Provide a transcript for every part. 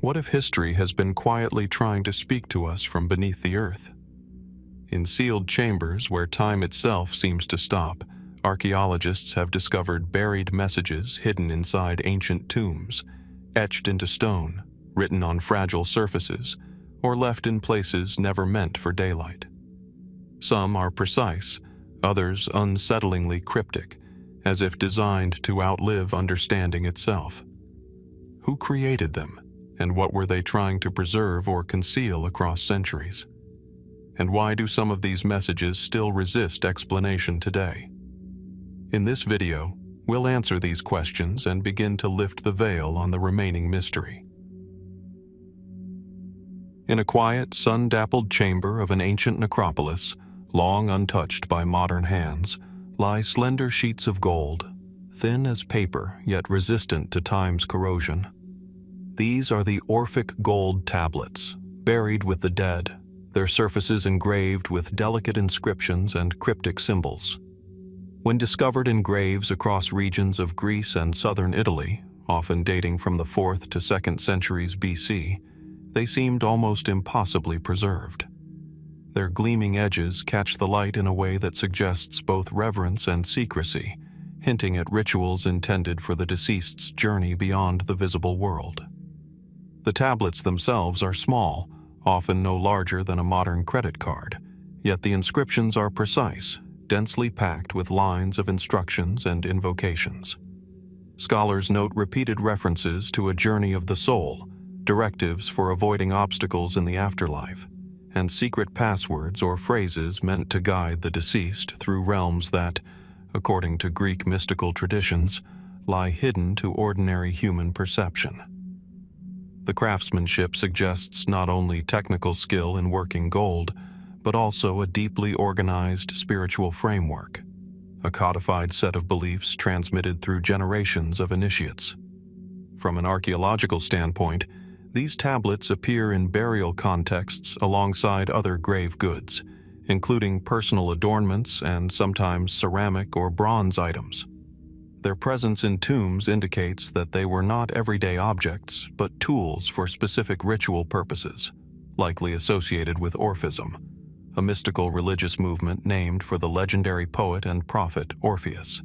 What if history has been quietly trying to speak to us from beneath the earth? In sealed chambers where time itself seems to stop, archaeologists have discovered buried messages hidden inside ancient tombs, etched into stone, written on fragile surfaces, or left in places never meant for daylight. Some are precise, others unsettlingly cryptic, as if designed to outlive understanding itself. Who created them, and what were they trying to preserve or conceal across centuries? And why do some of these messages still resist explanation today? In this video, we'll answer these questions and begin to lift the veil on the remaining mystery. In a quiet, sun-dappled chamber of an ancient necropolis, long untouched by modern hands, lie slender sheets of gold, thin as paper yet resistant to time's corrosion. These are the Orphic gold tablets, buried with the dead, their surfaces engraved with delicate inscriptions and cryptic symbols. When discovered in graves across regions of Greece and southern Italy, often dating from the 4th to 2nd centuries BC, they seemed almost impossibly preserved. Their gleaming edges catch the light in a way that suggests both reverence and secrecy, hinting at rituals intended for the deceased's journey beyond the visible world. The tablets themselves are small, often no larger than a modern credit card, yet the inscriptions are precise, densely packed with lines of instructions and invocations. Scholars note repeated references to a journey of the soul, directives for avoiding obstacles in the afterlife, and secret passwords or phrases meant to guide the deceased through realms that, according to Greek mystical traditions, lie hidden to ordinary human perception. The craftsmanship suggests not only technical skill in working gold, but also a deeply organized spiritual framework, a codified set of beliefs transmitted through generations of initiates. From an archaeological standpoint, these tablets appear in burial contexts alongside other grave goods, including personal adornments and sometimes ceramic or bronze items. Their presence in tombs indicates that they were not everyday objects, but tools for specific ritual purposes, likely associated with Orphism, a mystical religious movement named for the legendary poet and prophet Orpheus.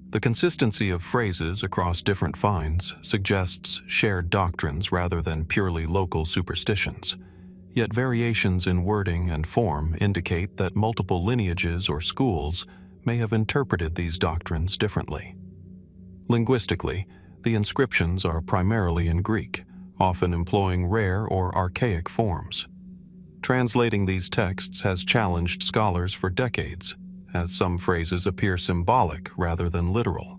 The consistency of phrases across different finds suggests shared doctrines rather than purely local superstitions, yet variations in wording and form indicate that multiple lineages or schools may have interpreted these doctrines differently. Linguistically, the inscriptions are primarily in Greek, often employing rare or archaic forms. Translating these texts has challenged scholars for decades, as some phrases appear symbolic rather than literal.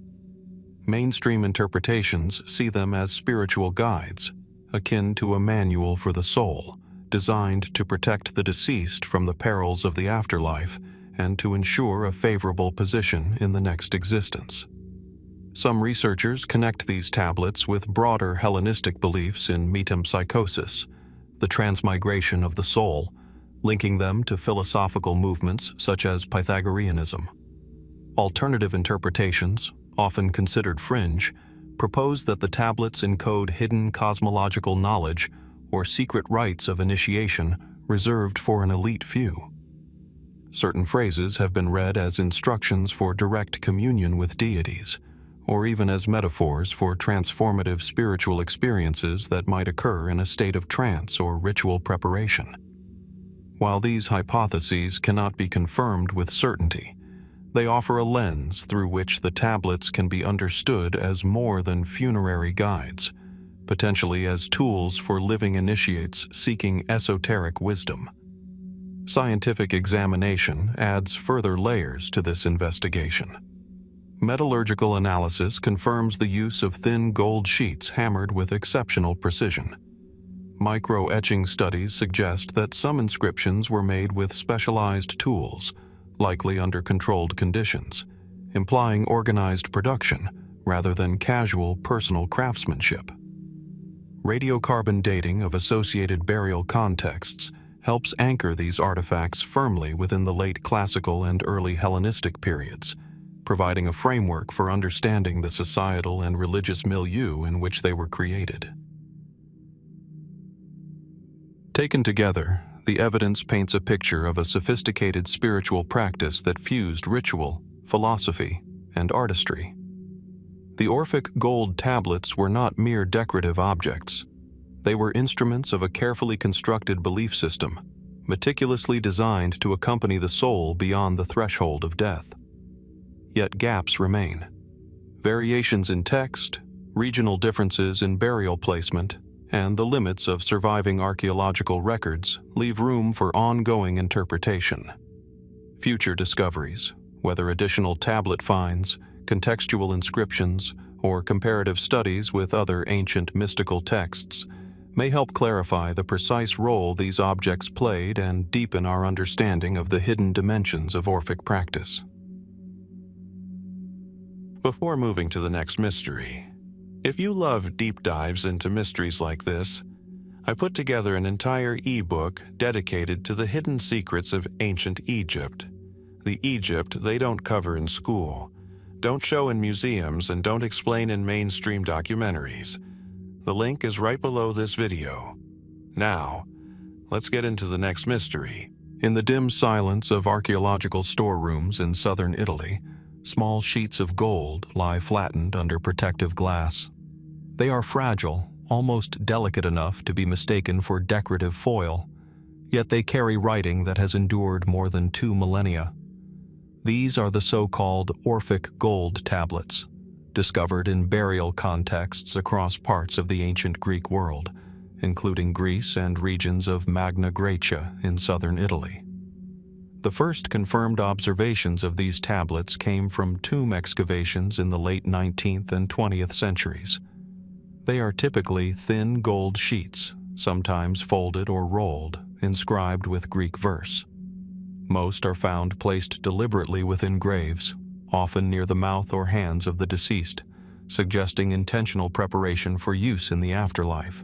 Mainstream interpretations see them as spiritual guides, akin to a manual for the soul, designed to protect the deceased from the perils of the afterlife and to ensure a favorable position in the next existence. Some researchers connect these tablets with broader Hellenistic beliefs in metempsychosis, the transmigration of the soul, linking them to philosophical movements such as Pythagoreanism. Alternative interpretations, often considered fringe, propose that the tablets encode hidden cosmological knowledge or secret rites of initiation reserved for an elite few. Certain phrases have been read as instructions for direct communion with deities, or even as metaphors for transformative spiritual experiences that might occur in a state of trance or ritual preparation. While these hypotheses cannot be confirmed with certainty, they offer a lens through which the tablets can be understood as more than funerary guides, potentially as tools for living initiates seeking esoteric wisdom. Scientific examination adds further layers to this investigation. Metallurgical analysis confirms the use of thin gold sheets hammered with exceptional precision. Micro-etching studies suggest that some inscriptions were made with specialized tools, likely under controlled conditions, implying organized production rather than casual personal craftsmanship. Radiocarbon dating of associated burial contexts helps anchor these artifacts firmly within the late Classical and early Hellenistic periods, providing a framework for understanding the societal and religious milieu in which they were created. Taken together, the evidence paints a picture of a sophisticated spiritual practice that fused ritual, philosophy, and artistry. The Orphic gold tablets were not mere decorative objects. They were instruments of a carefully constructed belief system, meticulously designed to accompany the soul beyond the threshold of death. Yet gaps remain. Variations in text, regional differences in burial placement, and the limits of surviving archaeological records leave room for ongoing interpretation. Future discoveries, whether additional tablet finds, contextual inscriptions, or comparative studies with other ancient mystical texts, may help clarify the precise role these objects played and deepen our understanding of the hidden dimensions of Orphic practice. Before moving to the next mystery, if you love deep dives into mysteries like this, I put together an entire ebook dedicated to the hidden secrets of ancient Egypt. The Egypt they don't cover in school, don't show in museums, and don't explain in mainstream documentaries. The link is right below this video. Now, let's get into the next mystery. In the dim silence of archaeological storerooms in southern Italy, small sheets of gold lie flattened under protective glass. They are fragile, almost delicate enough to be mistaken for decorative foil, yet they carry writing that has endured more than 2 millennia. These are the so-called Orphic gold tablets, discovered in burial contexts across parts of the ancient Greek world, including Greece and regions of Magna Graecia in southern Italy. The first confirmed observations of these tablets came from tomb excavations in the late 19th and 20th centuries. They are typically thin gold sheets, sometimes folded or rolled, inscribed with Greek verse. Most are found placed deliberately within graves, often near the mouth or hands of the deceased, suggesting intentional preparation for use in the afterlife.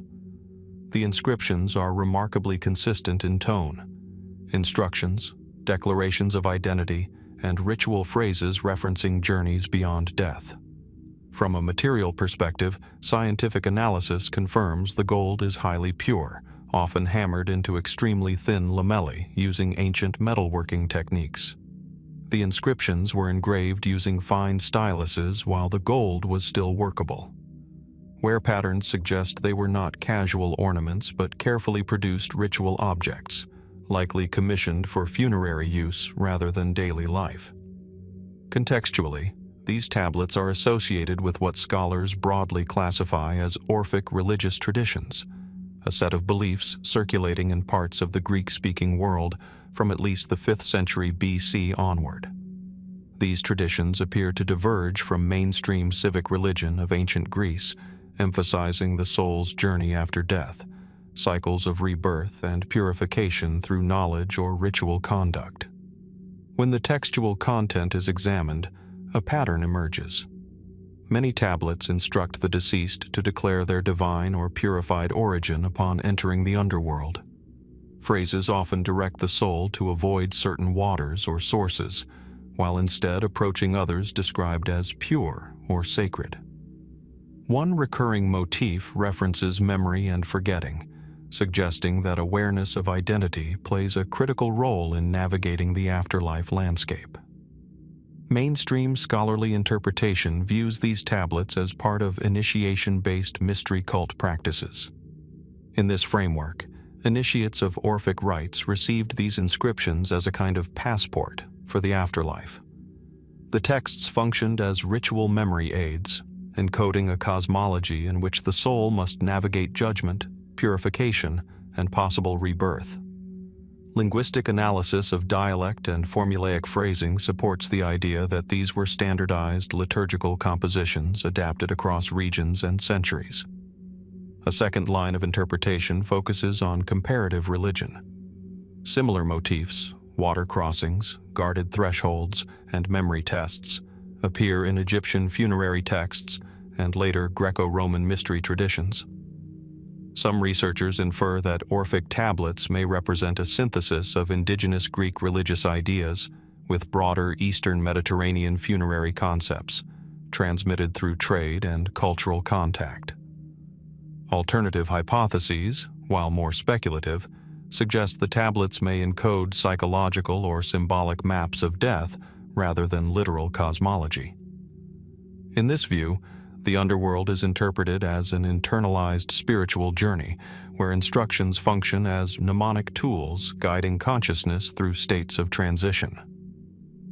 The inscriptions are remarkably consistent in tone. Instructions, declarations of identity, and ritual phrases referencing journeys beyond death. From a material perspective, scientific analysis confirms the gold is highly pure, often hammered into extremely thin lamellae using ancient metalworking techniques. The inscriptions were engraved using fine styluses while the gold was still workable. Wear patterns suggest they were not casual ornaments but carefully produced ritual objects, likely commissioned for funerary use rather than daily life. Contextually, these tablets are associated with what scholars broadly classify as Orphic religious traditions, a set of beliefs circulating in parts of the Greek-speaking world from at least the 5th century BC onward. These traditions appear to diverge from mainstream civic religion of ancient Greece, emphasizing the soul's journey after death, cycles of rebirth and purification through knowledge or ritual conduct. When the textual content is examined, a pattern emerges. Many tablets instruct the deceased to declare their divine or purified origin upon entering the underworld. Phrases often direct the soul to avoid certain waters or sources, while instead approaching others described as pure or sacred. One recurring motif references memory and forgetting, suggesting that awareness of identity plays a critical role in navigating the afterlife landscape. Mainstream scholarly interpretation views these tablets as part of initiation-based mystery cult practices. In this framework, initiates of Orphic rites received these inscriptions as a kind of passport for the afterlife. The texts functioned as ritual memory aids, encoding a cosmology in which the soul must navigate judgment, purification, and possible rebirth. Linguistic analysis of dialect and formulaic phrasing supports the idea that these were standardized liturgical compositions adapted across regions and centuries. A second line of interpretation focuses on comparative religion. Similar motifs, water crossings, guarded thresholds, and memory tests, appear in Egyptian funerary texts and later Greco-Roman mystery traditions. Some researchers infer that Orphic tablets may represent a synthesis of indigenous Greek religious ideas with broader Eastern Mediterranean funerary concepts, transmitted through trade and cultural contact. Alternative hypotheses, while more speculative, suggest the tablets may encode psychological or symbolic maps of death rather than literal cosmology. In this view, the underworld is interpreted as an internalized spiritual journey, where instructions function as mnemonic tools guiding consciousness through states of transition.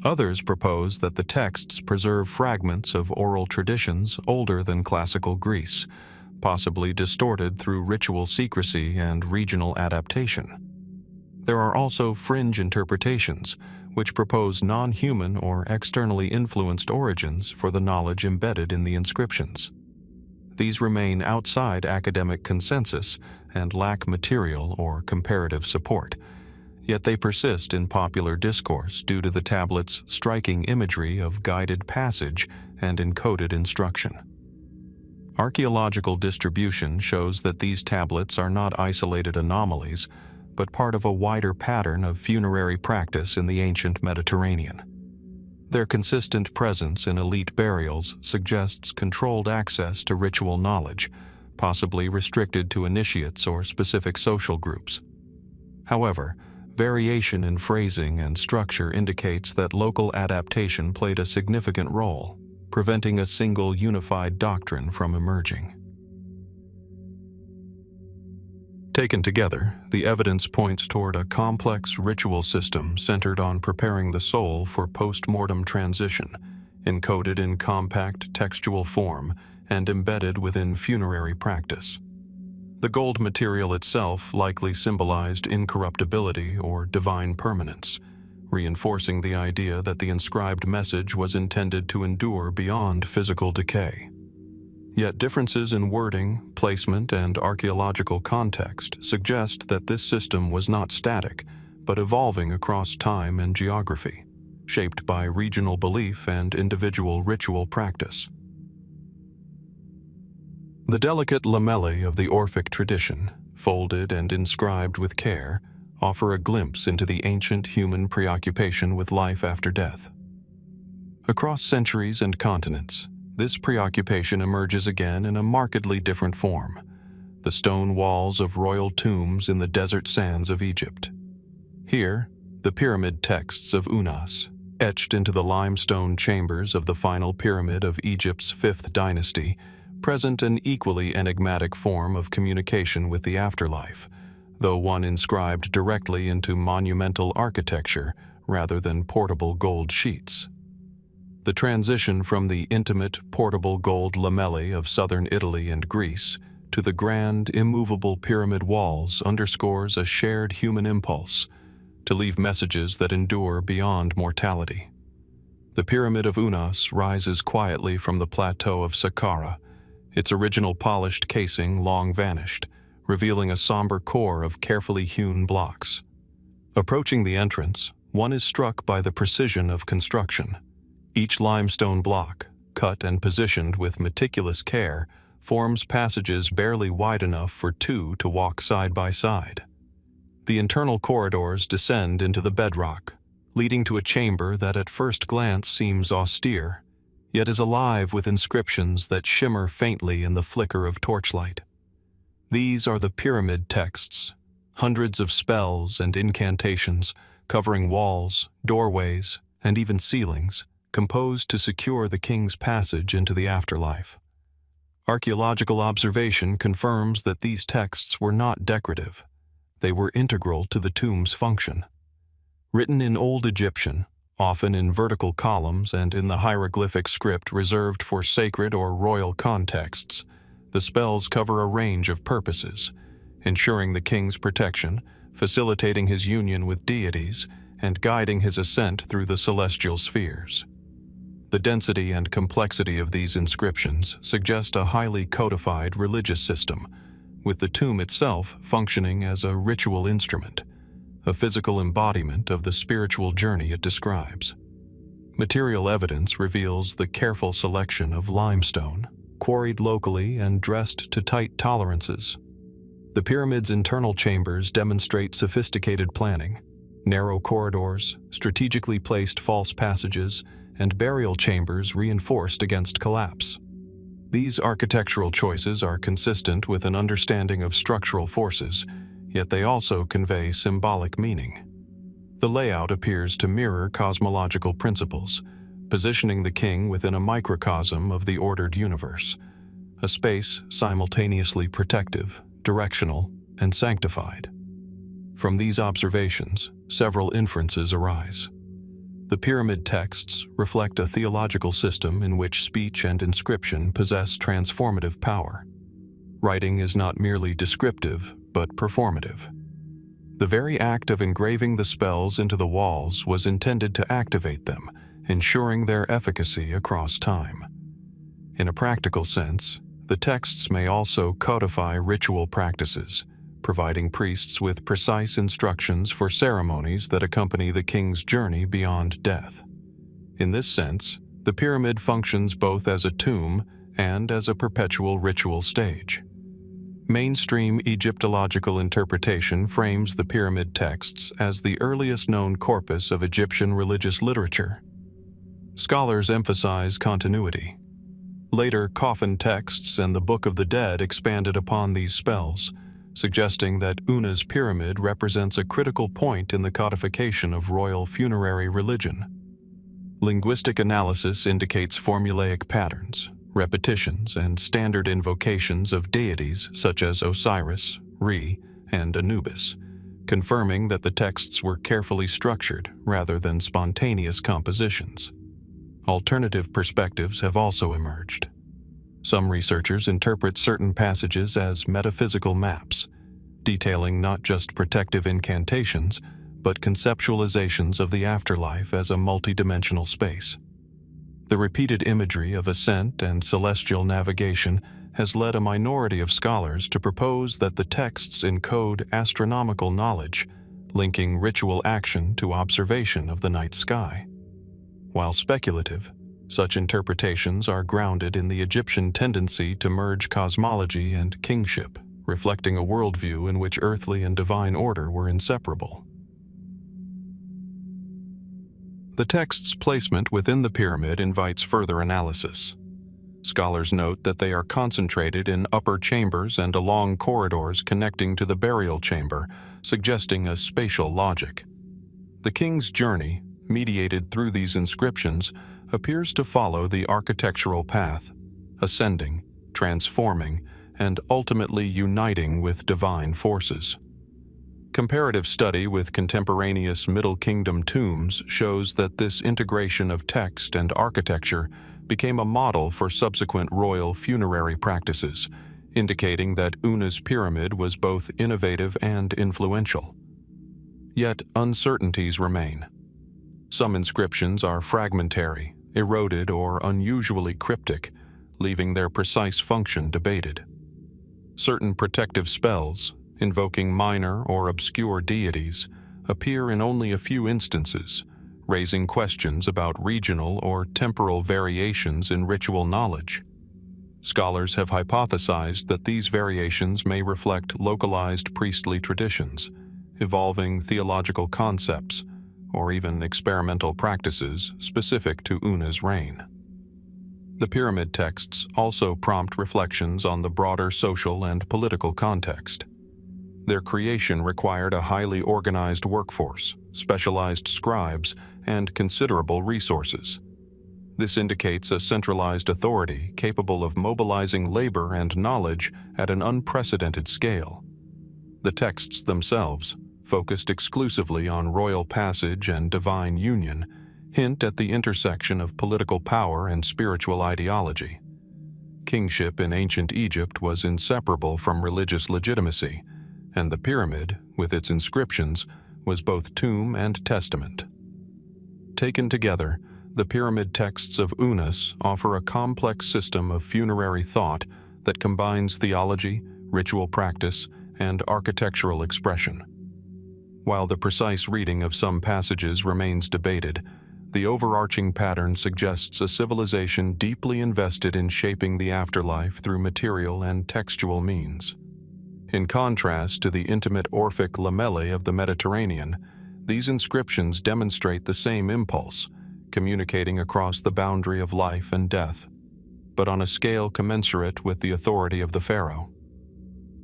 Others propose that the texts preserve fragments of oral traditions older than classical Greece, possibly distorted through ritual secrecy and regional adaptation. There are also fringe interpretations, which propose non-human or externally influenced origins for the knowledge embedded in the inscriptions. These remain outside academic consensus and lack material or comparative support, yet they persist in popular discourse due to the tablets' striking imagery of guided passage and encoded instruction. Archaeological distribution shows that these tablets are not isolated anomalies, but part of a wider pattern of funerary practice in the ancient Mediterranean. Their consistent presence in elite burials suggests controlled access to ritual knowledge, possibly restricted to initiates or specific social groups. However, variation in phrasing and structure indicates that local adaptation played a significant role, preventing a single unified doctrine from emerging. Taken together, the evidence points toward a complex ritual system centered on preparing the soul for post-mortem transition, encoded in compact textual form and embedded within funerary practice. The gold material itself likely symbolized incorruptibility or divine permanence, reinforcing the idea that the inscribed message was intended to endure beyond physical decay. Yet differences in wording, placement, and archaeological context suggest that this system was not static, but evolving across time and geography, shaped by regional belief and individual ritual practice. The delicate lamellae of the Orphic tradition, folded and inscribed with care, offer a glimpse into the ancient human preoccupation with life after death. Across centuries and continents, this preoccupation emerges again in a markedly different form: the stone walls of royal tombs in the desert sands of Egypt. Here, the pyramid texts of Unas, etched into the limestone chambers of the final pyramid of Egypt's 5th dynasty, present an equally enigmatic form of communication with the afterlife, though one inscribed directly into monumental architecture rather than portable gold sheets. The transition from the intimate, portable gold lamellae of southern Italy and Greece to the grand, immovable pyramid walls underscores a shared human impulse to leave messages that endure beyond mortality. The Pyramid of Unas rises quietly from the plateau of Saqqara, its original polished casing long vanished, revealing a somber core of carefully hewn blocks. Approaching the entrance, one is struck by the precision of construction. Each limestone block, cut and positioned with meticulous care, forms passages barely wide enough for two to walk side by side. The internal corridors descend into the bedrock, leading to a chamber that at first glance seems austere, yet is alive with inscriptions that shimmer faintly in the flicker of torchlight. These are the pyramid texts, hundreds of spells and incantations covering walls, doorways, and even ceilings, composed to secure the king's passage into the afterlife. Archaeological observation confirms that these texts were not decorative. They were integral to the tomb's function. Written in Old Egyptian, often in vertical columns and in the hieroglyphic script reserved for sacred or royal contexts, the spells cover a range of purposes, ensuring the king's protection, facilitating his union with deities, and guiding his ascent through the celestial spheres. The density and complexity of these inscriptions suggest a highly codified religious system, with the tomb itself functioning as a ritual instrument, a physical embodiment of the spiritual journey it describes. Material evidence reveals the careful selection of limestone, quarried locally and dressed to tight tolerances. The pyramid's internal chambers demonstrate sophisticated planning: narrow corridors, strategically placed false passages, and burial chambers reinforced against collapse. These architectural choices are consistent with an understanding of structural forces, yet they also convey symbolic meaning. The layout appears to mirror cosmological principles, positioning the king within a microcosm of the ordered universe, a space simultaneously protective, directional, and sanctified. From these observations, several inferences arise. The pyramid texts reflect a theological system in which speech and inscription possess transformative power. Writing is not merely descriptive, but performative. The very act of engraving the spells into the walls was intended to activate them, ensuring their efficacy across time. In a practical sense, the texts may also codify ritual practices, providing priests with precise instructions for ceremonies that accompany the king's journey beyond death. In this sense, the pyramid functions both as a tomb and as a perpetual ritual stage. Mainstream Egyptological interpretation frames the pyramid texts as the earliest known corpus of Egyptian religious literature. Scholars emphasize continuity. Later Coffin Texts and the Book of the Dead expanded upon these spells, suggesting that Una's pyramid represents a critical point in the codification of royal funerary religion. Linguistic analysis indicates formulaic patterns, repetitions, and standard invocations of deities such as Osiris, Re, and Anubis, confirming that the texts were carefully structured rather than spontaneous compositions. Alternative perspectives have also emerged. Some researchers interpret certain passages as metaphysical maps, detailing not just protective incantations, but conceptualizations of the afterlife as a multidimensional space. The repeated imagery of ascent and celestial navigation has led a minority of scholars to propose that the texts encode astronomical knowledge, linking ritual action to observation of the night sky. While speculative, such interpretations are grounded in the Egyptian tendency to merge cosmology and kingship, reflecting a worldview in which earthly and divine order were inseparable. The text's placement within the pyramid invites further analysis. Scholars note that they are concentrated in upper chambers and along corridors connecting to the burial chamber, suggesting a spatial logic. The king's journey, mediated through these inscriptions, appears to follow the architectural path, ascending, transforming, and ultimately uniting with divine forces. Comparative study with contemporaneous Middle Kingdom tombs shows that this integration of text and architecture became a model for subsequent royal funerary practices, indicating that Una's pyramid was both innovative and influential. Yet uncertainties remain. Some inscriptions are fragmentary, eroded, or unusually cryptic, leaving their precise function debated. Certain protective spells, invoking minor or obscure deities, appear in only a few instances, raising questions about regional or temporal variations in ritual knowledge. Scholars have hypothesized that these variations may reflect localized priestly traditions, evolving theological concepts, or even experimental practices specific to Una's reign. The pyramid texts also prompt reflections on the broader social and political context. Their creation required a highly organized workforce, specialized scribes, and considerable resources. This indicates a centralized authority capable of mobilizing labor and knowledge at an unprecedented scale. The texts themselves, focused exclusively on royal passage and divine union, hint at the intersection of political power and spiritual ideology. Kingship in ancient Egypt was inseparable from religious legitimacy, and the pyramid, with its inscriptions, was both tomb and testament. Taken together, the pyramid texts of Unas offer a complex system of funerary thought that combines theology, ritual practice, and architectural expression. While the precise reading of some passages remains debated, the overarching pattern suggests a civilization deeply invested in shaping the afterlife through material and textual means. In contrast to the intimate Orphic lamellae of the Mediterranean, these inscriptions demonstrate the same impulse, communicating across the boundary of life and death, but on a scale commensurate with the authority of the pharaoh.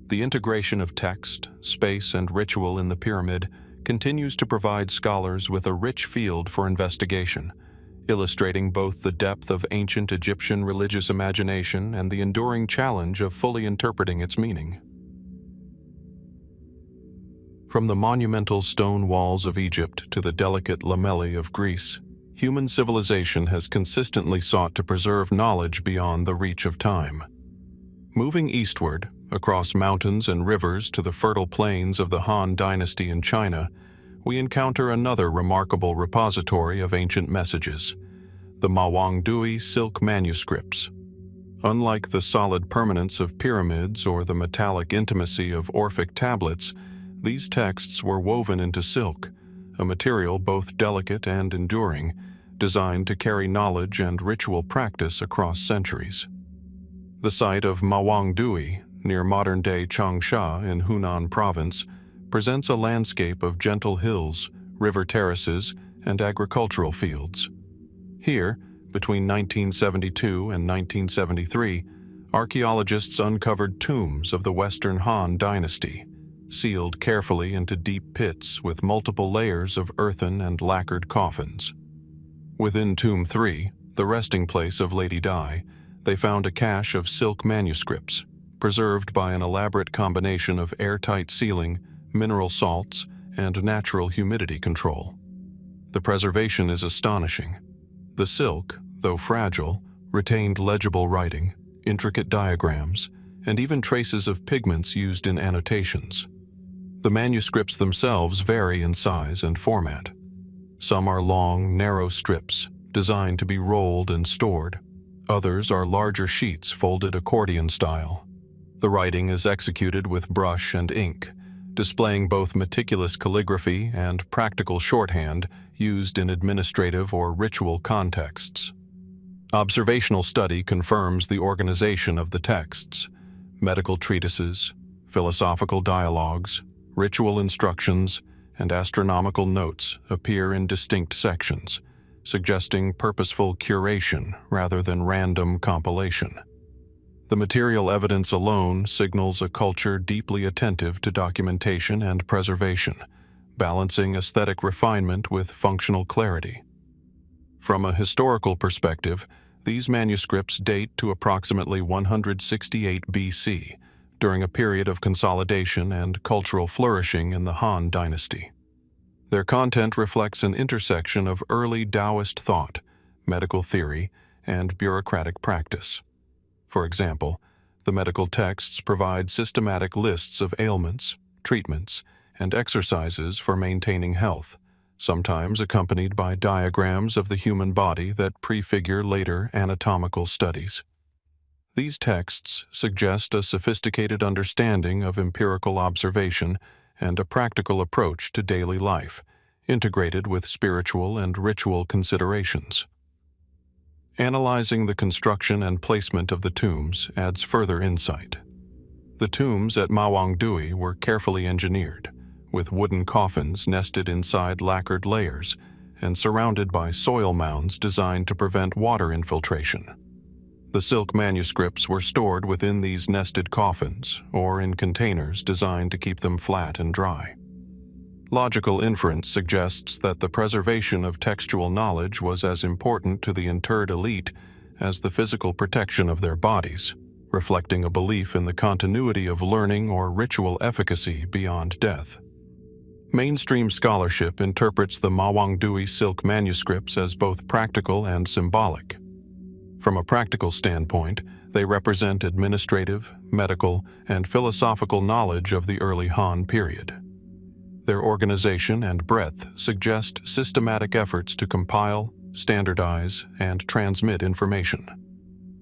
The integration of text, space, and ritual in the pyramid continues to provide scholars with a rich field for investigation, illustrating both the depth of ancient Egyptian religious imagination and the enduring challenge of fully interpreting its meaning. From the monumental stone walls of Egypt to the delicate lamellae of Greece, human civilization has consistently sought to preserve knowledge beyond the reach of time. Moving eastward, across mountains and rivers to the fertile plains of the Han Dynasty in China, we encounter another remarkable repository of ancient messages, the Mawangdui silk manuscripts. Unlike the solid permanence of pyramids or the metallic intimacy of Orphic tablets, these texts were woven into silk, a material both delicate and enduring, designed to carry knowledge and ritual practice across centuries. The site of Mawangdui, near modern-day Changsha in Hunan province, presents a landscape of gentle hills, river terraces, and agricultural fields. Here, between 1972 and 1973, archaeologists uncovered tombs of the Western Han Dynasty, sealed carefully into deep pits with multiple layers of earthen and lacquered coffins. Within Tomb 3, the resting place of Lady Di, they found a cache of silk manuscripts, preserved by an elaborate combination of airtight sealing, mineral salts, and natural humidity control. The preservation is astonishing. The silk, though fragile, retained legible writing, intricate diagrams, and even traces of pigments used in annotations. The manuscripts themselves vary in size and format. Some are long, narrow strips, designed to be rolled and stored. Others are larger sheets folded accordion style. The writing is executed with brush and ink, displaying both meticulous calligraphy and practical shorthand used in administrative or ritual contexts. Observational study confirms the organization of the texts. Medical treatises, philosophical dialogues, ritual instructions, and astronomical notes appear in distinct sections, suggesting purposeful curation rather than random compilation. The material evidence alone signals a culture deeply attentive to documentation and preservation, balancing aesthetic refinement with functional clarity. From a historical perspective, these manuscripts date to approximately 168 BC, during a period of consolidation and cultural flourishing in the Han Dynasty. Their content reflects an intersection of early Taoist thought, medical theory, and bureaucratic practice. For example, the medical texts provide systematic lists of ailments, treatments, and exercises for maintaining health, sometimes accompanied by diagrams of the human body that prefigure later anatomical studies. These texts suggest a sophisticated understanding of empirical observation and a practical approach to daily life, integrated with spiritual and ritual considerations. Analyzing the construction and placement of the tombs adds further insight. The tombs at Mawangdui were carefully engineered, with wooden coffins nested inside lacquered layers and surrounded by soil mounds designed to prevent water infiltration. The silk manuscripts were stored within these nested coffins or in containers designed to keep them flat and dry. Logical inference suggests that the preservation of textual knowledge was as important to the interred elite as the physical protection of their bodies, reflecting a belief in the continuity of learning or ritual efficacy beyond death. Mainstream scholarship interprets the Mawangdui silk manuscripts as both practical and symbolic. From a practical standpoint, they represent administrative, medical, and philosophical knowledge of the early Han period. Their organization and breadth suggest systematic efforts to compile, standardize, and transmit information.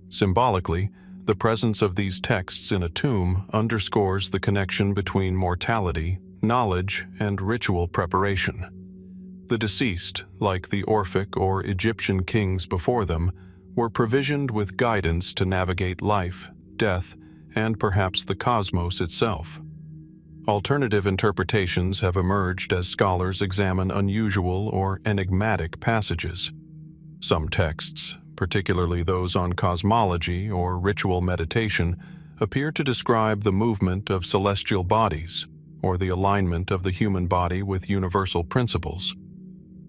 Symbolically, the presence of these texts in a tomb underscores the connection between mortality, knowledge, and ritual preparation. The deceased, like the Orphic or Egyptian kings before them, were provisioned with guidance to navigate life, death, and perhaps the cosmos itself. Alternative interpretations have emerged as scholars examine unusual or enigmatic passages. Some texts, particularly those on cosmology or ritual meditation, appear to describe the movement of celestial bodies, or the alignment of the human body with universal principles.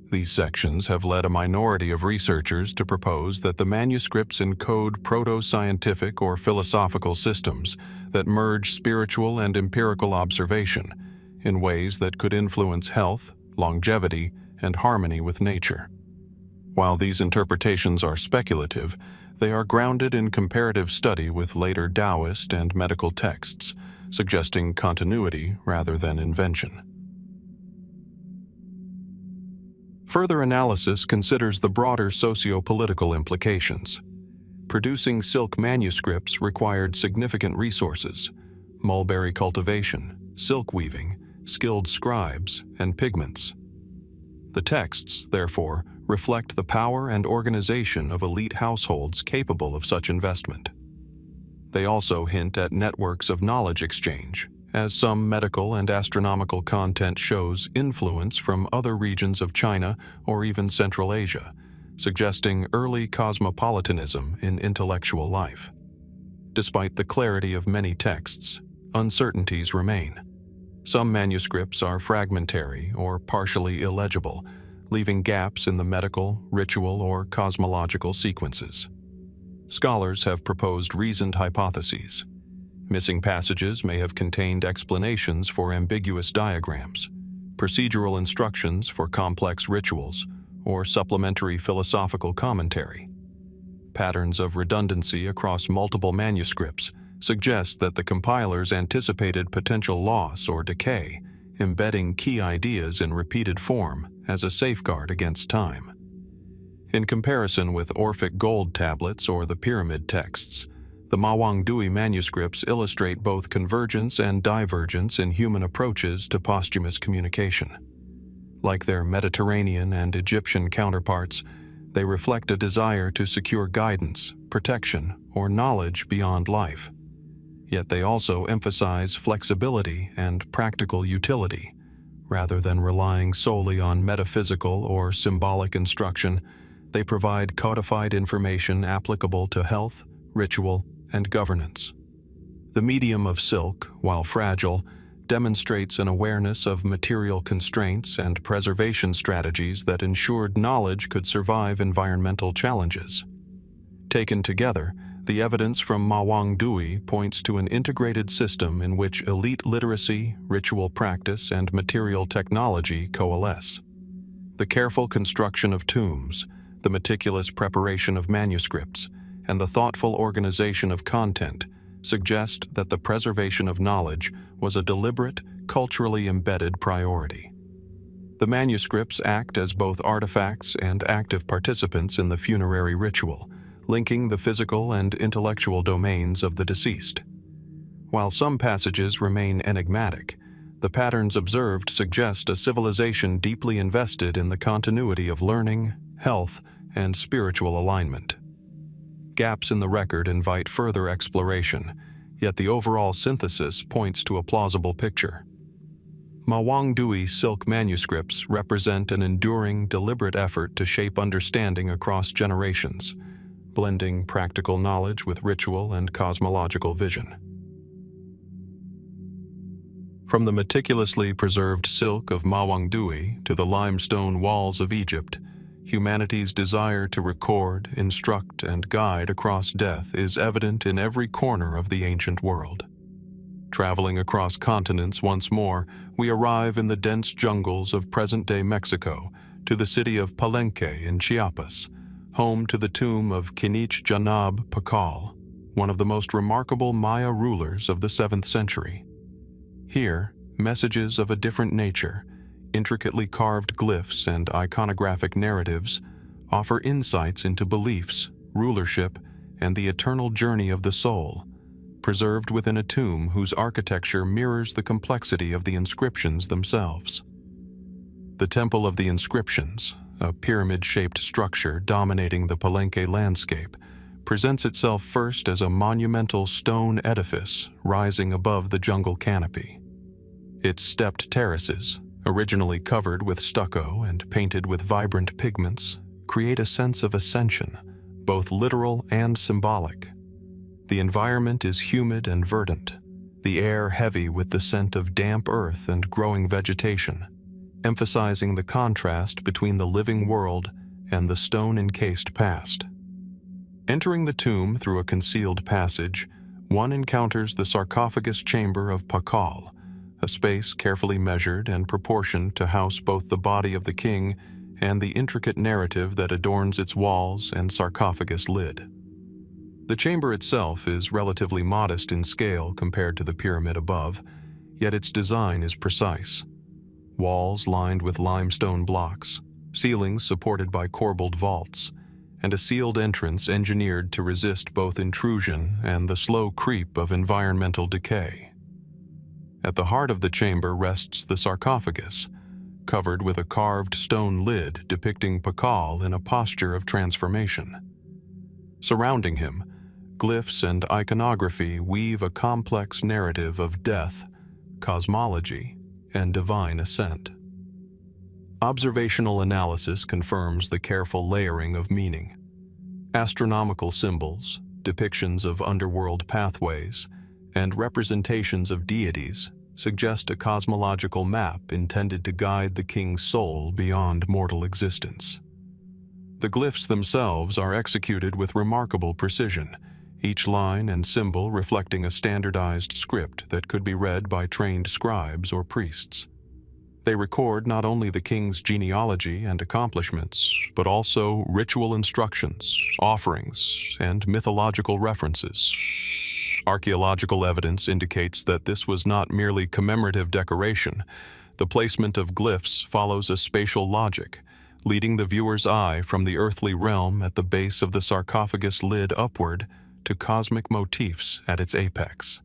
These sections have led a minority of researchers to propose that the manuscripts encode proto-scientific or philosophical systems that merge spiritual and empirical observation in ways that could influence health, longevity, and harmony with nature. While these interpretations are speculative, they are grounded in comparative study with later Taoist and medical texts, suggesting continuity rather than invention. Further analysis considers the broader socio-political implications. Producing silk manuscripts required significant resources: mulberry cultivation, silk weaving, skilled scribes, and pigments. The texts, therefore, reflect the power and organization of elite households capable of such investment. They also hint at networks of knowledge exchange, as some medical and astronomical content shows influence from other regions of China or even Central Asia, suggesting early cosmopolitanism in intellectual life. Despite the clarity of many texts, uncertainties remain. Some manuscripts are fragmentary or partially illegible, leaving gaps in the medical, ritual, or cosmological sequences. Scholars have proposed reasoned hypotheses. Missing passages may have contained explanations for ambiguous diagrams, procedural instructions for complex rituals, or supplementary philosophical commentary. Patterns of redundancy across multiple manuscripts suggest that the compilers anticipated potential loss or decay, embedding key ideas in repeated form as a safeguard against time. In comparison with Orphic gold tablets or the pyramid texts, the Mawangdui manuscripts illustrate both convergence and divergence in human approaches to posthumous communication. Like their Mediterranean and Egyptian counterparts, they reflect a desire to secure guidance, protection, or knowledge beyond life. Yet they also emphasize flexibility and practical utility, rather than relying solely on metaphysical or symbolic instruction. They provide codified information applicable to health, ritual, and governance. The medium of silk, while fragile, demonstrates an awareness of material constraints and preservation strategies that ensured knowledge could survive environmental challenges. Taken together, the evidence from Mawangdui points to an integrated system in which elite literacy, ritual practice, and material technology coalesce. The careful construction of tombs, the meticulous preparation of manuscripts, and the thoughtful organization of content suggest that the preservation of knowledge was a deliberate, culturally embedded priority. The manuscripts act as both artifacts and active participants in the funerary ritual, linking the physical and intellectual domains of the deceased. While some passages remain enigmatic, the patterns observed suggest a civilization deeply invested in the continuity of learning, health, and spiritual alignment. Gaps in the record invite further exploration, yet the overall synthesis points to a plausible picture. Mawangdui silk manuscripts represent an enduring, deliberate effort to shape understanding across generations, blending practical knowledge with ritual and cosmological vision. From the meticulously preserved silk of Mawangdui to the limestone walls of Egypt, humanity's desire to record, instruct, and guide across death is evident in every corner of the ancient world. Traveling across continents once more, we arrive in the dense jungles of present-day Mexico to the city of Palenque in Chiapas, home to the tomb of Janaab Pakal, one of the most remarkable Maya rulers of the 7th century. Here, messages of a different nature, intricately carved glyphs, and iconographic narratives offer insights into beliefs, rulership, and the eternal journey of the soul, preserved within a tomb whose architecture mirrors the complexity of the inscriptions themselves. The Temple of the Inscriptions, a pyramid-shaped structure dominating the Palenque landscape, presents itself first as a monumental stone edifice rising above the jungle canopy. Its stepped terraces, originally covered with stucco and painted with vibrant pigments, create a sense of ascension, both literal and symbolic. The environment is humid and verdant, the air heavy with the scent of damp earth and growing vegetation, emphasizing the contrast between the living world and the stone-encased past. Entering the tomb through a concealed passage, one encounters the sarcophagus chamber of Pakal, a space carefully measured and proportioned to house both the body of the king and the intricate narrative that adorns its walls and sarcophagus lid. The chamber itself is relatively modest in scale compared to the pyramid above, yet its design is precise. Walls lined with limestone blocks, ceilings supported by corbelled vaults, and a sealed entrance engineered to resist both intrusion and the slow creep of environmental decay. At the heart of the chamber rests the sarcophagus, covered with a carved stone lid depicting Pakal in a posture of transformation. Surrounding him, glyphs and iconography weave a complex narrative of death, cosmology, and divine ascent. Observational analysis confirms the careful layering of meaning. Astronomical symbols, depictions of underworld pathways, and representations of deities suggest a cosmological map intended to guide the king's soul beyond mortal existence. The glyphs themselves are executed with remarkable precision, each line and symbol reflecting a standardized script that could be read by trained scribes or priests. They record not only the king's genealogy and accomplishments, but also ritual instructions, offerings, and mythological references. Archaeological evidence indicates that this was not merely commemorative decoration. The placement of glyphs follows a spatial logic, leading the viewer's eye from the earthly realm at the base of the sarcophagus lid upward to cosmic motifs at its apex.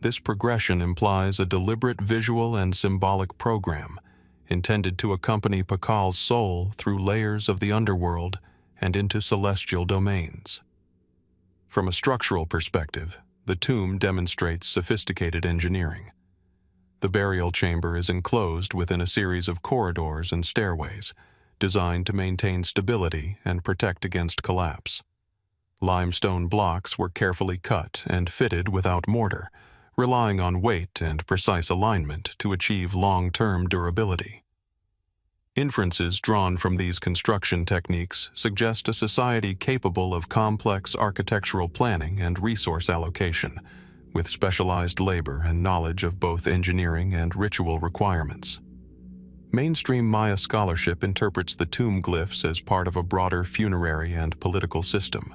This progression implies a deliberate visual and symbolic program, intended to accompany Pakal's soul through layers of the underworld and into celestial domains. From a structural perspective, the tomb demonstrates sophisticated engineering. The burial chamber is enclosed within a series of corridors and stairways, designed to maintain stability and protect against collapse. Limestone blocks were carefully cut and fitted without mortar, relying on weight and precise alignment to achieve long-term durability. Inferences drawn from these construction techniques suggest a society capable of complex architectural planning and resource allocation, with specialized labor and knowledge of both engineering and ritual requirements. Mainstream Maya scholarship interprets the tomb glyphs as part of a broader funerary and political system.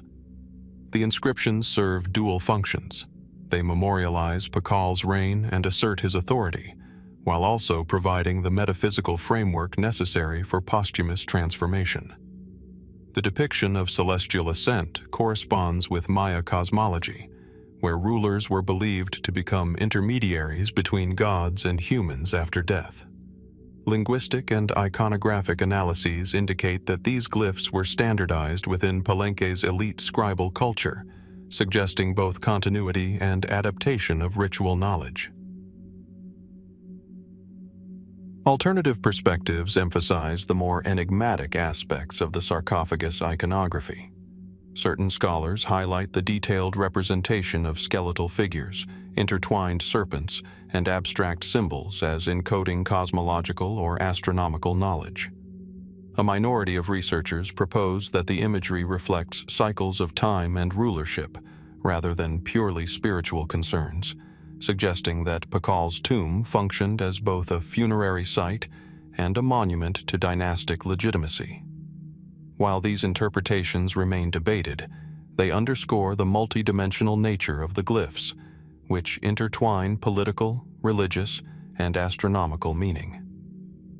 The inscriptions serve dual functions. They memorialize Pakal's reign and assert his authority, while also providing the metaphysical framework necessary for posthumous transformation. The depiction of celestial ascent corresponds with Maya cosmology, where rulers were believed to become intermediaries between gods and humans after death. Linguistic and iconographic analyses indicate that these glyphs were standardized within Palenque's elite scribal culture, suggesting both continuity and adaptation of ritual knowledge. Alternative perspectives emphasize the more enigmatic aspects of the sarcophagus iconography. Certain scholars highlight the detailed representation of skeletal figures, intertwined serpents, and abstract symbols as encoding cosmological or astronomical knowledge. A minority of researchers propose that the imagery reflects cycles of time and rulership, rather than purely spiritual concerns, suggesting that Pakal's tomb functioned as both a funerary site and a monument to dynastic legitimacy. While these interpretations remain debated, they underscore the multidimensional nature of the glyphs, which intertwine political, religious, and astronomical meaning.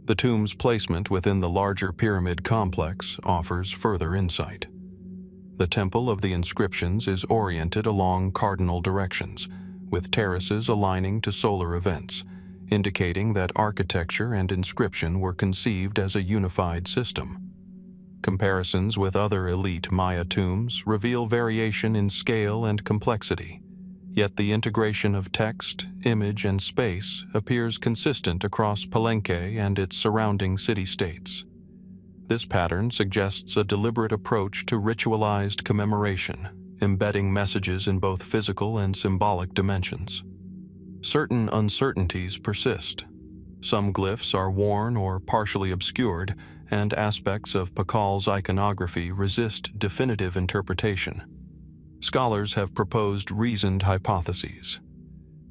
The tomb's placement within the larger pyramid complex offers further insight. The Temple of the Inscriptions is oriented along cardinal directions, with terraces aligning to solar events, indicating that architecture and inscription were conceived as a unified system. Comparisons with other elite Maya tombs reveal variation in scale and complexity, yet the integration of text, image, and space appears consistent across Palenque and its surrounding city-states. This pattern suggests a deliberate approach to ritualized commemoration, embedding messages in both physical and symbolic dimensions. Certain uncertainties persist. Some glyphs are worn or partially obscured, and aspects of Pakal's iconography resist definitive interpretation. Scholars have proposed reasoned hypotheses.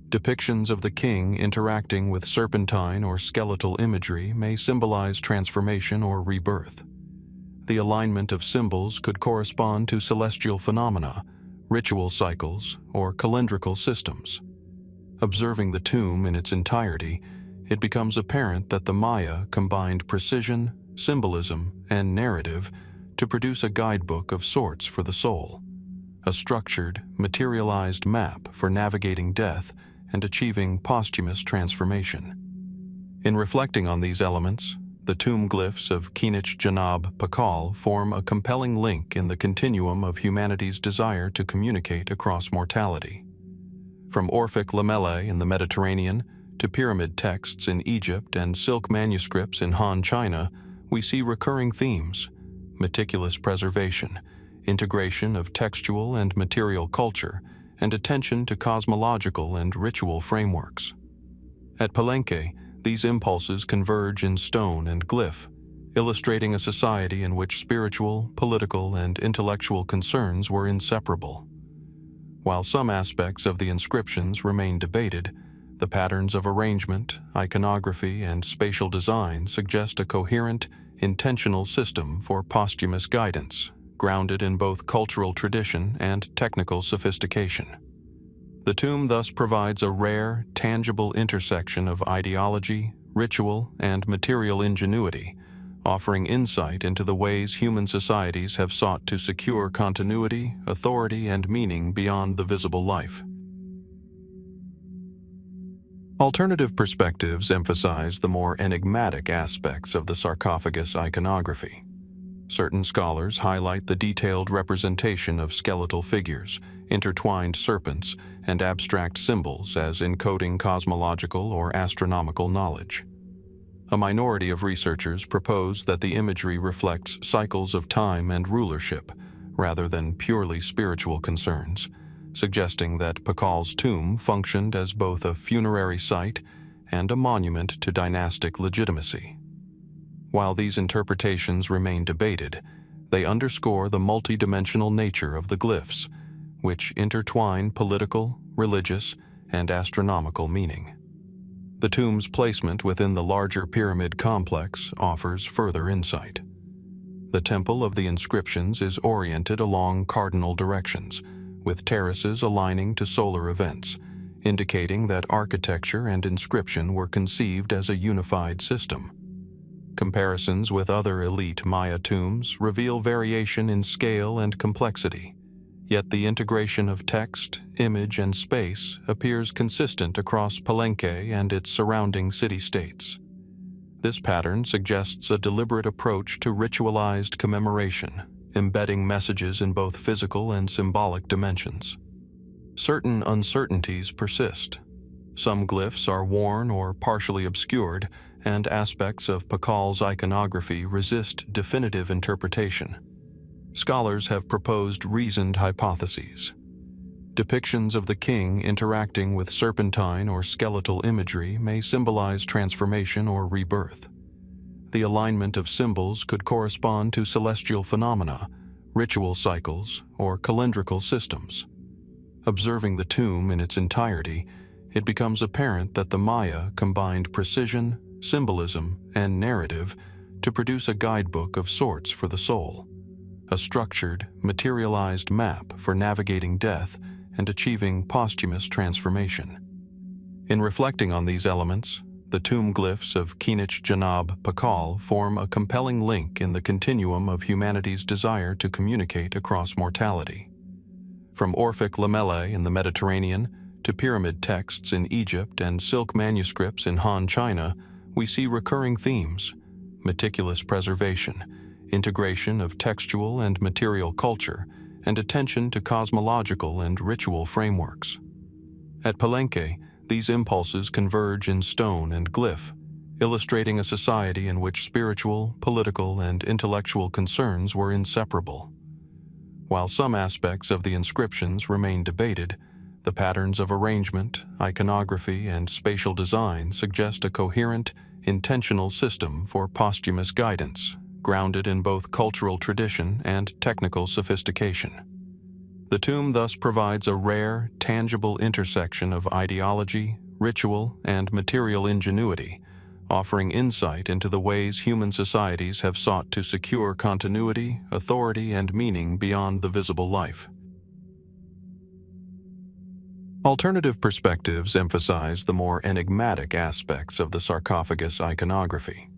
Depictions of the king interacting with serpentine or skeletal imagery may symbolize transformation or rebirth. The alignment of symbols could correspond to celestial phenomena, ritual cycles, or calendrical systems. Observing the tomb in its entirety, it becomes apparent that the Maya combined precision, symbolism, and narrative to produce a guidebook of sorts for the soul, a structured, materialized map for navigating death and achieving posthumous transformation. In reflecting on these elements, the tomb glyphs of Janaab Pakal form a compelling link in the continuum of humanity's desire to communicate across mortality. From Orphic lamellae in the Mediterranean to pyramid texts in Egypt and silk manuscripts in Han China, we see recurring themes: meticulous preservation, integration of textual and material culture, and attention to cosmological and ritual frameworks. At Palenque, these impulses converge in stone and glyph, illustrating a society in which spiritual, political, and intellectual concerns were inseparable. While some aspects of the inscriptions remain debated, the patterns of arrangement, iconography, and spatial design suggest a coherent, intentional system for posthumous guidance, grounded in both cultural tradition and technical sophistication. The tomb thus provides a rare, tangible intersection of ideology, ritual, and material ingenuity, offering insight into the ways human societies have sought to secure continuity, authority, and meaning beyond the visible life. Alternative perspectives emphasize the more enigmatic aspects of the sarcophagus iconography. Certain scholars highlight the detailed representation of skeletal figures, intertwined serpents, and abstract symbols as encoding cosmological or astronomical knowledge. A minority of researchers propose that the imagery reflects cycles of time and rulership, rather than purely spiritual concerns, suggesting that Pakal's tomb functioned as both a funerary site and a monument to dynastic legitimacy. While these interpretations remain debated, they underscore the multidimensional nature of the glyphs, which intertwine political, religious, and astronomical meaning. The tomb's placement within the larger pyramid complex offers further insight. The Temple of the Inscriptions is oriented along cardinal directions, with terraces aligning to solar events, indicating that architecture and inscription were conceived as a unified system. Comparisons with other elite Maya tombs reveal variation in scale and complexity, yet the integration of text, image, and space appears consistent across Palenque and its surrounding city-states. This pattern suggests a deliberate approach to ritualized commemoration, embedding messages in both physical and symbolic dimensions. Certain uncertainties persist. Some glyphs are worn or partially obscured, and aspects of Pakal's iconography resist definitive interpretation. Scholars have proposed reasoned hypotheses. Depictions of the king interacting with serpentine or skeletal imagery may symbolize transformation or rebirth. The alignment of symbols could correspond to celestial phenomena, ritual cycles, or calendrical systems. Observing the tomb in its entirety, it becomes apparent that the Maya combined precision, symbolism, and narrative to produce a guidebook of sorts for the soul, a structured, materialized map for navigating death and achieving posthumous transformation. In reflecting on these elements, the tomb glyphs of Janaab Pakal form a compelling link in the continuum of humanity's desire to communicate across mortality. From Orphic lamellae in the Mediterranean to pyramid texts in Egypt and silk manuscripts in Han China, we see recurring themes: meticulous preservation, integration of textual and material culture, and attention to cosmological and ritual frameworks. At Palenque, these impulses converge in stone and glyph, illustrating a society in which spiritual, political, and intellectual concerns were inseparable. While some aspects of the inscriptions remain debated, the patterns of arrangement, iconography, and spatial design suggest a coherent, intentional system for posthumous guidance, grounded in both cultural tradition and technical sophistication. The tomb thus provides a rare, tangible intersection of ideology, ritual, and material ingenuity, offering insight into the ways human societies have sought to secure continuity, authority, and meaning beyond the visible life. Alternative perspectives emphasize the more enigmatic aspects of the sarcophagus iconography.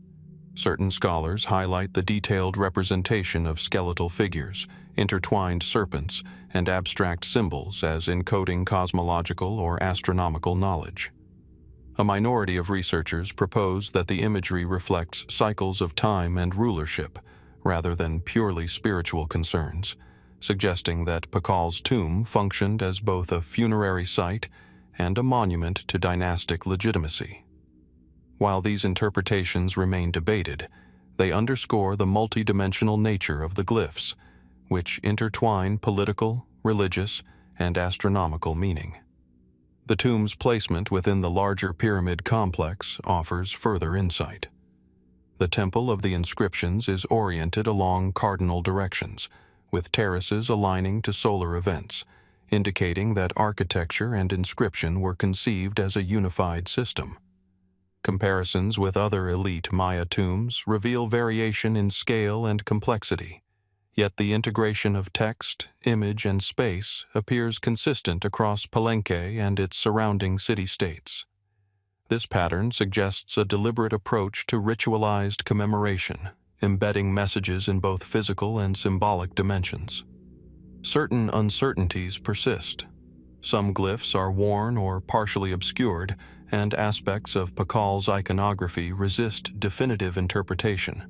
Certain scholars highlight the detailed representation of skeletal figures, intertwined serpents, and abstract symbols as encoding cosmological or astronomical knowledge. A minority of researchers propose that the imagery reflects cycles of time and rulership, rather than purely spiritual concerns, suggesting that Pakal's tomb functioned as both a funerary site and a monument to dynastic legitimacy. While these interpretations remain debated, they underscore the multidimensional nature of the glyphs, which intertwine political, religious, and astronomical meaning. The tomb's placement within the larger pyramid complex offers further insight. The temple of the inscriptions is oriented along cardinal directions, with terraces aligning to solar events, indicating that architecture and inscription were conceived as a unified system. Comparisons with other elite Maya tombs reveal variation in scale and complexity, yet the integration of text, image, and space appears consistent across Palenque and its surrounding city-states. This pattern suggests a deliberate approach to ritualized commemoration, embedding messages in both physical and symbolic dimensions. Certain uncertainties persist. Some glyphs are worn or partially obscured, and aspects of Pakal's iconography resist definitive interpretation.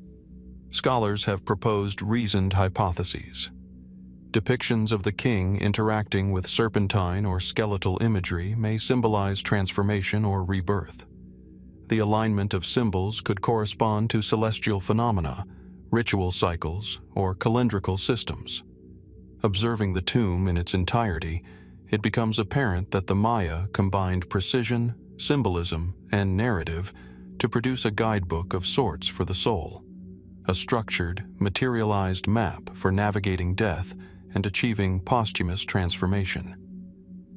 Scholars have proposed reasoned hypotheses. Depictions of the king interacting with serpentine or skeletal imagery may symbolize transformation or rebirth. The alignment of symbols could correspond to celestial phenomena, ritual cycles, or calendrical systems. Observing the tomb in its entirety, it becomes apparent that the Maya combined precision, symbolism, and narrative to produce a guidebook of sorts for the soul, a structured, materialized map for navigating death and achieving posthumous transformation.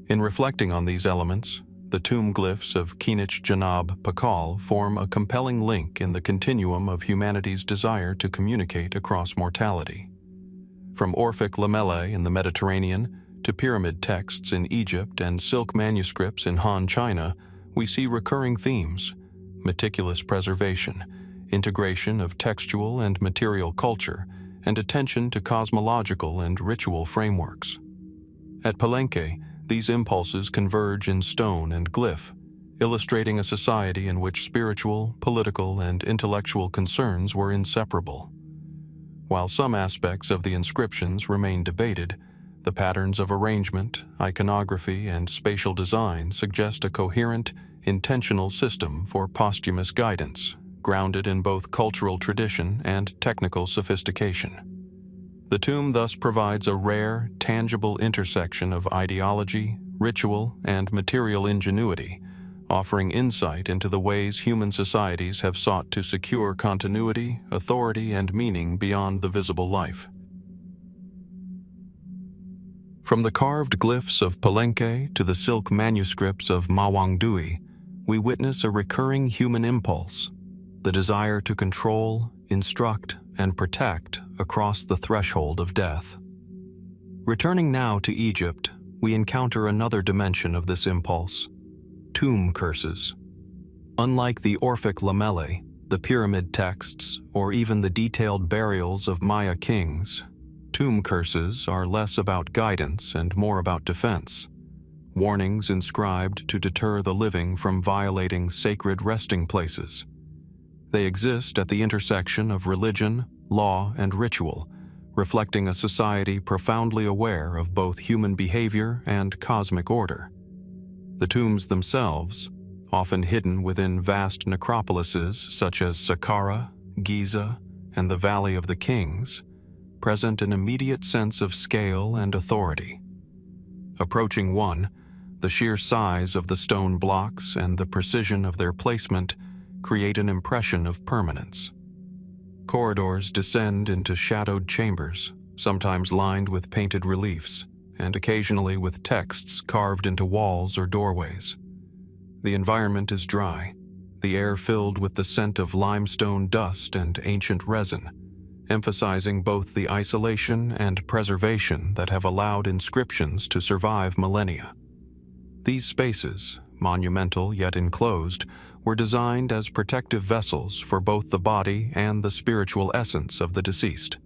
In reflecting on these elements, the tomb glyphs of Janaab Pakal form a compelling link in the continuum of humanity's desire to communicate across mortality. From Orphic lamellae in the Mediterranean to pyramid texts in Egypt and silk manuscripts in Han China, we see recurring themes: meticulous preservation, integration of textual and material culture, and attention to cosmological and ritual frameworks. At Palenque, these impulses converge in stone and glyph, illustrating a society in which spiritual, political, and intellectual concerns were inseparable. While some aspects of the inscriptions remain debated, the patterns of arrangement, iconography, and spatial design suggest a coherent, intentional system for posthumous guidance, grounded in both cultural tradition and technical sophistication. The tomb thus provides a rare, tangible intersection of ideology, ritual, and material ingenuity, offering insight into the ways human societies have sought to secure continuity, authority, and meaning beyond the visible life. From the carved glyphs of Palenque to the silk manuscripts of Mawangdui, we witness a recurring human impulse: the desire to control, instruct, and protect across the threshold of death. Returning now to Egypt, we encounter another dimension of this impulse: tomb curses. Unlike the Orphic lamellae, the pyramid texts, or even the detailed burials of Maya kings, tomb curses are less about guidance and more about defense. Warnings inscribed to deter the living from violating sacred resting places. They exist at the intersection of religion, law, and ritual, reflecting a society profoundly aware of both human behavior and cosmic order. The tombs themselves, often hidden within vast necropolises such as Saqqara, Giza, and the Valley of the Kings, present an immediate sense of scale and authority. Approaching one, the sheer size of the stone blocks and the precision of their placement create an impression of permanence. Corridors descend into shadowed chambers, sometimes lined with painted reliefs, and occasionally with texts carved into walls or doorways. The environment is dry, the air filled with the scent of limestone dust and ancient resin, emphasizing both the isolation and preservation that have allowed inscriptions to survive millennia. These spaces, monumental yet enclosed, were designed as protective vessels for both the body and the spiritual essence of the deceased.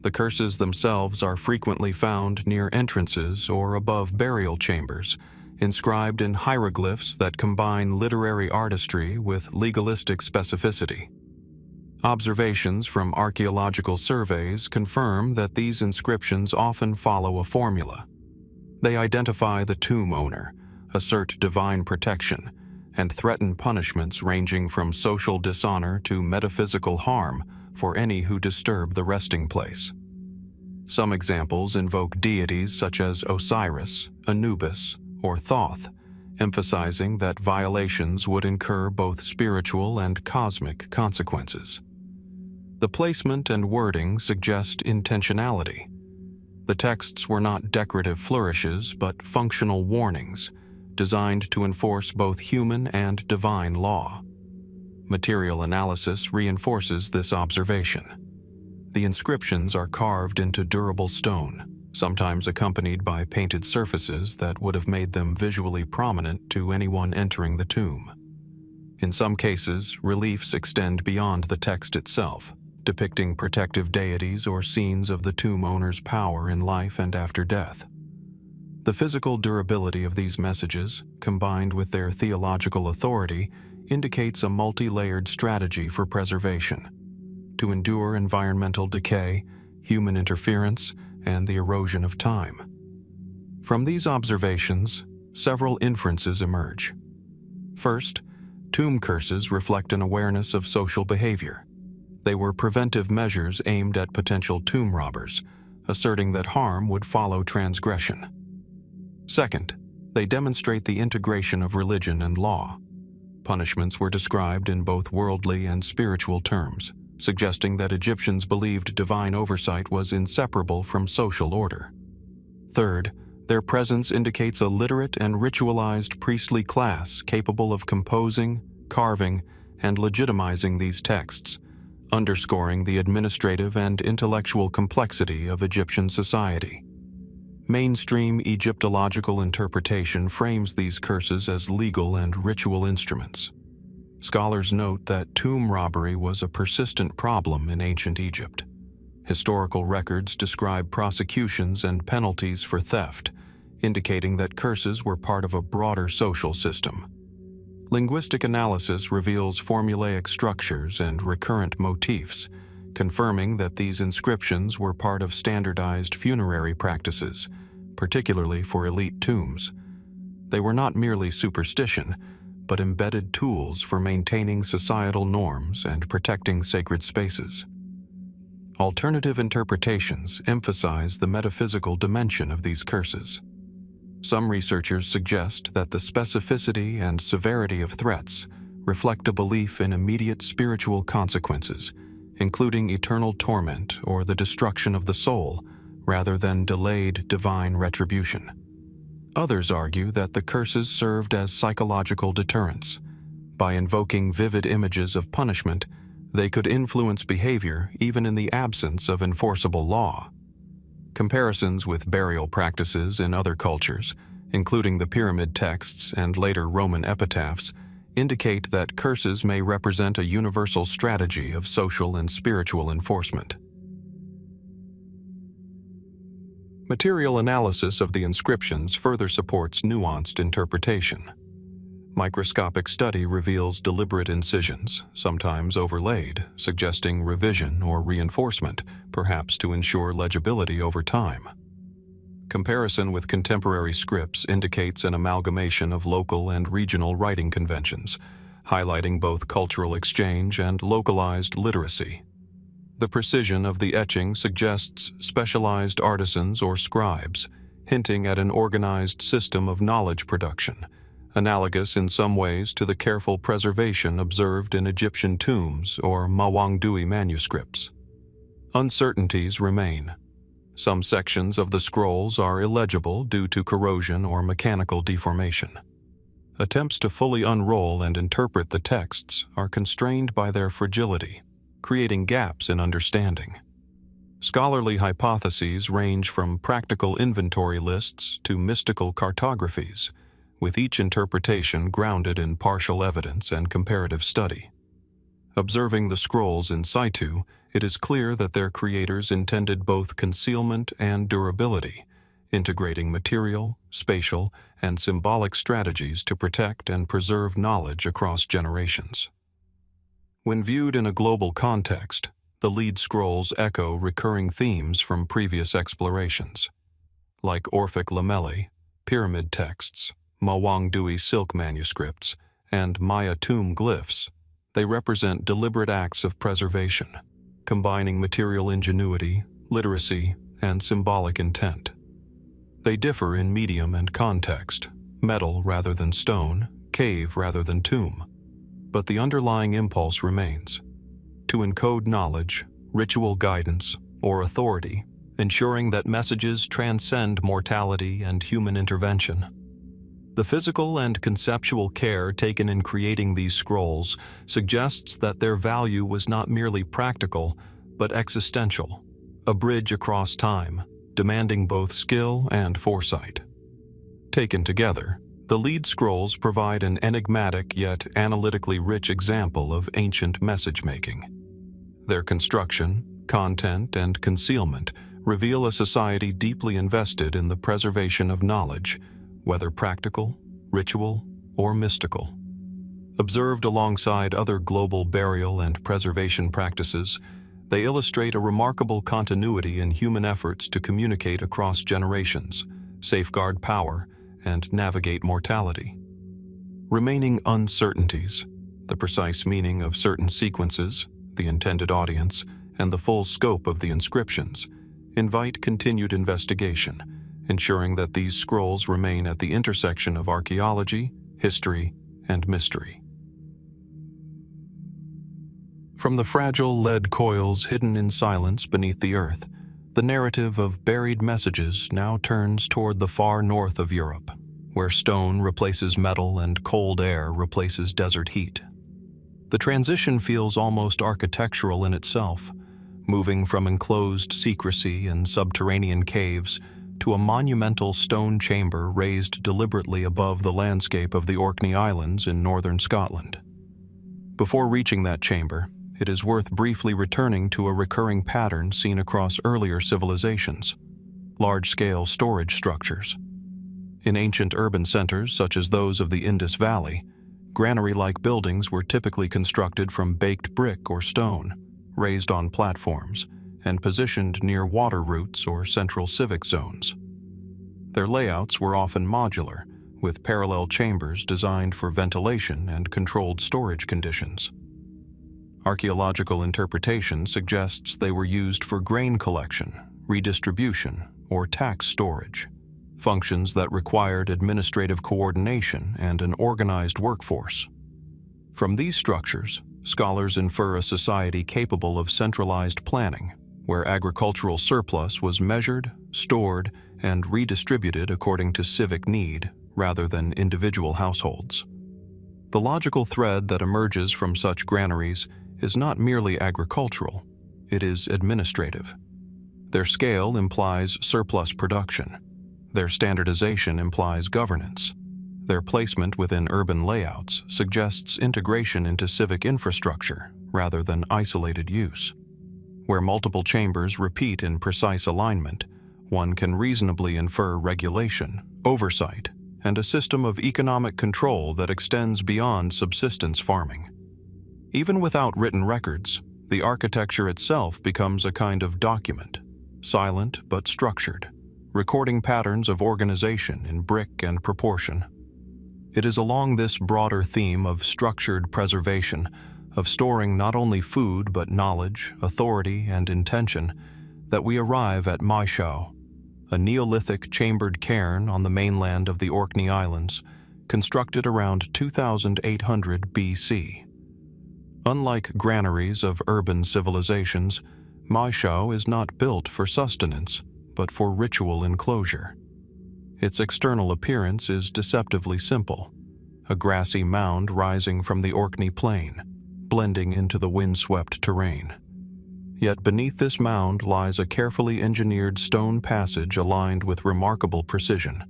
The curses themselves are frequently found near entrances or above burial chambers, inscribed in hieroglyphs that combine literary artistry with legalistic specificity. Observations from archaeological surveys confirm that these inscriptions often follow a formula. They identify the tomb owner, assert divine protection, and threaten punishments ranging from social dishonor to metaphysical harm for any who disturb the resting place. Some examples invoke deities such as Osiris, Anubis, or Thoth, emphasizing that violations would incur both spiritual and cosmic consequences. The placement and wording suggest intentionality. The texts were not decorative flourishes but functional warnings, designed to enforce both human and divine law. Material analysis reinforces this observation. The inscriptions are carved into durable stone, sometimes accompanied by painted surfaces that would have made them visually prominent to anyone entering the tomb. In some cases, reliefs extend beyond the text itself, depicting protective deities or scenes of the tomb owner's power in life and after death. The physical durability of these messages, combined with their theological authority, indicates a multi-layered strategy for preservation, to endure environmental decay, human interference, and the erosion of time. From these observations, several inferences emerge. First, tomb curses reflect an awareness of social behavior. They were preventive measures aimed at potential tomb robbers, asserting that harm would follow transgression. Second, they demonstrate the integration of religion and law. Punishments were described in both worldly and spiritual terms, suggesting that Egyptians believed divine oversight was inseparable from social order. Third, their presence indicates a literate and ritualized priestly class capable of composing, carving, and legitimizing these texts, underscoring the administrative and intellectual complexity of Egyptian society. Mainstream Egyptological interpretation frames these curses as legal and ritual instruments. Scholars note that tomb robbery was a persistent problem in ancient Egypt. Historical records describe prosecutions and penalties for theft, indicating that curses were part of a broader social system. Linguistic analysis reveals formulaic structures and recurrent motifs, confirming that these inscriptions were part of standardized funerary practices, particularly for elite tombs. They were not merely superstition, but embedded tools for maintaining societal norms and protecting sacred spaces. Alternative interpretations emphasize the metaphysical dimension of these curses. Some researchers suggest that the specificity and severity of threats reflect a belief in immediate spiritual consequences, including eternal torment or the destruction of the soul, rather than delayed divine retribution. Others argue that the curses served as psychological deterrents. By invoking vivid images of punishment, they could influence behavior even in the absence of enforceable law. Comparisons with burial practices in other cultures, including the pyramid texts and later Roman epitaphs, indicate that curses may represent a universal strategy of social and spiritual enforcement. Material analysis of the inscriptions further supports nuanced interpretation. Microscopic study reveals deliberate incisions, sometimes overlaid, suggesting revision or reinforcement, perhaps to ensure legibility over time. Comparison with contemporary scripts indicates an amalgamation of local and regional writing conventions, highlighting both cultural exchange and localized literacy. The precision of the etching suggests specialized artisans or scribes, hinting at an organized system of knowledge production, analogous in some ways to the careful preservation observed in Egyptian tombs or Mawangdui manuscripts. Uncertainties remain. Some sections of the scrolls are illegible due to corrosion or mechanical deformation. Attempts to fully unroll and interpret the texts are constrained by their fragility, creating gaps in understanding. Scholarly hypotheses range from practical inventory lists to mystical cartographies, with each interpretation grounded in partial evidence and comparative study. Observing the scrolls in situ, it is clear that their creators intended both concealment and durability, integrating material, spatial, and symbolic strategies to protect and preserve knowledge across generations. When viewed in a global context, the lead scrolls echo recurring themes from previous explorations. Like Orphic lamellae, pyramid texts, Mawangdui silk manuscripts, and Maya tomb glyphs, they represent deliberate acts of preservation, combining material ingenuity, literacy, and symbolic intent. They differ in medium and context, metal rather than stone, cave rather than tomb, but the underlying impulse remains: to encode knowledge, ritual guidance, or authority, ensuring that messages transcend mortality and human intervention. The physical and conceptual care taken in creating these scrolls suggests that their value was not merely practical, but existential, a bridge across time, demanding both skill and foresight. Taken together, the lead scrolls provide an enigmatic yet analytically rich example of ancient message-making. Their construction, content, and concealment reveal a society deeply invested in the preservation of knowledge, whether practical, ritual, or mystical. Observed alongside other global burial and preservation practices, they illustrate a remarkable continuity in human efforts to communicate across generations, safeguard power, and navigate mortality. Remaining uncertainties, the precise meaning of certain sequences, the intended audience, and the full scope of the inscriptions, invite continued investigation, ensuring that these scrolls remain at the intersection of archaeology, history, and mystery. From the fragile lead coils hidden in silence beneath the earth, the narrative of buried messages now turns toward the far north of Europe, where stone replaces metal and cold air replaces desert heat. The transition feels almost architectural in itself, moving from enclosed secrecy in subterranean caves to a monumental stone chamber raised deliberately above the landscape of the Orkney Islands in northern Scotland. Before reaching that chamber, it is worth briefly returning to a recurring pattern seen across earlier civilizations: large-scale storage structures. In ancient urban centers such as those of the Indus Valley, granary-like buildings were typically constructed from baked brick or stone, raised on platforms, and positioned near water routes or central civic zones. Their layouts were often modular, with parallel chambers designed for ventilation and controlled storage conditions. Archaeological interpretation suggests they were used for grain collection, redistribution, or tax storage, functions that required administrative coordination and an organized workforce. From these structures, scholars infer a society capable of centralized planning, where agricultural surplus was measured, stored, and redistributed according to civic need rather than individual households. The logical thread that emerges from such granaries is not merely agricultural, it is administrative. Their scale implies surplus production. Their standardization implies governance. Their placement within urban layouts suggests integration into civic infrastructure rather than isolated use. Where multiple chambers repeat in precise alignment, one can reasonably infer regulation, oversight, and a system of economic control that extends beyond subsistence farming. Even without written records, the architecture itself becomes a kind of document, silent but structured, recording patterns of organization in brick and proportion. It is along this broader theme of structured preservation, of storing not only food but knowledge, authority, and intention, that we arrive at Maeshowe, a Neolithic chambered cairn on the mainland of the Orkney Islands, constructed around 2800 BC. Unlike granaries of urban civilizations, Maeshowe is not built for sustenance, but for ritual enclosure. Its external appearance is deceptively simple, a grassy mound rising from the Orkney plain, blending into the windswept terrain. Yet beneath this mound lies a carefully engineered stone passage aligned with remarkable precision.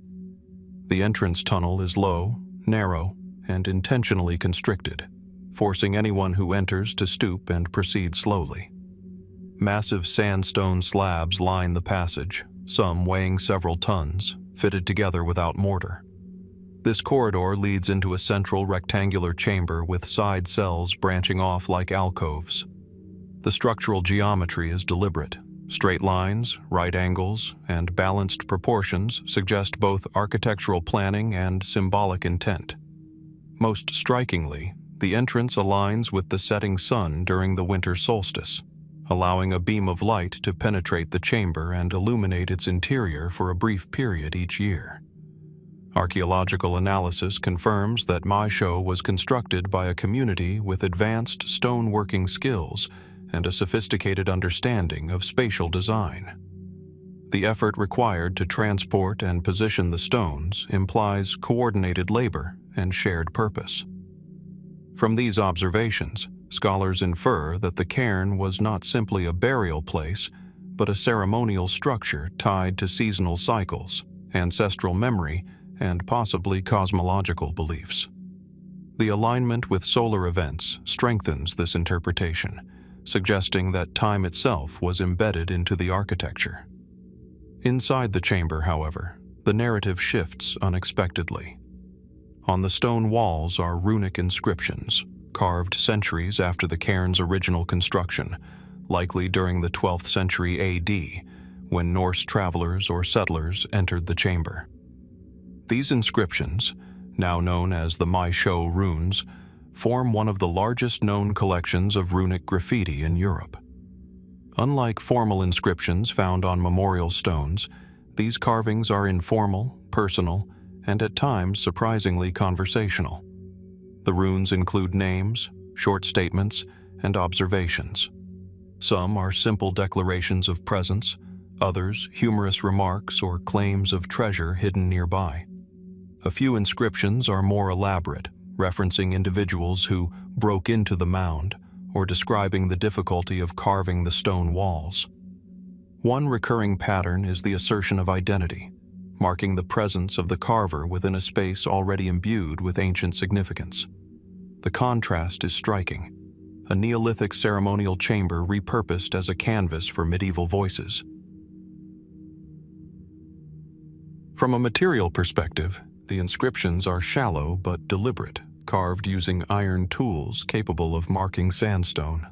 The entrance tunnel is low, narrow, and intentionally constricted, forcing anyone who enters to stoop and proceed slowly. Massive sandstone slabs line the passage, some weighing several tons, fitted together without mortar. This corridor leads into a central rectangular chamber with side cells branching off like alcoves. The structural geometry is deliberate. Straight lines, right angles, and balanced proportions suggest both architectural planning and symbolic intent. Most strikingly, the entrance aligns with the setting sun during the winter solstice, allowing a beam of light to penetrate the chamber and illuminate its interior for a brief period each year. Archaeological analysis confirms that Maeshowe was constructed by a community with advanced stoneworking skills and a sophisticated understanding of spatial design. The effort required to transport and position the stones implies coordinated labor and shared purpose. From these observations, scholars infer that the cairn was not simply a burial place, but a ceremonial structure tied to seasonal cycles, ancestral memory, and possibly cosmological beliefs. The alignment with solar events strengthens this interpretation, suggesting that time itself was embedded into the architecture. Inside the chamber, however, the narrative shifts unexpectedly. On the stone walls are runic inscriptions, carved centuries after the cairn's original construction, likely during the 12th century AD, when Norse travelers or settlers entered the chamber. These inscriptions, now known as the Maeshowe runes, form one of the largest known collections of runic graffiti in Europe. Unlike formal inscriptions found on memorial stones, these carvings are informal, personal, and at times surprisingly conversational. The runes include names, short statements, and observations. Some are simple declarations of presence, others humorous remarks or claims of treasure hidden nearby. A few inscriptions are more elaborate, referencing individuals who broke into the mound or describing the difficulty of carving the stone walls. One recurring pattern is the assertion of identity, marking the presence of the carver within a space already imbued with ancient significance. The contrast is striking, a Neolithic ceremonial chamber repurposed as a canvas for medieval voices. From a material perspective, the inscriptions are shallow but deliberate, carved using iron tools capable of marking sandstone.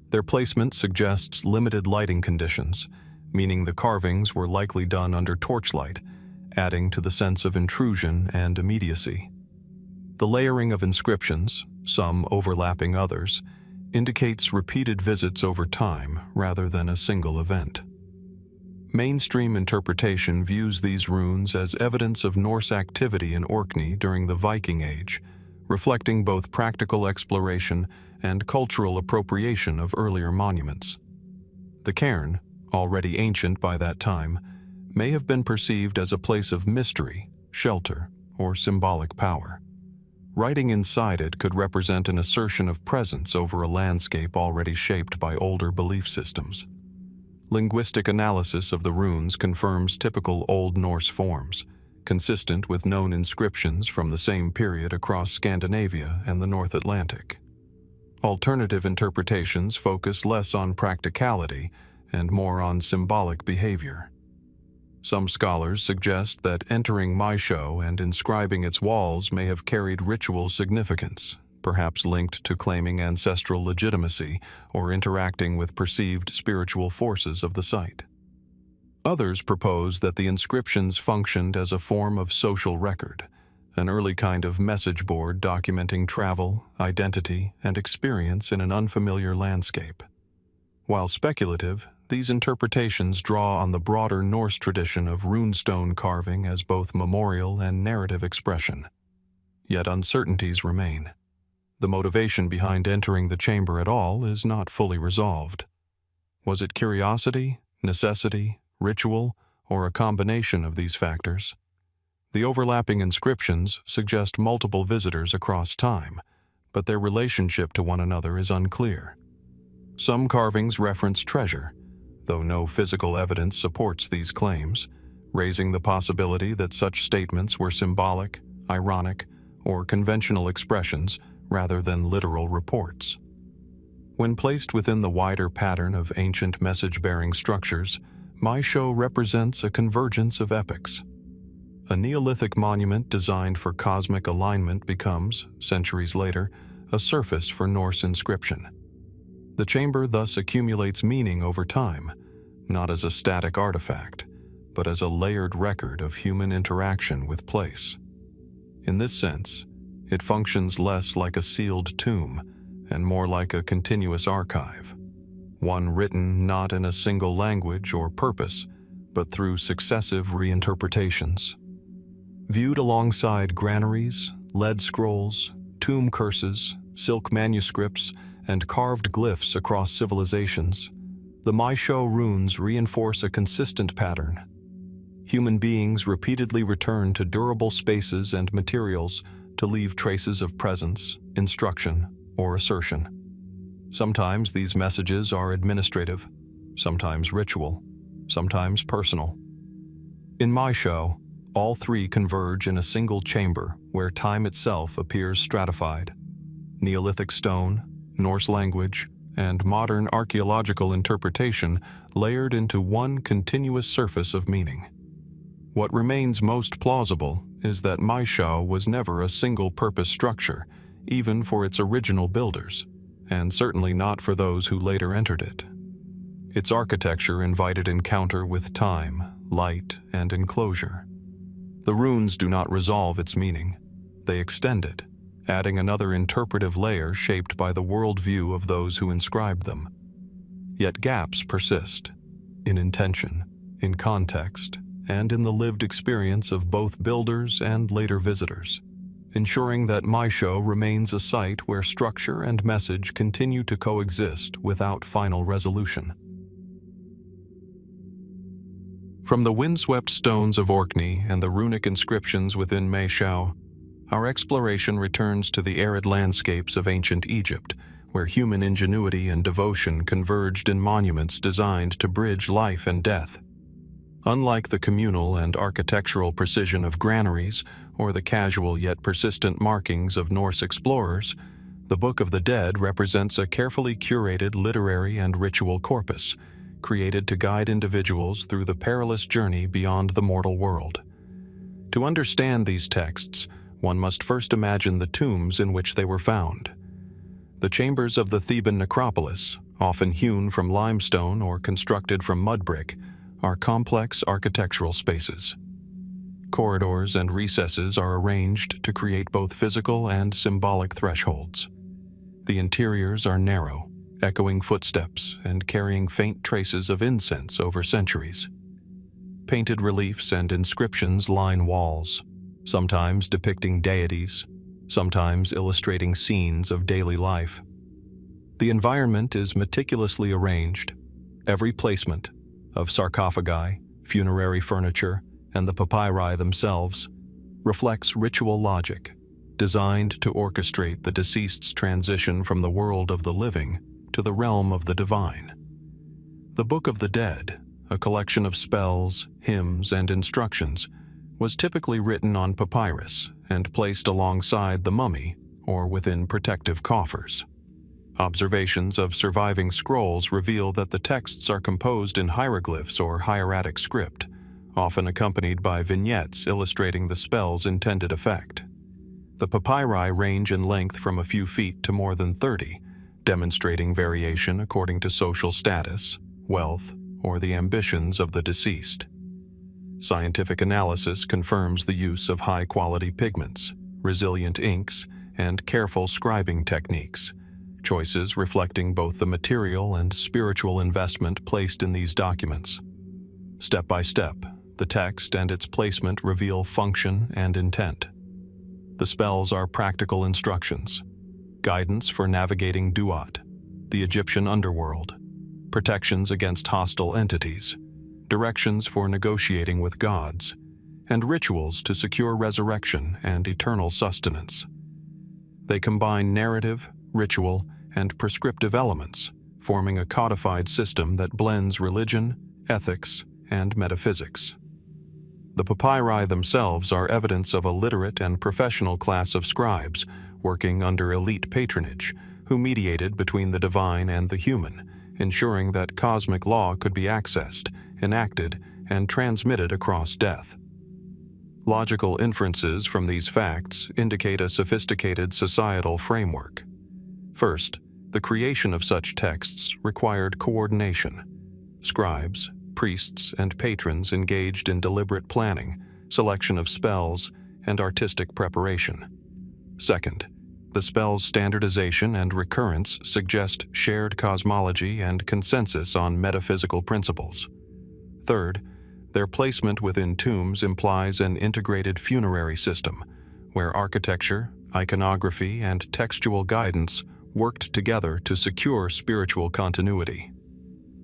Their placement suggests limited lighting conditions, meaning the carvings were likely done under torchlight, adding to the sense of intrusion and immediacy. The layering of inscriptions, some overlapping others, indicates repeated visits over time rather than a single event. Mainstream interpretation views these runes as evidence of Norse activity in Orkney during the Viking Age, reflecting both practical exploration and cultural appropriation of earlier monuments. The cairn, already ancient by that time, may have been perceived as a place of mystery, shelter, or symbolic power. Writing inside it could represent an assertion of presence over a landscape already shaped by older belief systems. Linguistic analysis of the runes confirms typical Old Norse forms, consistent with known inscriptions from the same period across Scandinavia and the North Atlantic. Alternative interpretations focus less on practicality and more on symbolic behavior. Some scholars suggest that entering Maeshowe and inscribing its walls may have carried ritual significance, perhaps linked to claiming ancestral legitimacy or interacting with perceived spiritual forces of the site. Others propose that the inscriptions functioned as a form of social record, an early kind of message board documenting travel, identity, and experience in an unfamiliar landscape. While speculative, these interpretations draw on the broader Norse tradition of runestone carving as both memorial and narrative expression. Yet uncertainties remain. The motivation behind entering the chamber at all is not fully resolved. Was it curiosity, necessity, ritual, or a combination of these factors? The overlapping inscriptions suggest multiple visitors across time, but their relationship to one another is unclear. Some carvings reference treasure, though no physical evidence supports these claims, raising the possibility that such statements were symbolic, ironic, or conventional expressions rather than literal reports. When placed within the wider pattern of ancient message-bearing structures, Maeshowe represents a convergence of epochs. A Neolithic monument designed for cosmic alignment becomes, centuries later, a surface for Norse inscription. The chamber thus accumulates meaning over time, not as a static artifact, but as a layered record of human interaction with place. In this sense, it functions less like a sealed tomb and more like a continuous archive, one written not in a single language or purpose, but through successive reinterpretations. Viewed alongside granaries, lead scrolls, tomb curses, silk manuscripts, and carved glyphs across civilizations, the Maeshowe runes reinforce a consistent pattern. Human beings repeatedly return to durable spaces and materials to leave traces of presence, instruction, or assertion. Sometimes these messages are administrative, sometimes ritual, sometimes personal. In Maeshowe, all three converge in a single chamber where time itself appears stratified. Neolithic stone, Norse language, and modern archaeological interpretation layered into one continuous surface of meaning. What remains most plausible is that Maeshowe was never a single-purpose structure, even for its original builders, and certainly not for those who later entered it. Its architecture invited encounter with time, light, and enclosure. The runes do not resolve its meaning. They extend it, adding another interpretive layer shaped by the worldview of those who inscribed them. Yet gaps persist, in intention, in context, and in the lived experience of both builders and later visitors, ensuring that Maeshowe remains a site where structure and message continue to coexist without final resolution. From the windswept stones of Orkney and the runic inscriptions within Maeshowe, our exploration returns to the arid landscapes of ancient Egypt, where human ingenuity and devotion converged in monuments designed to bridge life and death. Unlike the communal and architectural precision of granaries or the casual yet persistent markings of Norse explorers, the Book of the Dead represents a carefully curated literary and ritual corpus, created to guide individuals through the perilous journey beyond the mortal world. To understand these texts, one must first imagine the tombs in which they were found. The chambers of the Theban necropolis, often hewn from limestone or constructed from mud brick, are complex architectural spaces. Corridors and recesses are arranged to create both physical and symbolic thresholds. The interiors are narrow, echoing footsteps and carrying faint traces of incense over centuries. Painted reliefs and inscriptions line walls, sometimes depicting deities, sometimes illustrating scenes of daily life. The environment is meticulously arranged. Every placement of sarcophagi, funerary furniture, and the papyri themselves reflects ritual logic, designed to orchestrate the deceased's transition from the world of the living to the realm of the divine. The Book of the Dead, a collection of spells, hymns, and instructions, was typically written on papyrus and placed alongside the mummy or within protective coffers. Observations of surviving scrolls reveal that the texts are composed in hieroglyphs or hieratic script, often accompanied by vignettes illustrating the spell's intended effect. The papyri range in length from a few feet to more than 30, demonstrating variation according to social status, wealth, or the ambitions of the deceased. Scientific analysis confirms the use of high-quality pigments, resilient inks, and careful scribing techniques, choices reflecting both the material and spiritual investment placed in these documents. Step by step, the text and its placement reveal function and intent. The spells are practical instructions, guidance for navigating Duat, the Egyptian underworld, protections against hostile entities, directions for negotiating with gods, and rituals to secure resurrection and eternal sustenance. They combine narrative, ritual, and prescriptive elements, forming a codified system that blends religion, ethics, and metaphysics. The papyri themselves are evidence of a literate and professional class of scribes working under elite patronage, who mediated between the divine and the human, ensuring that cosmic law could be accessed, enacted, and transmitted across death. Logical inferences from these facts indicate a sophisticated societal framework. First, the creation of such texts required coordination. Scribes, priests, and patrons engaged in deliberate planning, selection of spells, and artistic preparation. Second, the spell's standardization and recurrence suggest shared cosmology and consensus on metaphysical principles. Third, their placement within tombs implies an integrated funerary system, where architecture, iconography, and textual guidance worked together to secure spiritual continuity.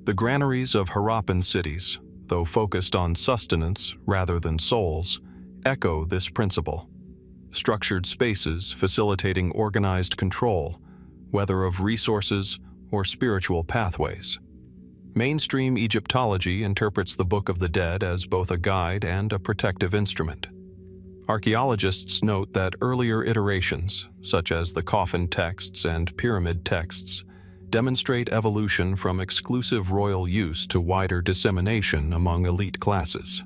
The granaries of Harappan cities, though focused on sustenance rather than souls, echo this principle. Structured spaces facilitating organized control, whether of resources or spiritual pathways. Mainstream Egyptology interprets the Book of the Dead as both a guide and a protective instrument. Archaeologists note that earlier iterations, such as the Coffin Texts and Pyramid Texts, demonstrate evolution from exclusive royal use to wider dissemination among elite classes.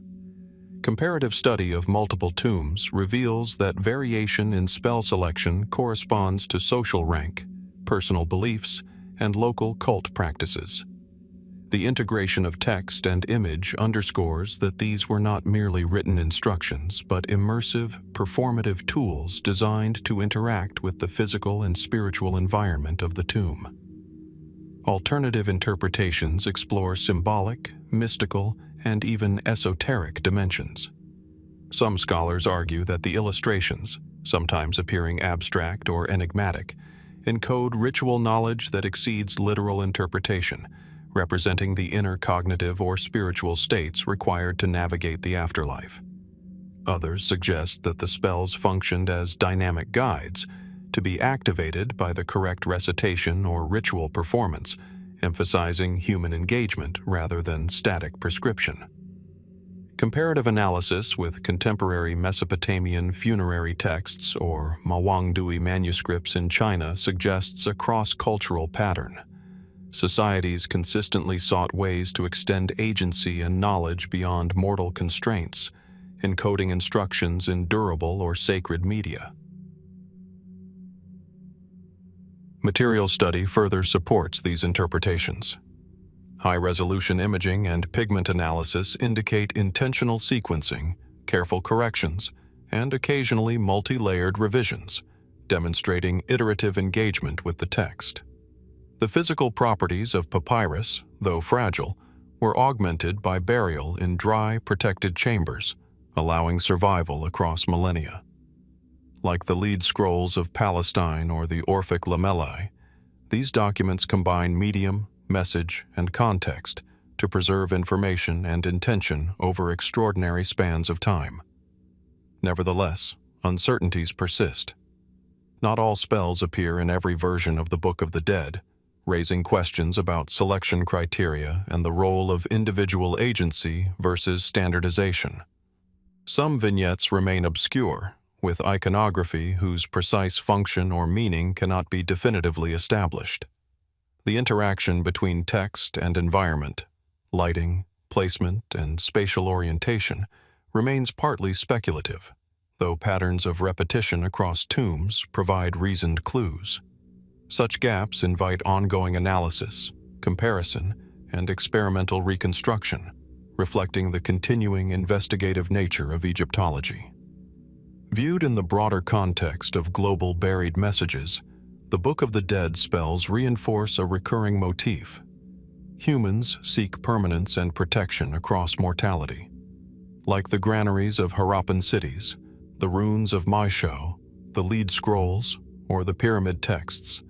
Comparative study of multiple tombs reveals that variation in spell selection corresponds to social rank, personal beliefs, and local cult practices. The integration of text and image underscores that these were not merely written instructions, but immersive, performative tools designed to interact with the physical and spiritual environment of the tomb. Alternative interpretations explore symbolic, mystical, and even esoteric dimensions. Some scholars argue that the illustrations, sometimes appearing abstract or enigmatic, encode ritual knowledge that exceeds literal interpretation, representing the inner cognitive or spiritual states required to navigate the afterlife. Others suggest that the spells functioned as dynamic guides, to be activated by the correct recitation or ritual performance, emphasizing human engagement rather than static prescription. Comparative analysis with contemporary Mesopotamian funerary texts or Mawangdui manuscripts in China suggests a cross-cultural pattern. Societies consistently sought ways to extend agency and knowledge beyond mortal constraints, encoding instructions in durable or sacred media. Material study further supports these interpretations. High-resolution imaging and pigment analysis indicate intentional sequencing, careful corrections, and occasionally multi-layered revisions, demonstrating iterative engagement with the text. The physical properties of papyrus, though fragile, were augmented by burial in dry, protected chambers, allowing survival across millennia. Like the lead scrolls of Palestine or the Orphic lamellae, these documents combine medium, message, and context to preserve information and intention over extraordinary spans of time. Nevertheless, uncertainties persist. Not all spells appear in every version of the Book of the Dead, raising questions about selection criteria and the role of individual agency versus standardization. Some vignettes remain obscure, with iconography whose precise function or meaning cannot be definitively established. The interaction between text and environment, lighting, placement, and spatial orientation remains partly speculative, though patterns of repetition across tombs provide reasoned clues. Such gaps invite ongoing analysis, comparison, and experimental reconstruction, reflecting the continuing investigative nature of Egyptology. Viewed in the broader context of global buried messages, the Book of the Dead spells reinforce a recurring motif. Humans seek permanence and protection across mortality. Like the granaries of Harappan cities, the runes of Maeshowe, the lead scrolls, or the pyramid texts,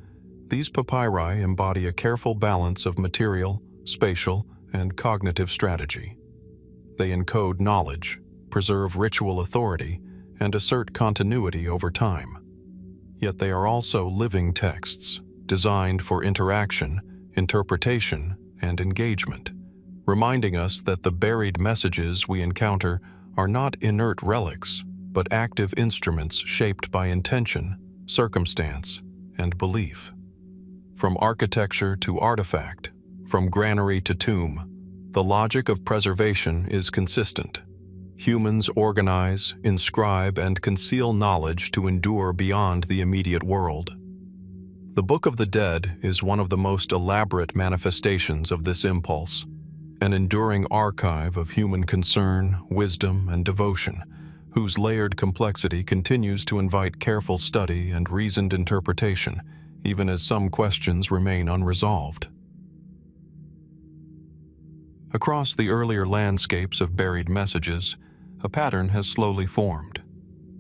these papyri embody a careful balance of material, spatial, and cognitive strategy. They encode knowledge, preserve ritual authority, and assert continuity over time. Yet they are also living texts, designed for interaction, interpretation, and engagement, reminding us that the buried messages we encounter are not inert relics, but active instruments shaped by intention, circumstance, and belief. From architecture to artifact, from granary to tomb, the logic of preservation is consistent. Humans organize, inscribe, and conceal knowledge to endure beyond the immediate world. The Book of the Dead is one of the most elaborate manifestations of this impulse, an enduring archive of human concern, wisdom, and devotion, whose layered complexity continues to invite careful study and reasoned interpretation, even as some questions remain unresolved. Across the earlier landscapes of buried messages, a pattern has slowly formed.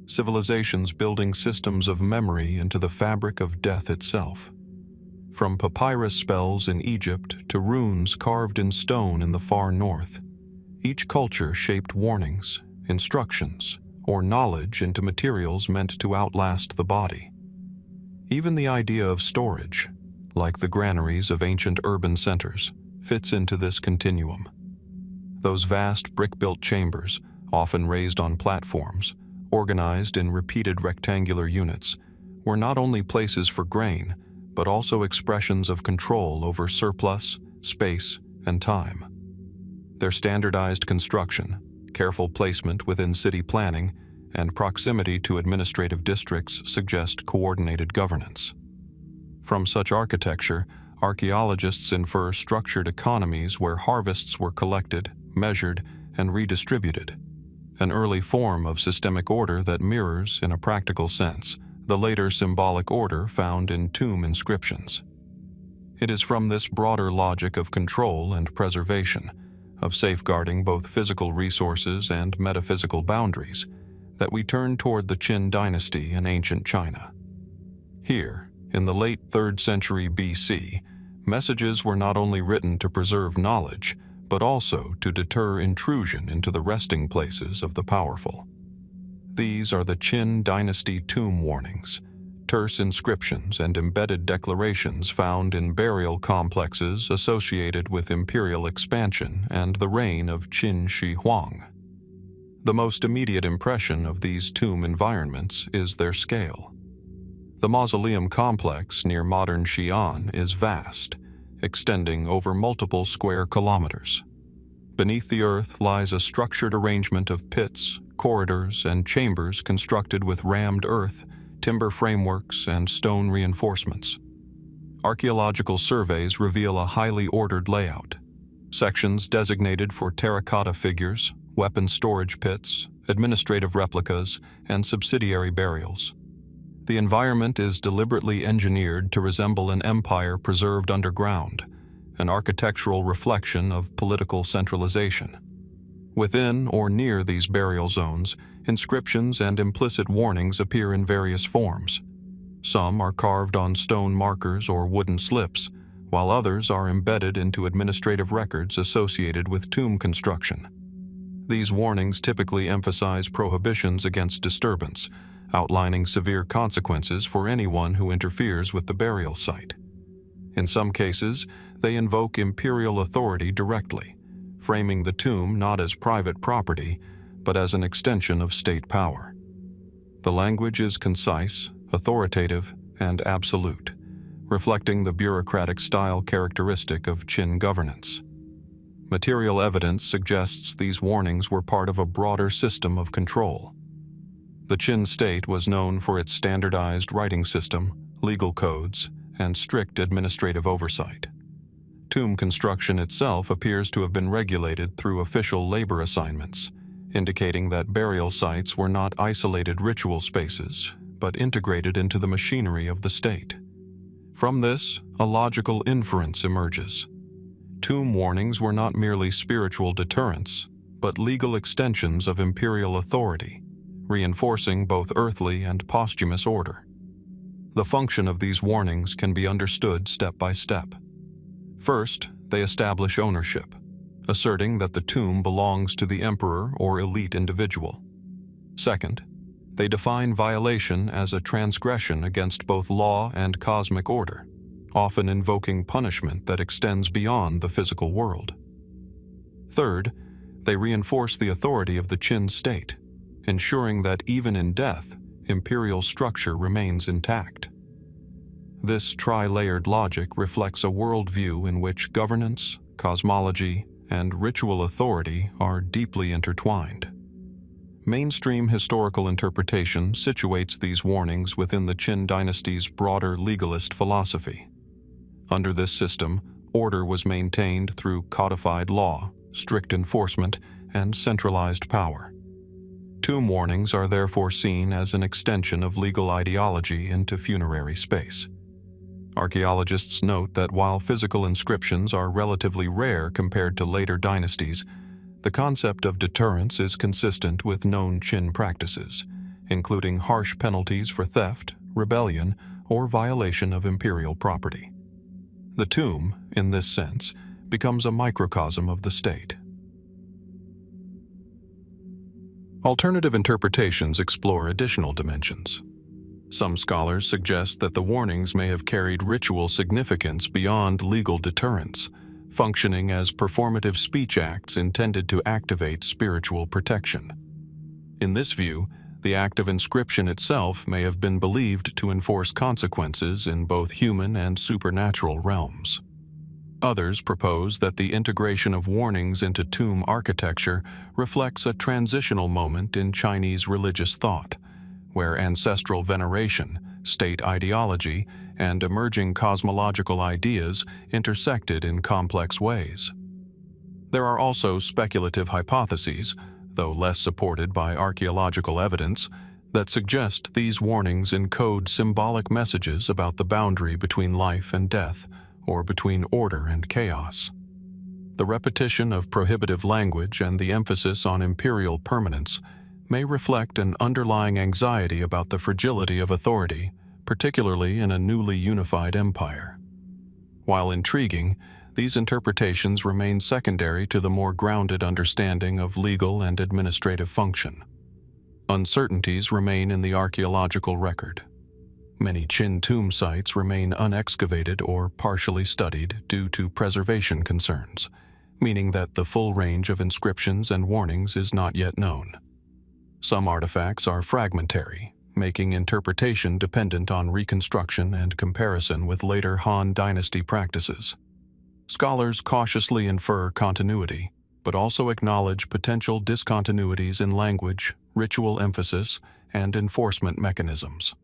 Civilizations building systems of memory into the fabric of death itself. From papyrus spells in Egypt to runes carved in stone in the far north, each culture shaped warnings, instructions, or knowledge into materials meant to outlast the body. Even the idea of storage, like the granaries of ancient urban centers, fits into this continuum. Those vast brick-built chambers, often raised on platforms, organized in repeated rectangular units, were not only places for grain, but also expressions of control over surplus, space, and time. Their standardized construction, careful placement within city planning, and proximity to administrative districts suggest coordinated governance. From such architecture, archaeologists infer structured economies where harvests were collected, measured, and redistributed, an early form of systemic order that mirrors, in a practical sense, the later symbolic order found in tomb inscriptions. It is from this broader logic of control and preservation, of safeguarding both physical resources and metaphysical boundaries, that we turn toward the Qin dynasty in ancient China. Here, in the late 3rd century BC, messages were not only written to preserve knowledge, but also to deter intrusion into the resting places of the powerful. These are the Qin dynasty tomb warnings, terse inscriptions and embedded declarations found in burial complexes associated with imperial expansion and the reign of Qin Shi Huang. The most immediate impression of these tomb environments is their scale. The mausoleum complex near modern Xi'an is vast, extending over multiple square kilometers. Beneath the earth lies a structured arrangement of pits, corridors, and chambers constructed with rammed earth, timber frameworks, and stone reinforcements. Archaeological surveys reveal a highly ordered layout. Sections designated for terracotta figures, weapon storage pits, administrative replicas, and subsidiary burials. The environment is deliberately engineered to resemble an empire preserved underground, an architectural reflection of political centralization. Within or near these burial zones, inscriptions and implicit warnings appear in various forms. Some are carved on stone markers or wooden slips, while others are embedded into administrative records associated with tomb construction. These warnings typically emphasize prohibitions against disturbance, outlining severe consequences for anyone who interferes with the burial site. In some cases, they invoke imperial authority directly, framing the tomb not as private property, but as an extension of state power. The language is concise, authoritative, and absolute, reflecting the bureaucratic style characteristic of Qin governance. Material evidence suggests these warnings were part of a broader system of control. The Qin state was known for its standardized writing system, legal codes, and strict administrative oversight. Tomb construction itself appears to have been regulated through official labor assignments, indicating that burial sites were not isolated ritual spaces, but integrated into the machinery of the state. From this, a logical inference emerges. Tomb warnings were not merely spiritual deterrents, but legal extensions of imperial authority, reinforcing both earthly and posthumous order. The function of these warnings can be understood step by step. First, they establish ownership, asserting that the tomb belongs to the emperor or elite individual. Second, they define violation as a transgression against both law and cosmic order, often invoking punishment that extends beyond the physical world. Third, they reinforce the authority of the Qin state, ensuring that even in death, imperial structure remains intact. This tri-layered logic reflects a worldview in which governance, cosmology, and ritual authority are deeply intertwined. Mainstream historical interpretation situates these warnings within the Qin dynasty's broader legalist philosophy. Under this system, order was maintained through codified law, strict enforcement, and centralized power. Tomb warnings are therefore seen as an extension of legal ideology into funerary space. Archaeologists note that while physical inscriptions are relatively rare compared to later dynasties, the concept of deterrence is consistent with known Qin practices, including harsh penalties for theft, rebellion, or violation of imperial property. The tomb, in this sense, becomes a microcosm of the state. Alternative interpretations explore additional dimensions. Some scholars suggest that the warnings may have carried ritual significance beyond legal deterrence, functioning as performative speech acts intended to activate spiritual protection. In this view, the act of inscription itself may have been believed to enforce consequences in both human and supernatural realms. Others propose that the integration of warnings into tomb architecture reflects a transitional moment in Chinese religious thought, where ancestral veneration, state ideology, and emerging cosmological ideas intersected in complex ways. There are also speculative hypotheses, though less supported by archaeological evidence, that suggest these warnings encode symbolic messages about the boundary between life and death, or between order and chaos. The repetition of prohibitive language and the emphasis on imperial permanence may reflect an underlying anxiety about the fragility of authority, particularly in a newly unified empire. While intriguing, these interpretations remain secondary to the more grounded understanding of legal and administrative function. Uncertainties remain in the archaeological record. Many Qin tomb sites remain unexcavated or partially studied due to preservation concerns, meaning that the full range of inscriptions and warnings is not yet known. Some artifacts are fragmentary, making interpretation dependent on reconstruction and comparison with later Han Dynasty practices. Scholars cautiously infer continuity, but also acknowledge potential discontinuities in language, ritual emphasis, and enforcement mechanisms.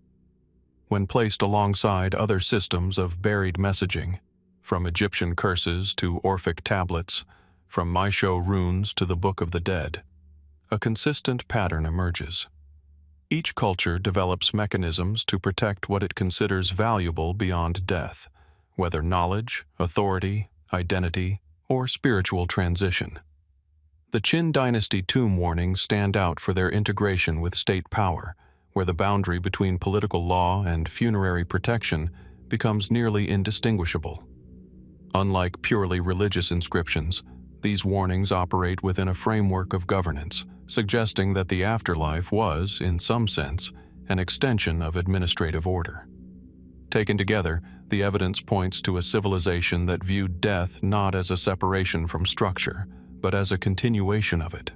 When placed alongside other systems of buried messaging, from Egyptian curses to Orphic tablets, from Maeshowe runes to the Book of the Dead, a consistent pattern emerges. Each culture develops mechanisms to protect what it considers valuable beyond death, whether knowledge, authority, identity, or spiritual transition. The Qin dynasty tomb warnings stand out for their integration with state power, where the boundary between political law and funerary protection becomes nearly indistinguishable. Unlike purely religious inscriptions, these warnings operate within a framework of governance, suggesting that the afterlife was, in some sense, an extension of administrative order. Taken together, the evidence points to a civilization that viewed death not as a separation from structure, but as a continuation of it.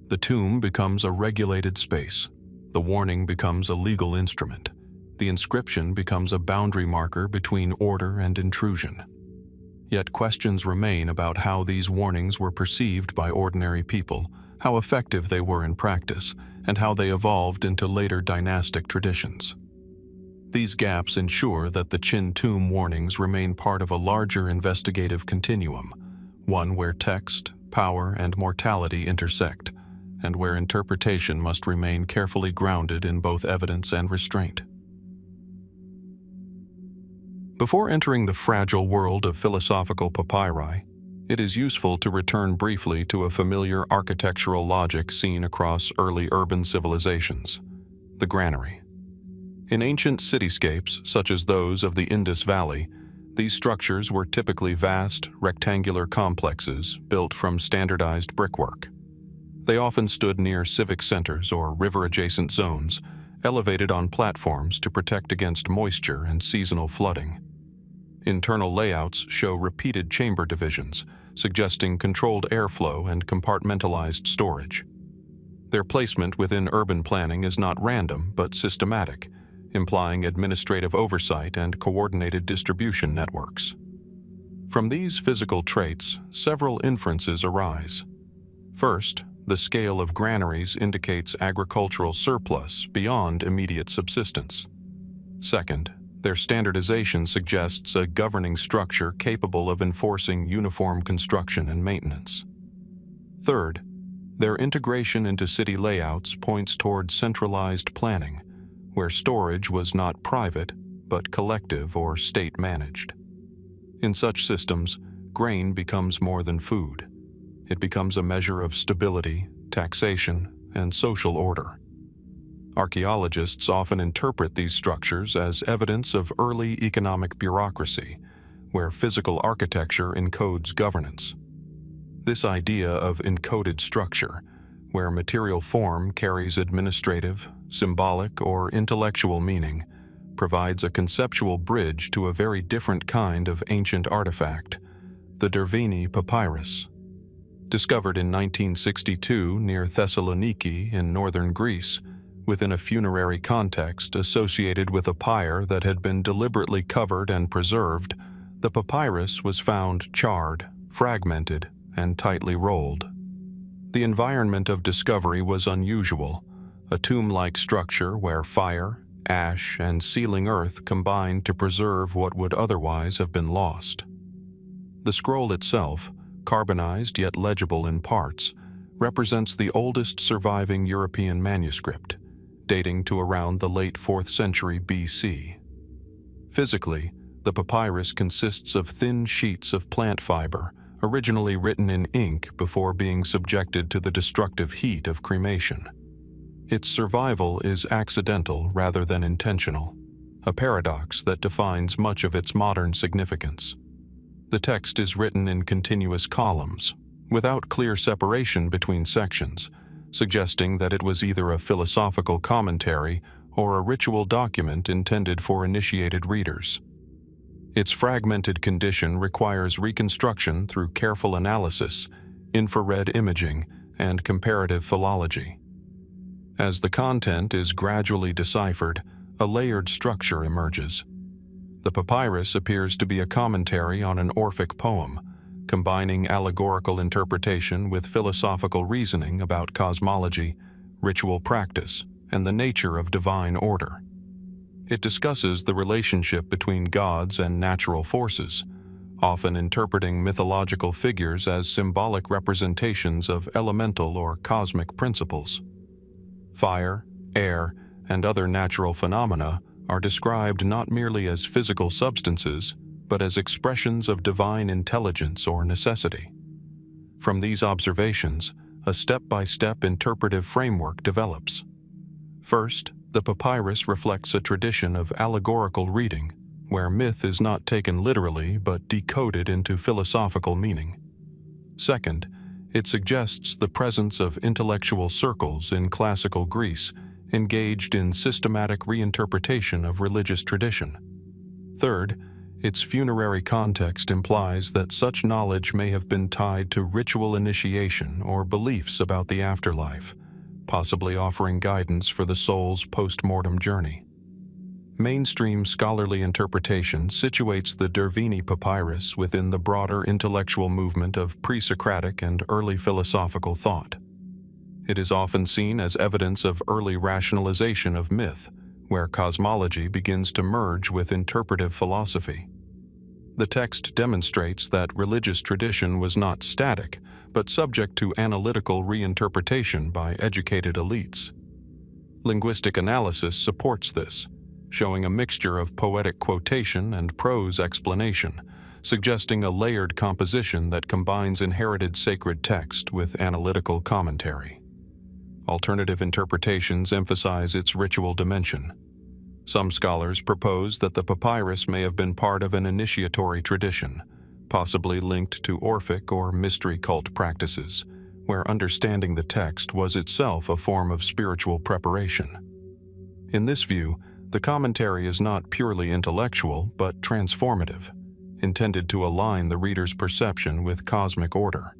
The tomb becomes a regulated space. The warning becomes a legal instrument. The inscription becomes a boundary marker between order and intrusion. Yet questions remain about how these warnings were perceived by ordinary people, how effective they were in practice, and how they evolved into later dynastic traditions. These gaps ensure that the Qin tomb warnings remain part of a larger investigative continuum, one where text, power, and mortality intersect, and where interpretation must remain carefully grounded in both evidence and restraint. Before entering the fragile world of philosophical papyri, it is useful to return briefly to a familiar architectural logic seen across early urban civilizations: the granary. In ancient cityscapes, such as those of the Indus Valley, these structures were typically vast, rectangular complexes built from standardized brickwork. They often stood near civic centers or river-adjacent zones, elevated on platforms to protect against moisture and seasonal flooding. Internal layouts show repeated chamber divisions, suggesting controlled airflow and compartmentalized storage. Their placement within urban planning is not random but systematic, implying administrative oversight and coordinated distribution networks. From these physical traits, several inferences arise. First, the scale of granaries indicates agricultural surplus beyond immediate subsistence. Second, their standardization suggests a governing structure capable of enforcing uniform construction and maintenance. Third, their integration into city layouts points toward centralized planning, where storage was not private but collective or state-managed. In such systems, grain becomes more than food. It becomes a measure of stability, taxation, and social order. Archaeologists often interpret these structures as evidence of early economic bureaucracy, where physical architecture encodes governance. This idea of encoded structure, where material form carries administrative, symbolic, or intellectual meaning, provides a conceptual bridge to a very different kind of ancient artifact, the Derveni Papyrus. Discovered in 1962 near Thessaloniki in northern Greece, within a funerary context associated with a pyre that had been deliberately covered and preserved, the papyrus was found charred, fragmented, and tightly rolled. The environment of discovery was unusual, a tomb-like structure where fire, ash, and sealing earth combined to preserve what would otherwise have been lost. The scroll itself, carbonized yet legible in parts, represents the oldest surviving European manuscript, dating to around the late 4th century BC. Physically, the papyrus consists of thin sheets of plant fiber, originally written in ink before being subjected to the destructive heat of cremation. Its survival is accidental rather than intentional, a paradox that defines much of its modern significance. The text is written in continuous columns, without clear separation between sections, suggesting that it was either a philosophical commentary or a ritual document intended for initiated readers. Its fragmented condition requires reconstruction through careful analysis, infrared imaging, and comparative philology. As the content is gradually deciphered, a layered structure emerges. The papyrus appears to be a commentary on an Orphic poem, combining allegorical interpretation with philosophical reasoning about cosmology, ritual practice, and the nature of divine order. It discusses the relationship between gods and natural forces, often interpreting mythological figures as symbolic representations of elemental or cosmic principles. Fire, air, and other natural phenomena are described not merely as physical substances, but as expressions of divine intelligence or necessity. From these observations, a step-by-step interpretive framework develops. First, the papyrus reflects a tradition of allegorical reading, where myth is not taken literally but decoded into philosophical meaning. Second, it suggests the presence of intellectual circles in classical Greece engaged in systematic reinterpretation of religious tradition. Third, its funerary context implies that such knowledge may have been tied to ritual initiation or beliefs about the afterlife, possibly offering guidance for the soul's post-mortem journey. Mainstream scholarly interpretation situates the Derveni Papyrus within the broader intellectual movement of pre-Socratic and early philosophical thought. It is often seen as evidence of early rationalization of myth, where cosmology begins to merge with interpretive philosophy. The text demonstrates that religious tradition was not static, but subject to analytical reinterpretation by educated elites. Linguistic analysis supports this, showing a mixture of poetic quotation and prose explanation, suggesting a layered composition that combines inherited sacred text with analytical commentary. Alternative interpretations emphasize its ritual dimension. Some scholars propose that the papyrus may have been part of an initiatory tradition, possibly linked to Orphic or mystery cult practices, where understanding the text was itself a form of spiritual preparation. In this view, the commentary is not purely intellectual but transformative, intended to align the reader's perception with cosmic order.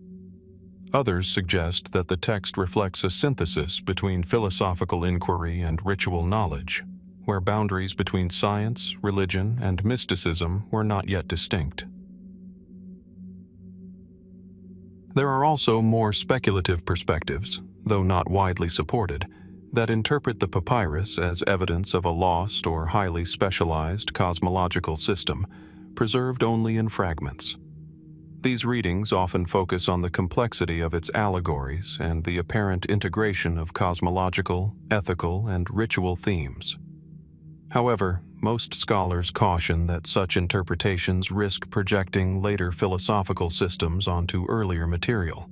Others suggest that the text reflects a synthesis between philosophical inquiry and ritual knowledge, where boundaries between science, religion, and mysticism were not yet distinct. There are also more speculative perspectives, though not widely supported, that interpret the papyrus as evidence of a lost or highly specialized cosmological system, preserved only in fragments. These readings often focus on the complexity of its allegories and the apparent integration of cosmological, ethical, and ritual themes. However, most scholars caution that such interpretations risk projecting later philosophical systems onto earlier material.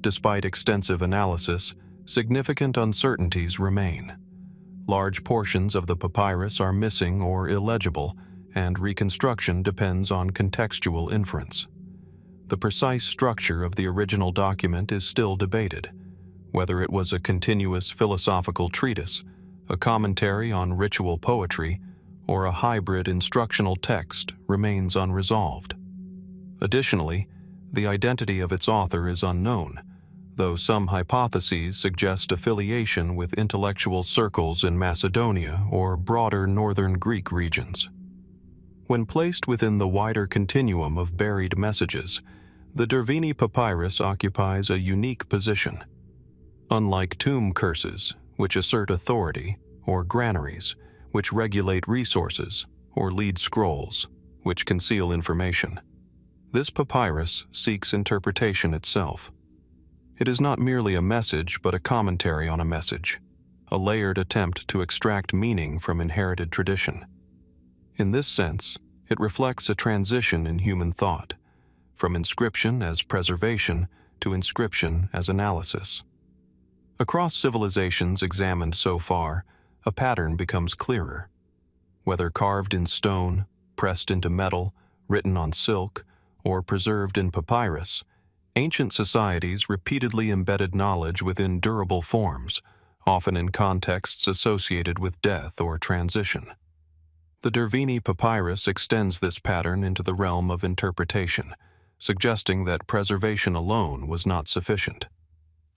Despite extensive analysis, significant uncertainties remain. Large portions of the papyrus are missing or illegible, and reconstruction depends on contextual inference. The precise structure of the original document is still debated. Whether it was a continuous philosophical treatise, a commentary on ritual poetry, or a hybrid instructional text remains unresolved. Additionally, the identity of its author is unknown, though some hypotheses suggest affiliation with intellectual circles in Macedonia or broader northern Greek regions. When placed within the wider continuum of buried messages, the Derveni Papyrus occupies a unique position. Unlike tomb curses, which assert authority, or granaries, which regulate resources, or lead scrolls, which conceal information, this papyrus seeks interpretation itself. It is not merely a message but a commentary on a message, a layered attempt to extract meaning from inherited tradition. In this sense, it reflects a transition in human thought, from inscription as preservation to inscription as analysis. Across civilizations examined so far, a pattern becomes clearer. Whether carved in stone, pressed into metal, written on silk, or preserved in papyrus, ancient societies repeatedly embedded knowledge within durable forms, often in contexts associated with death or transition. The Derveni Papyrus extends this pattern into the realm of interpretation, suggesting that preservation alone was not sufficient.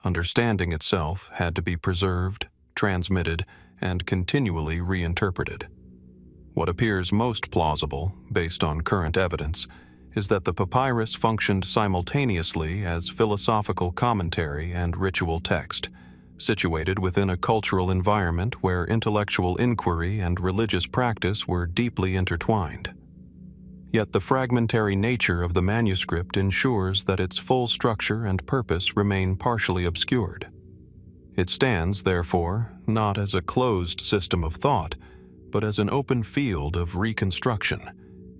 Understanding itself had to be preserved, transmitted, and continually reinterpreted. What appears most plausible, based on current evidence, is that the papyrus functioned simultaneously as philosophical commentary and ritual text, situated within a cultural environment where intellectual inquiry and religious practice were deeply intertwined. Yet the fragmentary nature of the manuscript ensures that its full structure and purpose remain partially obscured. It stands, therefore, not as a closed system of thought, but as an open field of reconstruction,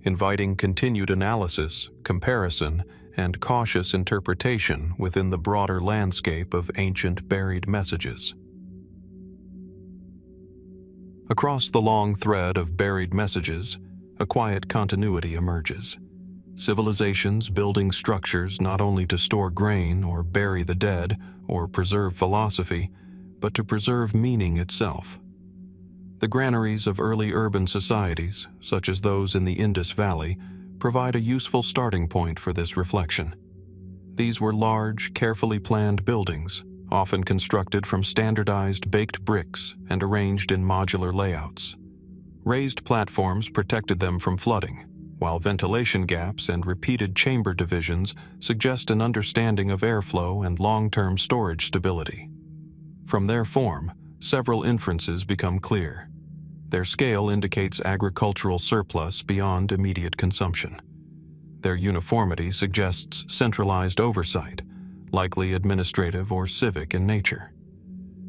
inviting continued analysis, comparison, and cautious interpretation within the broader landscape of ancient buried messages. Across the long thread of buried messages, a quiet continuity emerges. Civilizations building structures not only to store grain or bury the dead or preserve philosophy, but to preserve meaning itself. The granaries of early urban societies, such as those in the Indus Valley, provide a useful starting point for this reflection. These were large, carefully planned buildings, often constructed from standardized baked bricks and arranged in modular layouts. Raised platforms protected them from flooding, while ventilation gaps and repeated chamber divisions suggest an understanding of airflow and long-term storage stability. From their form, several inferences become clear. Their scale indicates agricultural surplus beyond immediate consumption. Their uniformity suggests centralized oversight, likely administrative or civic in nature.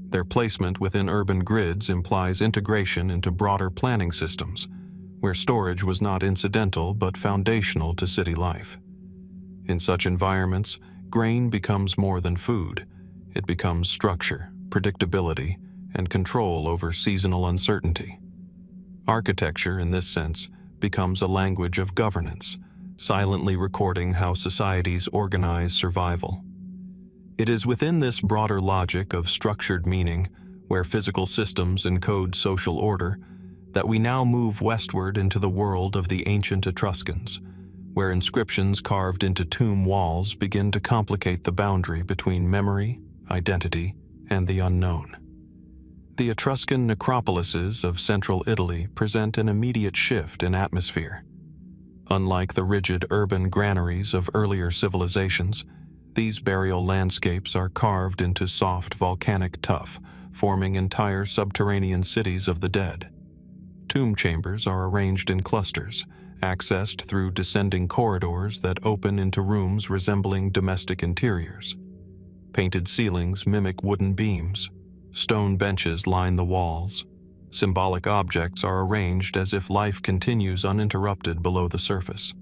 Their placement within urban grids implies integration into broader planning systems, where storage was not incidental but foundational to city life. In such environments, grain becomes more than food. It becomes structure, predictability, and control over seasonal uncertainty. Architecture, in this sense, becomes a language of governance, silently recording how societies organize survival. It is within this broader logic of structured meaning, where physical systems encode social order, that we now move westward into the world of the ancient Etruscans, where inscriptions carved into tomb walls begin to complicate the boundary between memory, identity, and the unknown. The Etruscan necropolises of central Italy present an immediate shift in atmosphere. Unlike the rigid urban granaries of earlier civilizations, these burial landscapes are carved into soft volcanic tuff, forming entire subterranean cities of the dead. Tomb chambers are arranged in clusters, accessed through descending corridors that open into rooms resembling domestic interiors. Painted ceilings mimic wooden beams. Stone benches line the walls. Symbolic objects are arranged as if life continues uninterrupted below the surface.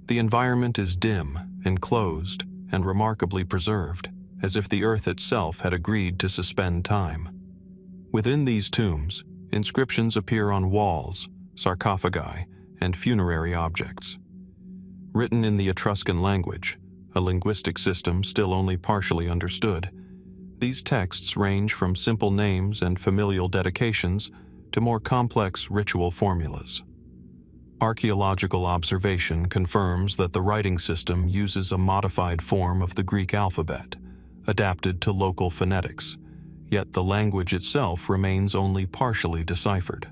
The environment is dim, enclosed, and remarkably preserved, as if the earth itself had agreed to suspend time. Within these tombs, inscriptions appear on walls, sarcophagi, and funerary objects. Written in the Etruscan language, a linguistic system still only partially understood, these texts range from simple names and familial dedications to more complex ritual formulas. Archaeological observation confirms that the writing system uses a modified form of the Greek alphabet, adapted to local phonetics, yet the language itself remains only partially deciphered.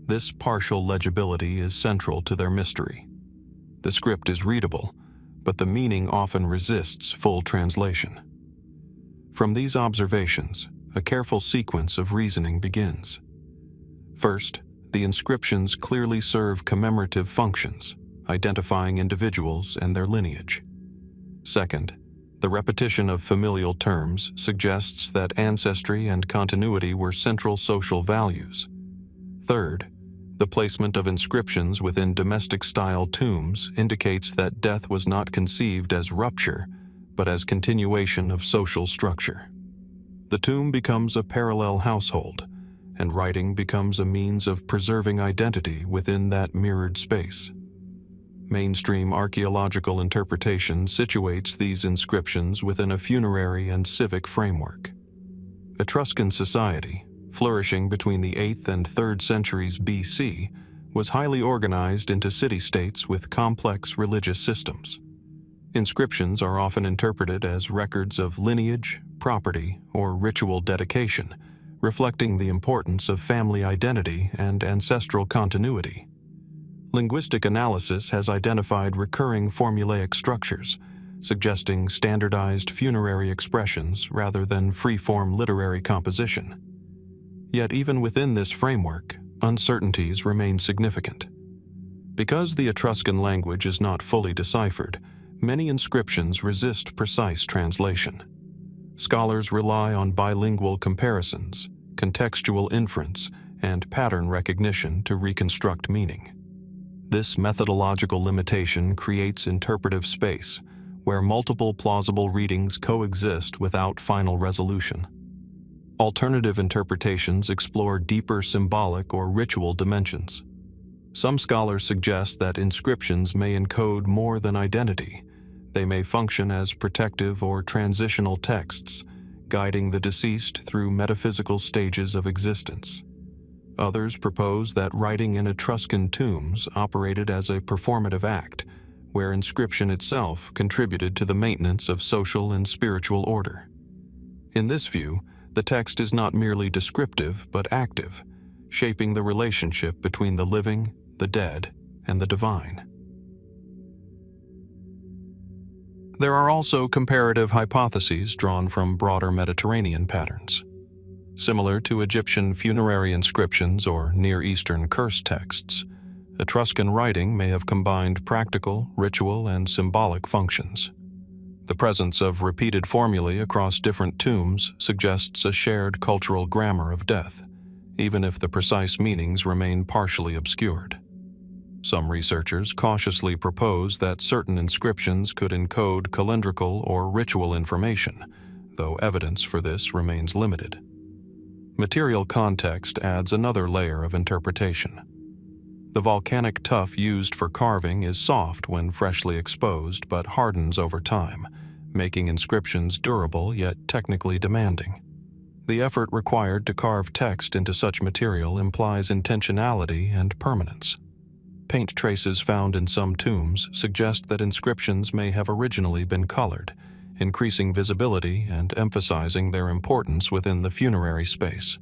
This partial legibility is central to their mystery. The script is readable, but the meaning often resists full translation. From these observations, a careful sequence of reasoning begins. First, the inscriptions clearly serve commemorative functions, identifying individuals and their lineage. Second, the repetition of familial terms suggests that ancestry and continuity were central social values. Third, the placement of inscriptions within domestic-style tombs indicates that death was not conceived as rupture, but as continuation of social structure. The tomb becomes a parallel household, and writing becomes a means of preserving identity within that mirrored space. Mainstream archaeological interpretation situates these inscriptions within a funerary and civic framework. Etruscan society, flourishing between the 8th and 3rd centuries BC, was highly organized into city-states with complex religious systems. Inscriptions are often interpreted as records of lineage, property, or ritual dedication, reflecting the importance of family identity and ancestral continuity. Linguistic analysis has identified recurring formulaic structures, suggesting standardized funerary expressions rather than free-form literary composition. Yet even within this framework, uncertainties remain significant. Because the Etruscan language is not fully deciphered, many inscriptions resist precise translation. Scholars rely on bilingual comparisons, contextual inference, and pattern recognition to reconstruct meaning. This methodological limitation creates interpretive space, where multiple plausible readings coexist without final resolution. Alternative interpretations explore deeper symbolic or ritual dimensions. Some scholars suggest that inscriptions may encode more than identity. They may function as protective or transitional texts, guiding the deceased through metaphysical stages of existence. Others propose that writing in Etruscan tombs operated as a performative act, where inscription itself contributed to the maintenance of social and spiritual order. In this view, the text is not merely descriptive but active, shaping the relationship between the living, the dead, and the divine. There are also comparative hypotheses drawn from broader Mediterranean patterns. Similar to Egyptian funerary inscriptions or Near Eastern curse texts, Etruscan writing may have combined practical, ritual, and symbolic functions. The presence of repeated formulae across different tombs suggests a shared cultural grammar of death, even if the precise meanings remain partially obscured. Some researchers cautiously propose that certain inscriptions could encode calendrical or ritual information, though evidence for this remains limited. Material context adds another layer of interpretation. The volcanic tuff used for carving is soft when freshly exposed but hardens over time, making inscriptions durable yet technically demanding. The effort required to carve text into such material implies intentionality and permanence. Paint traces found in some tombs suggest that inscriptions may have originally been colored, increasing visibility and emphasizing their importance within the funerary space.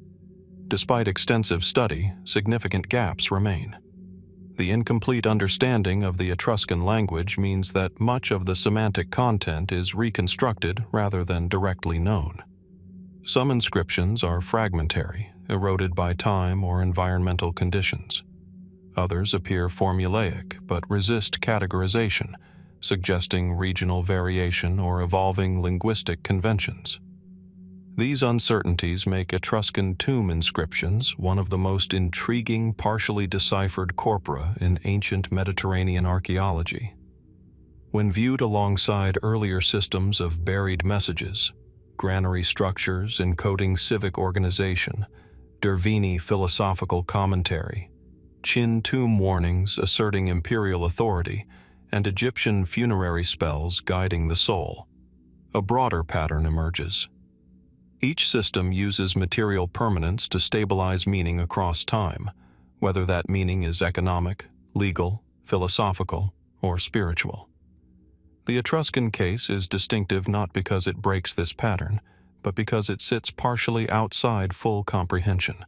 Despite extensive study, significant gaps remain. The incomplete understanding of the Etruscan language means that much of the semantic content is reconstructed rather than directly known. Some inscriptions are fragmentary, eroded by time or environmental conditions. Others appear formulaic but resist categorization, suggesting regional variation or evolving linguistic conventions. These uncertainties make Etruscan tomb inscriptions one of the most intriguing partially deciphered corpora in ancient Mediterranean archaeology. When viewed alongside earlier systems of buried messages, granary structures encoding civic organization, Derveni philosophical commentary, Qin tomb warnings asserting imperial authority, and Egyptian funerary spells guiding the soul, a broader pattern emerges. Each system uses material permanence to stabilize meaning across time, whether that meaning is economic, legal, philosophical, or spiritual. The Etruscan case is distinctive not because it breaks this pattern, but because it sits partially outside full comprehension,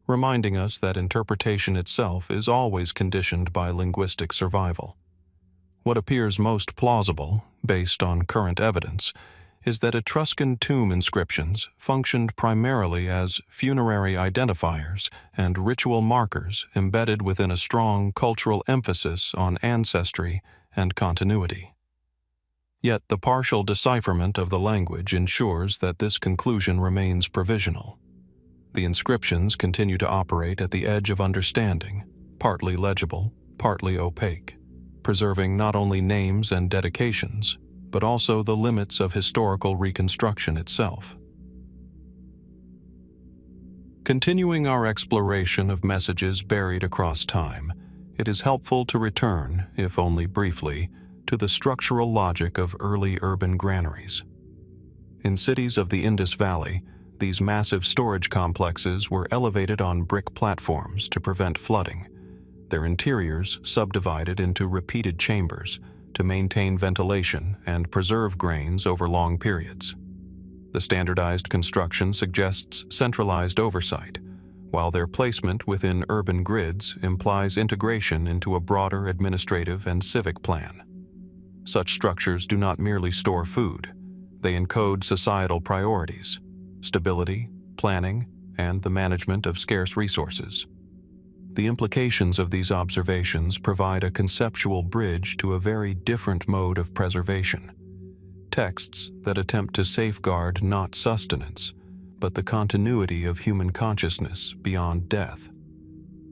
reminding us that interpretation itself is always conditioned by linguistic survival. What appears most plausible, based on current evidence, is that Etruscan tomb inscriptions functioned primarily as funerary identifiers and ritual markers embedded within a strong cultural emphasis on ancestry and continuity. Yet the partial decipherment of the language ensures that this conclusion remains provisional. The inscriptions continue to operate at the edge of understanding, partly legible, partly opaque, preserving not only names and dedications, but also the limits of historical reconstruction itself. Continuing our exploration of messages buried across time, it is helpful to return, if only briefly, to the structural logic of early urban granaries. In cities of the Indus Valley, these massive storage complexes were elevated on brick platforms to prevent flooding, their interiors subdivided into repeated chambers to maintain ventilation and preserve grains over long periods. The standardized construction suggests centralized oversight, while their placement within urban grids implies integration into a broader administrative and civic plan. Such structures do not merely store food, they encode societal priorities, stability, planning, and the management of scarce resources. The implications of these observations provide a conceptual bridge to a very different mode of preservation. Texts that attempt to safeguard not sustenance, but the continuity of human consciousness beyond death.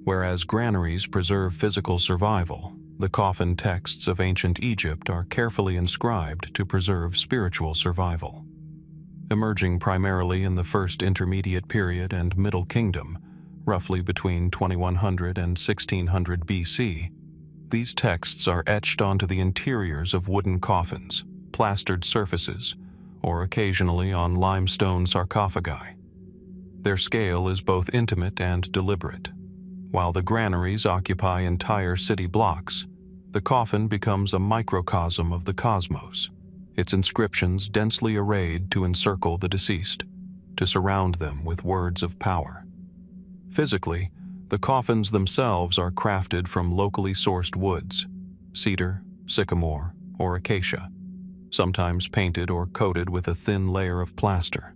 Whereas granaries preserve physical survival, the Coffin Texts of ancient Egypt are carefully inscribed to preserve spiritual survival. Emerging primarily in the First Intermediate Period and Middle Kingdom, roughly between 2100 and 1600 BC, these texts are etched onto the interiors of wooden coffins, plastered surfaces, or occasionally on limestone sarcophagi. Their scale is both intimate and deliberate. While the granaries occupy entire city blocks, the coffin becomes a microcosm of the cosmos, its inscriptions densely arrayed to encircle the deceased, to surround them with words of power. Physically, the coffins themselves are crafted from locally sourced woods, cedar, sycamore, or acacia, sometimes painted or coated with a thin layer of plaster.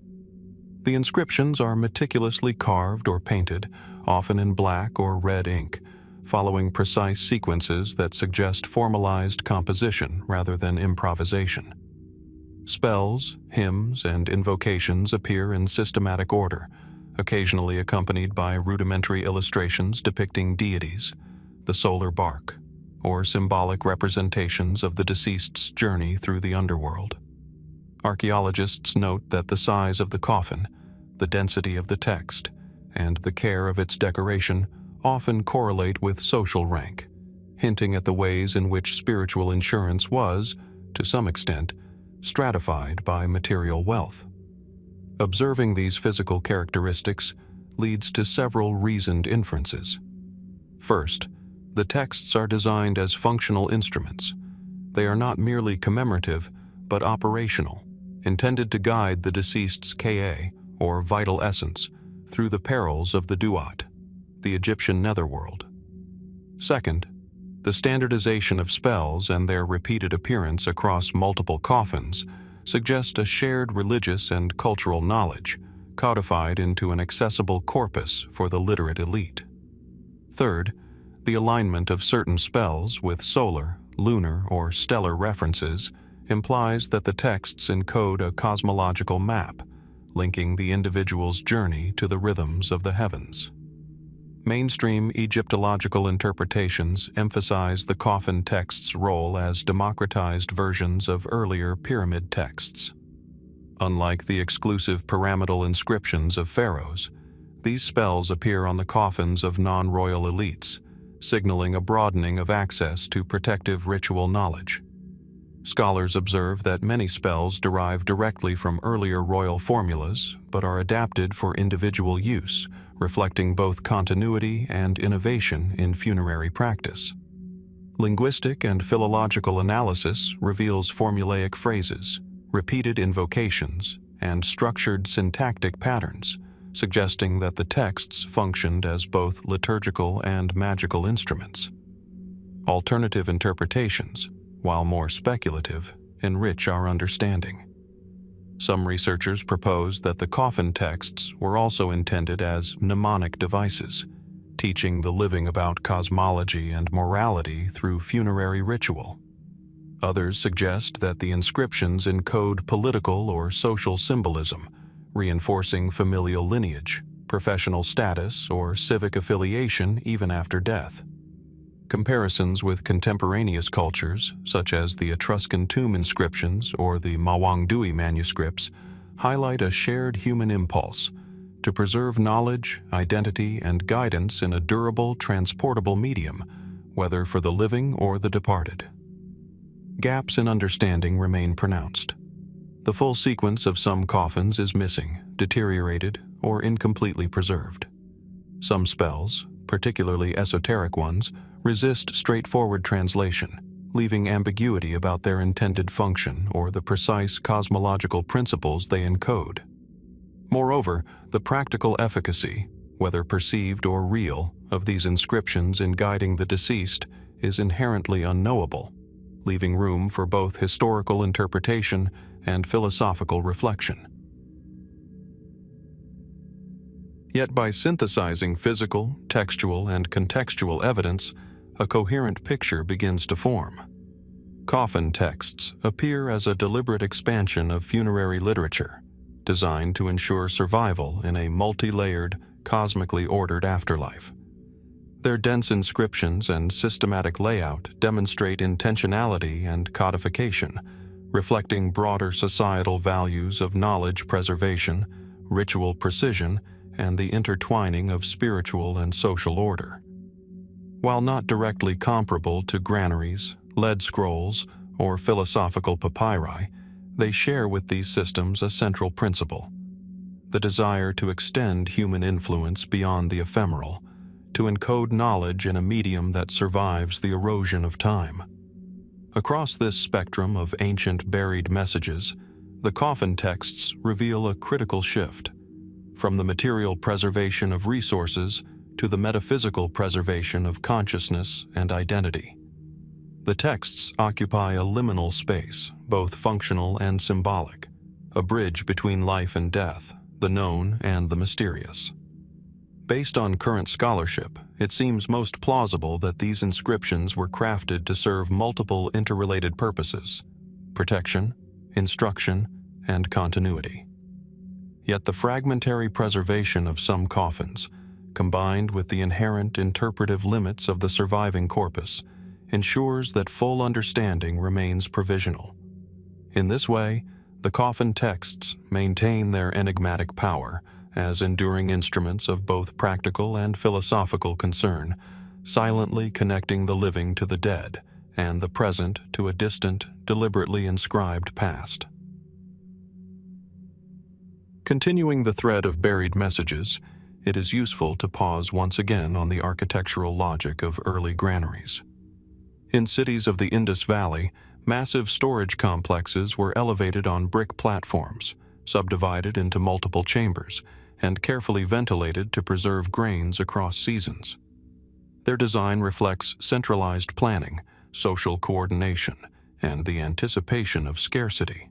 The inscriptions are meticulously carved or painted, often in black or red ink, following precise sequences that suggest formalized composition rather than improvisation. Spells, hymns, and invocations appear in systematic order, occasionally accompanied by rudimentary illustrations depicting deities, the solar bark, or symbolic representations of the deceased's journey through the underworld. Archaeologists note that the size of the coffin, the density of the text, and the care of its decoration often correlate with social rank, hinting at the ways in which spiritual insurance was, to some extent, stratified by material wealth. Observing these physical characteristics leads to several reasoned inferences. First, the texts are designed as functional instruments. They are not merely commemorative, but operational, intended to guide the deceased's ka, or vital essence, through the perils of the duat, the Egyptian netherworld. Second, the standardization of spells and their repeated appearance across multiple coffins suggest a shared religious and cultural knowledge, codified into an accessible corpus for the literate elite. Third, the alignment of certain spells with solar, lunar, or stellar references implies that the texts encode a cosmological map, linking the individual's journey to the rhythms of the heavens. Mainstream Egyptological interpretations emphasize the Coffin Texts' role as democratized versions of earlier pyramid texts. Unlike the exclusive pyramidal inscriptions of pharaohs, these spells appear on the coffins of non-royal elites, signaling a broadening of access to protective ritual knowledge. Scholars observe that many spells derive directly from earlier royal formulas, but are adapted for individual use, reflecting both continuity and innovation in funerary practice. Linguistic and philological analysis reveals formulaic phrases, repeated invocations, and structured syntactic patterns, suggesting that the texts functioned as both liturgical and magical instruments. Alternative interpretations, while more speculative, enrich our understanding. Some researchers propose that the coffin texts were also intended as mnemonic devices, teaching the living about cosmology and morality through funerary ritual. Others suggest that the inscriptions encode political or social symbolism, reinforcing familial lineage, professional status, or civic affiliation even after death. Comparisons with contemporaneous cultures, such as the Etruscan tomb inscriptions or the Mawangdui manuscripts, highlight a shared human impulse to preserve knowledge, identity, and guidance in a durable, transportable medium, whether for the living or the departed. Gaps in understanding remain pronounced. The full sequence of some coffins is missing, deteriorated, or incompletely preserved. Some spells, particularly esoteric ones, resist straightforward translation, leaving ambiguity about their intended function or the precise cosmological principles they encode. Moreover, the practical efficacy, whether perceived or real, of these inscriptions in guiding the deceased is inherently unknowable, leaving room for both historical interpretation and philosophical reflection. Yet by synthesizing physical, textual, and contextual evidence, a coherent picture begins to form. Coffin texts appear as a deliberate expansion of funerary literature, designed to ensure survival in a multi-layered, cosmically ordered afterlife. Their dense inscriptions and systematic layout demonstrate intentionality and codification, reflecting broader societal values of knowledge preservation, ritual precision, and the intertwining of spiritual and social order. While not directly comparable to granaries, lead scrolls, or philosophical papyri, they share with these systems a central principle: the desire to extend human influence beyond the ephemeral, to encode knowledge in a medium that survives the erosion of time. Across this spectrum of ancient buried messages, the coffin texts reveal a critical shift, from the material preservation of resources to the metaphysical preservation of consciousness and identity. The texts occupy a liminal space, both functional and symbolic, a bridge between life and death, the known and the mysterious. Based on current scholarship, it seems most plausible that these inscriptions were crafted to serve multiple interrelated purposes: protection, instruction, and continuity. Yet the fragmentary preservation of some coffins, combined with the inherent interpretive limits of the surviving corpus, ensures that full understanding remains provisional. In this way, the Coffin Texts maintain their enigmatic power as enduring instruments of both practical and philosophical concern, silently connecting the living to the dead and the present to a distant, deliberately inscribed past. Continuing the thread of buried messages, it is useful to pause once again on the architectural logic of early granaries. In cities of the Indus Valley, massive storage complexes were elevated on brick platforms, subdivided into multiple chambers, and carefully ventilated to preserve grains across seasons. Their design reflects centralized planning, social coordination, and the anticipation of scarcity.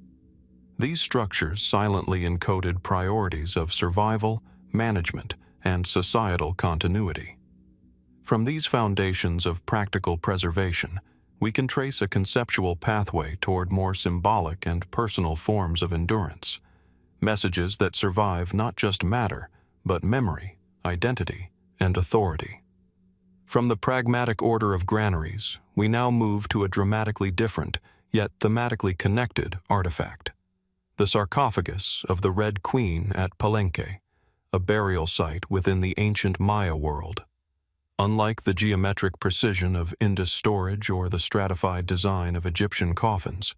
These structures silently encoded priorities of survival, management, and societal continuity. From these foundations of practical preservation, we can trace a conceptual pathway toward more symbolic and personal forms of endurance, messages that survive not just matter, but memory, identity, and authority. From the pragmatic order of granaries, we now move to a dramatically different, yet thematically connected artifact: the sarcophagus of the Red Queen at Palenque, a burial site within the ancient Maya world. Unlike the geometric precision of Indus storage or the stratified design of Egyptian coffins,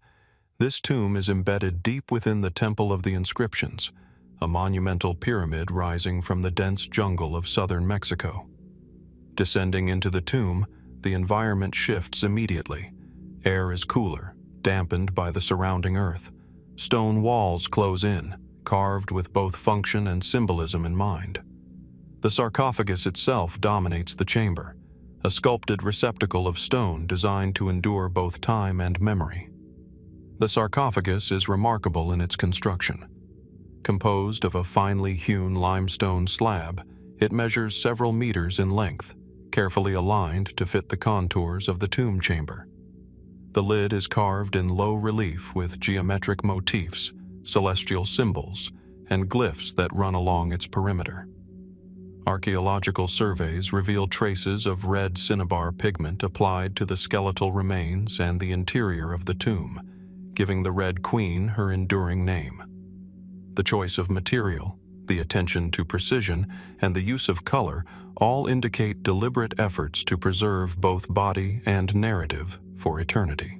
this tomb is embedded deep within the Temple of the Inscriptions, a monumental pyramid rising from the dense jungle of southern Mexico. Descending into the tomb, the environment shifts immediately. Air is cooler, dampened by the surrounding earth. Stone walls close in, carved with both function and symbolism in mind. The sarcophagus itself dominates the chamber, a sculpted receptacle of stone designed to endure both time and memory. The sarcophagus is remarkable in its construction. Composed of a finely hewn limestone slab, it measures several meters in length, carefully aligned to fit the contours of the tomb chamber. The lid is carved in low relief with geometric motifs, celestial symbols, and glyphs that run along its perimeter. Archaeological surveys reveal traces of red cinnabar pigment applied to the skeletal remains and the interior of the tomb, giving the Red Queen her enduring name. The choice of material, the attention to precision, and the use of color all indicate deliberate efforts to preserve both body and narrative for eternity.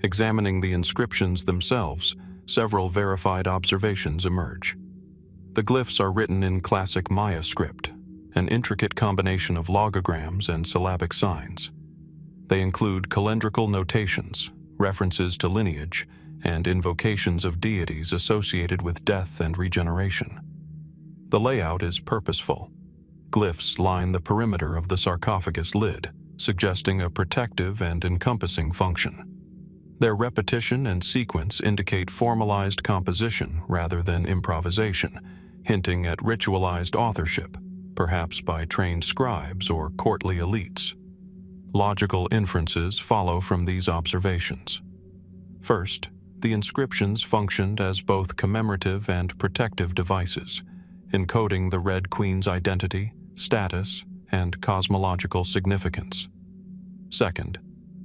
Examining the inscriptions themselves, several verified observations emerge. The glyphs are written in classic Maya script, an intricate combination of logograms and syllabic signs. They include calendrical notations, references to lineage, and invocations of deities associated with death and regeneration. The layout is purposeful. Glyphs line the perimeter of the sarcophagus lid, suggesting a protective and encompassing function. Their repetition and sequence indicate formalized composition rather than improvisation, hinting at ritualized authorship, perhaps by trained scribes or courtly elites. Logical inferences follow from these observations. First, the inscriptions functioned as both commemorative and protective devices, encoding the Red Queen's identity, status, and cosmological significance. Second,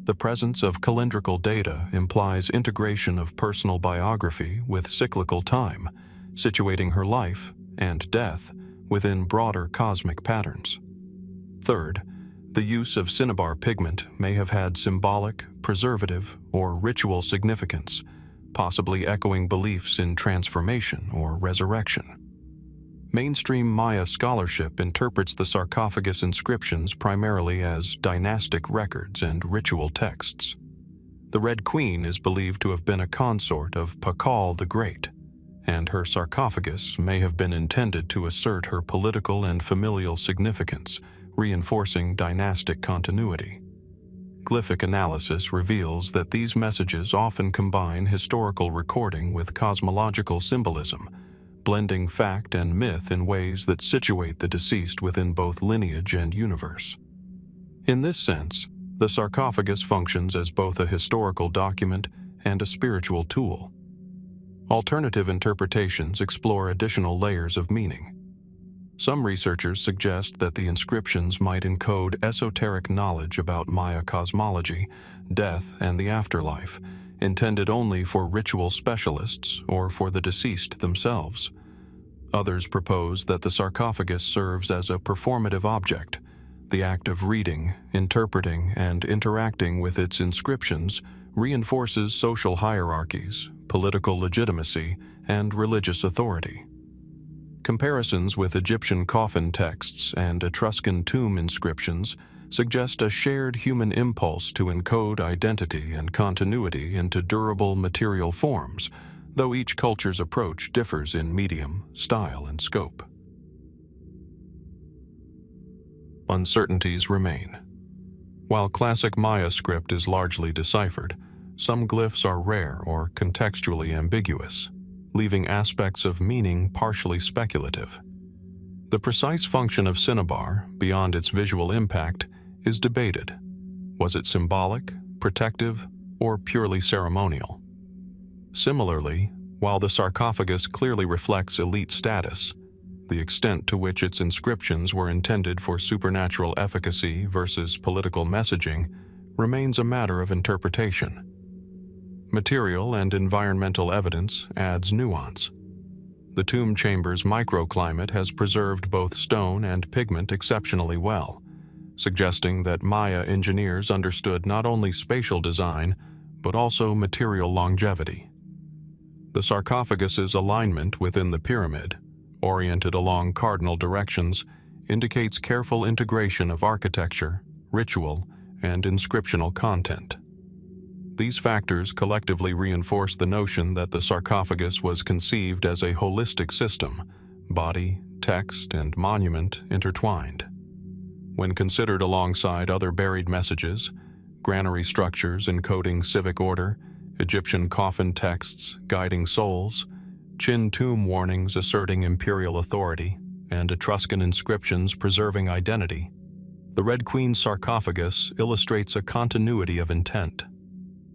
the presence of calendrical data implies integration of personal biography with cyclical time, situating her life and death within broader cosmic patterns. Third, the use of cinnabar pigment may have had symbolic, preservative, or ritual significance, possibly echoing beliefs in transformation or resurrection. Mainstream Maya scholarship interprets the sarcophagus inscriptions primarily as dynastic records and ritual texts. The Red Queen is believed to have been a consort of Pakal the Great, and her sarcophagus may have been intended to assert her political and familial significance, reinforcing dynastic continuity. Glyphic analysis reveals that these messages often combine historical recording with cosmological symbolism, blending fact and myth in ways that situate the deceased within both lineage and universe. In this sense, the sarcophagus functions as both a historical document and a spiritual tool. Alternative interpretations explore additional layers of meaning. Some researchers suggest that the inscriptions might encode esoteric knowledge about Maya cosmology, death, and the afterlife, intended only for ritual specialists or for the deceased themselves. Others propose that the sarcophagus serves as a performative object. The act of reading, interpreting, and interacting with its inscriptions reinforces social hierarchies, political legitimacy, and religious authority. Comparisons with Egyptian coffin texts and Etruscan tomb inscriptions suggest a shared human impulse to encode identity and continuity into durable material forms, though each culture's approach differs in medium, style, and scope. Uncertainties remain. While classic Maya script is largely deciphered, some glyphs are rare or contextually ambiguous, leaving aspects of meaning partially speculative. The precise function of cinnabar, beyond its visual impact, is debated. Was it symbolic, protective, or purely ceremonial? Similarly, while the sarcophagus clearly reflects elite status, the extent to which its inscriptions were intended for supernatural efficacy versus political messaging remains a matter of interpretation. Material and environmental evidence adds nuance. The tomb chamber's microclimate has preserved both stone and pigment exceptionally well, suggesting that Maya engineers understood not only spatial design, but also material longevity. The sarcophagus's alignment within the pyramid, oriented along cardinal directions, indicates careful integration of architecture, ritual, and inscriptional content. These factors collectively reinforce the notion that the sarcophagus was conceived as a holistic system, body, text, and monument intertwined. When considered alongside other buried messages, granary structures encoding civic order, Egyptian coffin texts guiding souls, Qin tomb warnings asserting imperial authority, and Etruscan inscriptions preserving identity, the Red Queen's sarcophagus illustrates a continuity of intent.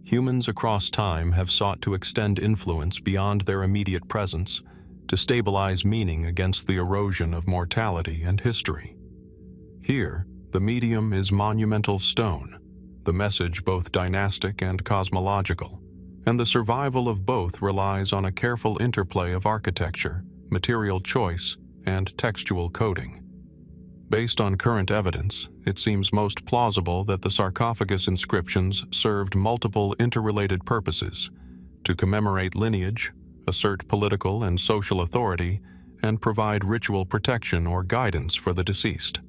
Humans across time have sought to extend influence beyond their immediate presence, to stabilize meaning against the erosion of mortality and history. Here, the medium is monumental stone, the message both dynastic and cosmological, and the survival of both relies on a careful interplay of architecture, material choice, and textual coding. Based on current evidence, it seems most plausible that the sarcophagus inscriptions served multiple interrelated purposes: to commemorate lineage, assert political and social authority, and provide ritual protection or guidance for the deceased.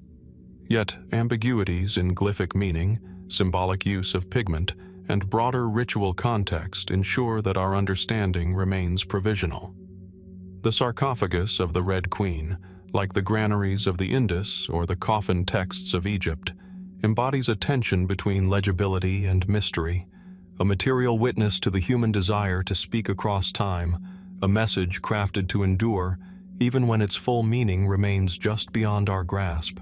Yet, ambiguities in glyphic meaning, symbolic use of pigment, and broader ritual context ensure that our understanding remains provisional. The sarcophagus of the Red Queen, like the granaries of the Indus or the coffin texts of Egypt, embodies a tension between legibility and mystery, a material witness to the human desire to speak across time, a message crafted to endure, even when its full meaning remains just beyond our grasp.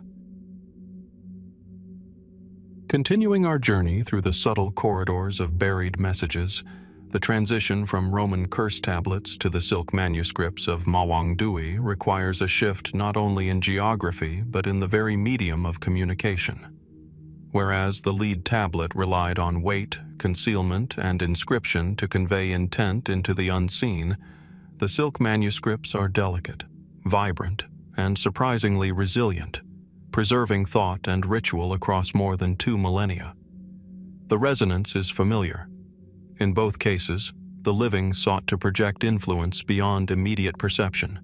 Continuing our journey through the subtle corridors of buried messages, the transition from Roman curse tablets to the silk manuscripts of Mawangdui requires a shift not only in geography but in the very medium of communication. Whereas the lead tablet relied on weight, concealment, and inscription to convey intent into the unseen, the silk manuscripts are delicate, vibrant, and surprisingly resilient, preserving thought and ritual across more than 2 millennia. The resonance is familiar. In both cases, the living sought to project influence beyond immediate perception,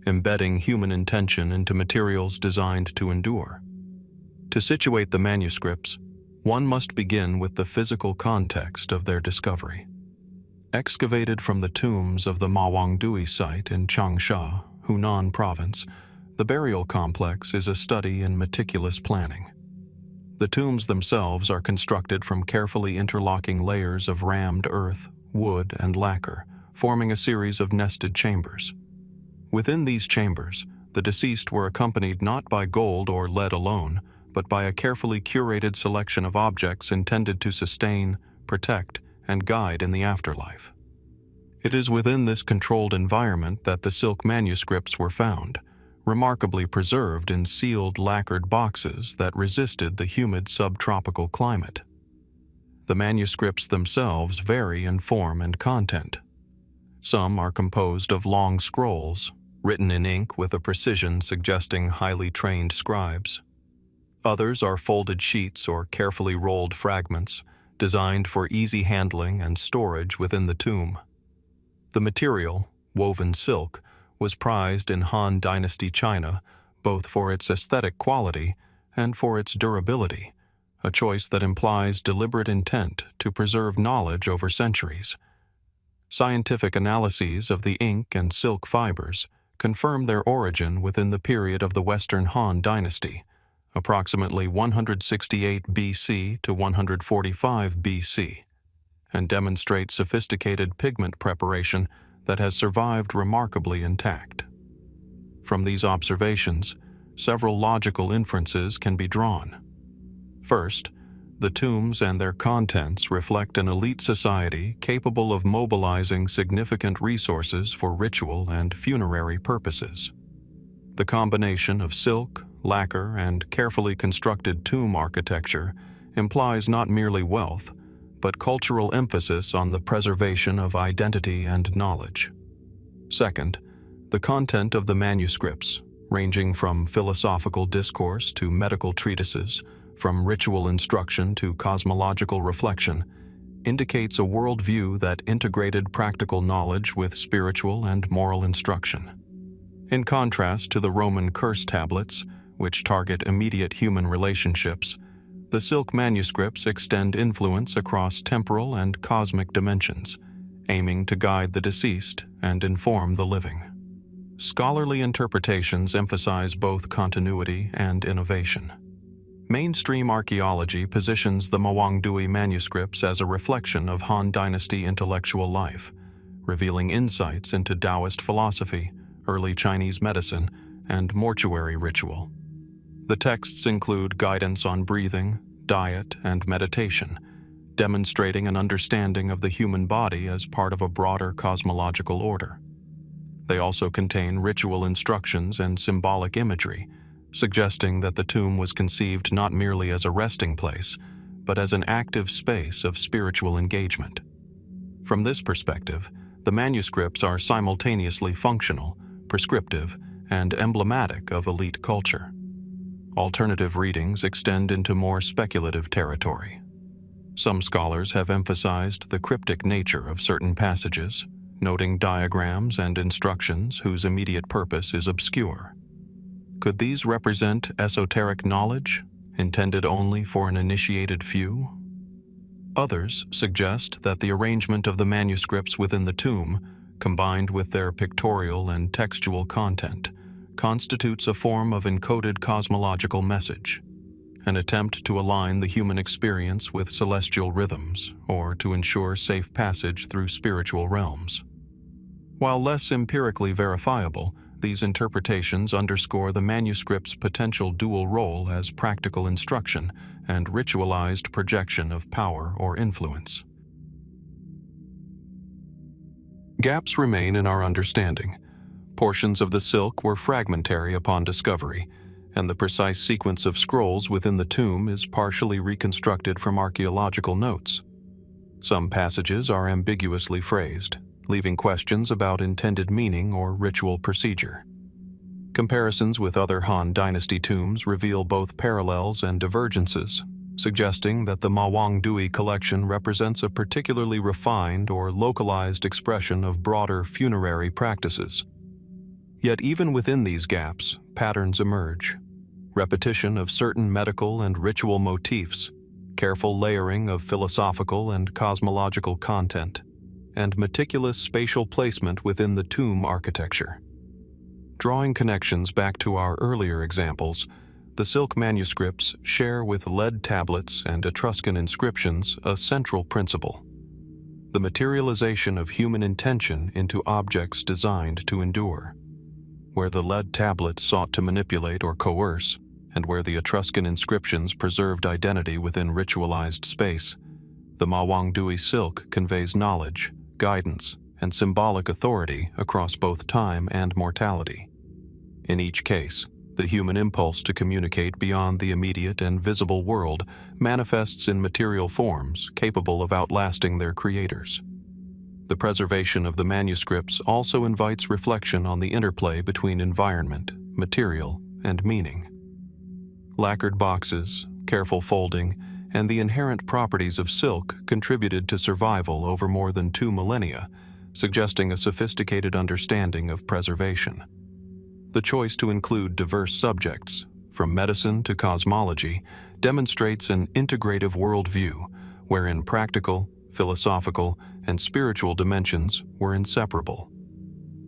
embedding human intention into materials designed to endure. To situate the manuscripts, one must begin with the physical context of their discovery. Excavated from the tombs of the Mawangdui site in Changsha, Hunan province, the burial complex is a study in meticulous planning. The tombs themselves are constructed from carefully interlocking layers of rammed earth, wood, and lacquer, forming a series of nested chambers. Within these chambers, the deceased were accompanied not by gold or lead alone, but by a carefully curated selection of objects intended to sustain, protect, and guide in the afterlife. It is within this controlled environment that the silk manuscripts were found, remarkably preserved in sealed lacquered boxes that resisted the humid subtropical climate. The manuscripts themselves vary in form and content. Some are composed of long scrolls, written in ink with a precision suggesting highly trained scribes. Others are folded sheets or carefully rolled fragments, designed for easy handling and storage within the tomb. The material, woven silk, was prized in Han Dynasty China both for its aesthetic quality and for its durability, a choice that implies deliberate intent to preserve knowledge over centuries. Scientific analyses of the ink and silk fibers confirm their origin within the period of the Western Han Dynasty, approximately 168 BC to 145 BC, and demonstrate sophisticated pigment preparation that has survived remarkably intact. From these observations, several logical inferences can be drawn. First, the tombs and their contents reflect an elite society capable of mobilizing significant resources for ritual and funerary purposes. The combination of silk, lacquer, and carefully constructed tomb architecture implies not merely wealth, but cultural emphasis on the preservation of identity and knowledge. Second, the content of the manuscripts, ranging from philosophical discourse to medical treatises, from ritual instruction to cosmological reflection, indicates a worldview that integrated practical knowledge with spiritual and moral instruction. In contrast to the Roman curse tablets, which target immediate human relationships, the silk manuscripts extend influence across temporal and cosmic dimensions, aiming to guide the deceased and inform the living. Scholarly interpretations emphasize both continuity and innovation. Mainstream archaeology positions the Mawangdui manuscripts as a reflection of Han Dynasty intellectual life, revealing insights into Taoist philosophy, early Chinese medicine, and mortuary ritual. The texts include guidance on breathing, diet, and meditation, demonstrating an understanding of the human body as part of a broader cosmological order. They also contain ritual instructions and symbolic imagery, suggesting that the tomb was conceived not merely as a resting place, but as an active space of spiritual engagement. From this perspective, the manuscripts are simultaneously functional, prescriptive, and emblematic of elite culture. Alternative readings extend into more speculative territory. Some scholars have emphasized the cryptic nature of certain passages, noting diagrams and instructions whose immediate purpose is obscure. Could these represent esoteric knowledge, intended only for an initiated few? Others suggest that the arrangement of the manuscripts within the tomb, combined with their pictorial and textual content, constitutes a form of encoded cosmological message, an attempt to align the human experience with celestial rhythms or to ensure safe passage through spiritual realms. While less empirically verifiable, these interpretations underscore the manuscript's potential dual role as practical instruction and ritualized projection of power or influence. Gaps remain in our understanding. Portions of the silk were fragmentary upon discovery, and the precise sequence of scrolls within the tomb is partially reconstructed from archaeological notes. Some passages are ambiguously phrased, leaving questions about intended meaning or ritual procedure. Comparisons with other Han Dynasty tombs reveal both parallels and divergences, suggesting that the Mawangdui collection represents a particularly refined or localized expression of broader funerary practices. Yet even within these gaps, patterns emerge. Repetition of certain medical and ritual motifs, careful layering of philosophical and cosmological content, and meticulous spatial placement within the tomb architecture. Drawing connections back to our earlier examples, the silk manuscripts share with lead tablets and Etruscan inscriptions a central principle: the materialization of human intention into objects designed to endure. where the lead tablet sought to manipulate or coerce, and where the Etruscan inscriptions preserved identity within ritualized space, the Mawangdui silk conveys knowledge, guidance, and symbolic authority across both time and mortality. In each case, the human impulse to communicate beyond the immediate and visible world manifests in material forms capable of outlasting their creators. The preservation of the manuscripts also invites reflection on the interplay between environment, material, and meaning. Lacquered boxes, careful folding, and the inherent properties of silk contributed to survival over more than 2 millennia, suggesting a sophisticated understanding of preservation. The choice to include diverse subjects, from medicine to cosmology, demonstrates an integrative worldview wherein practical, philosophical, and spiritual dimensions were inseparable.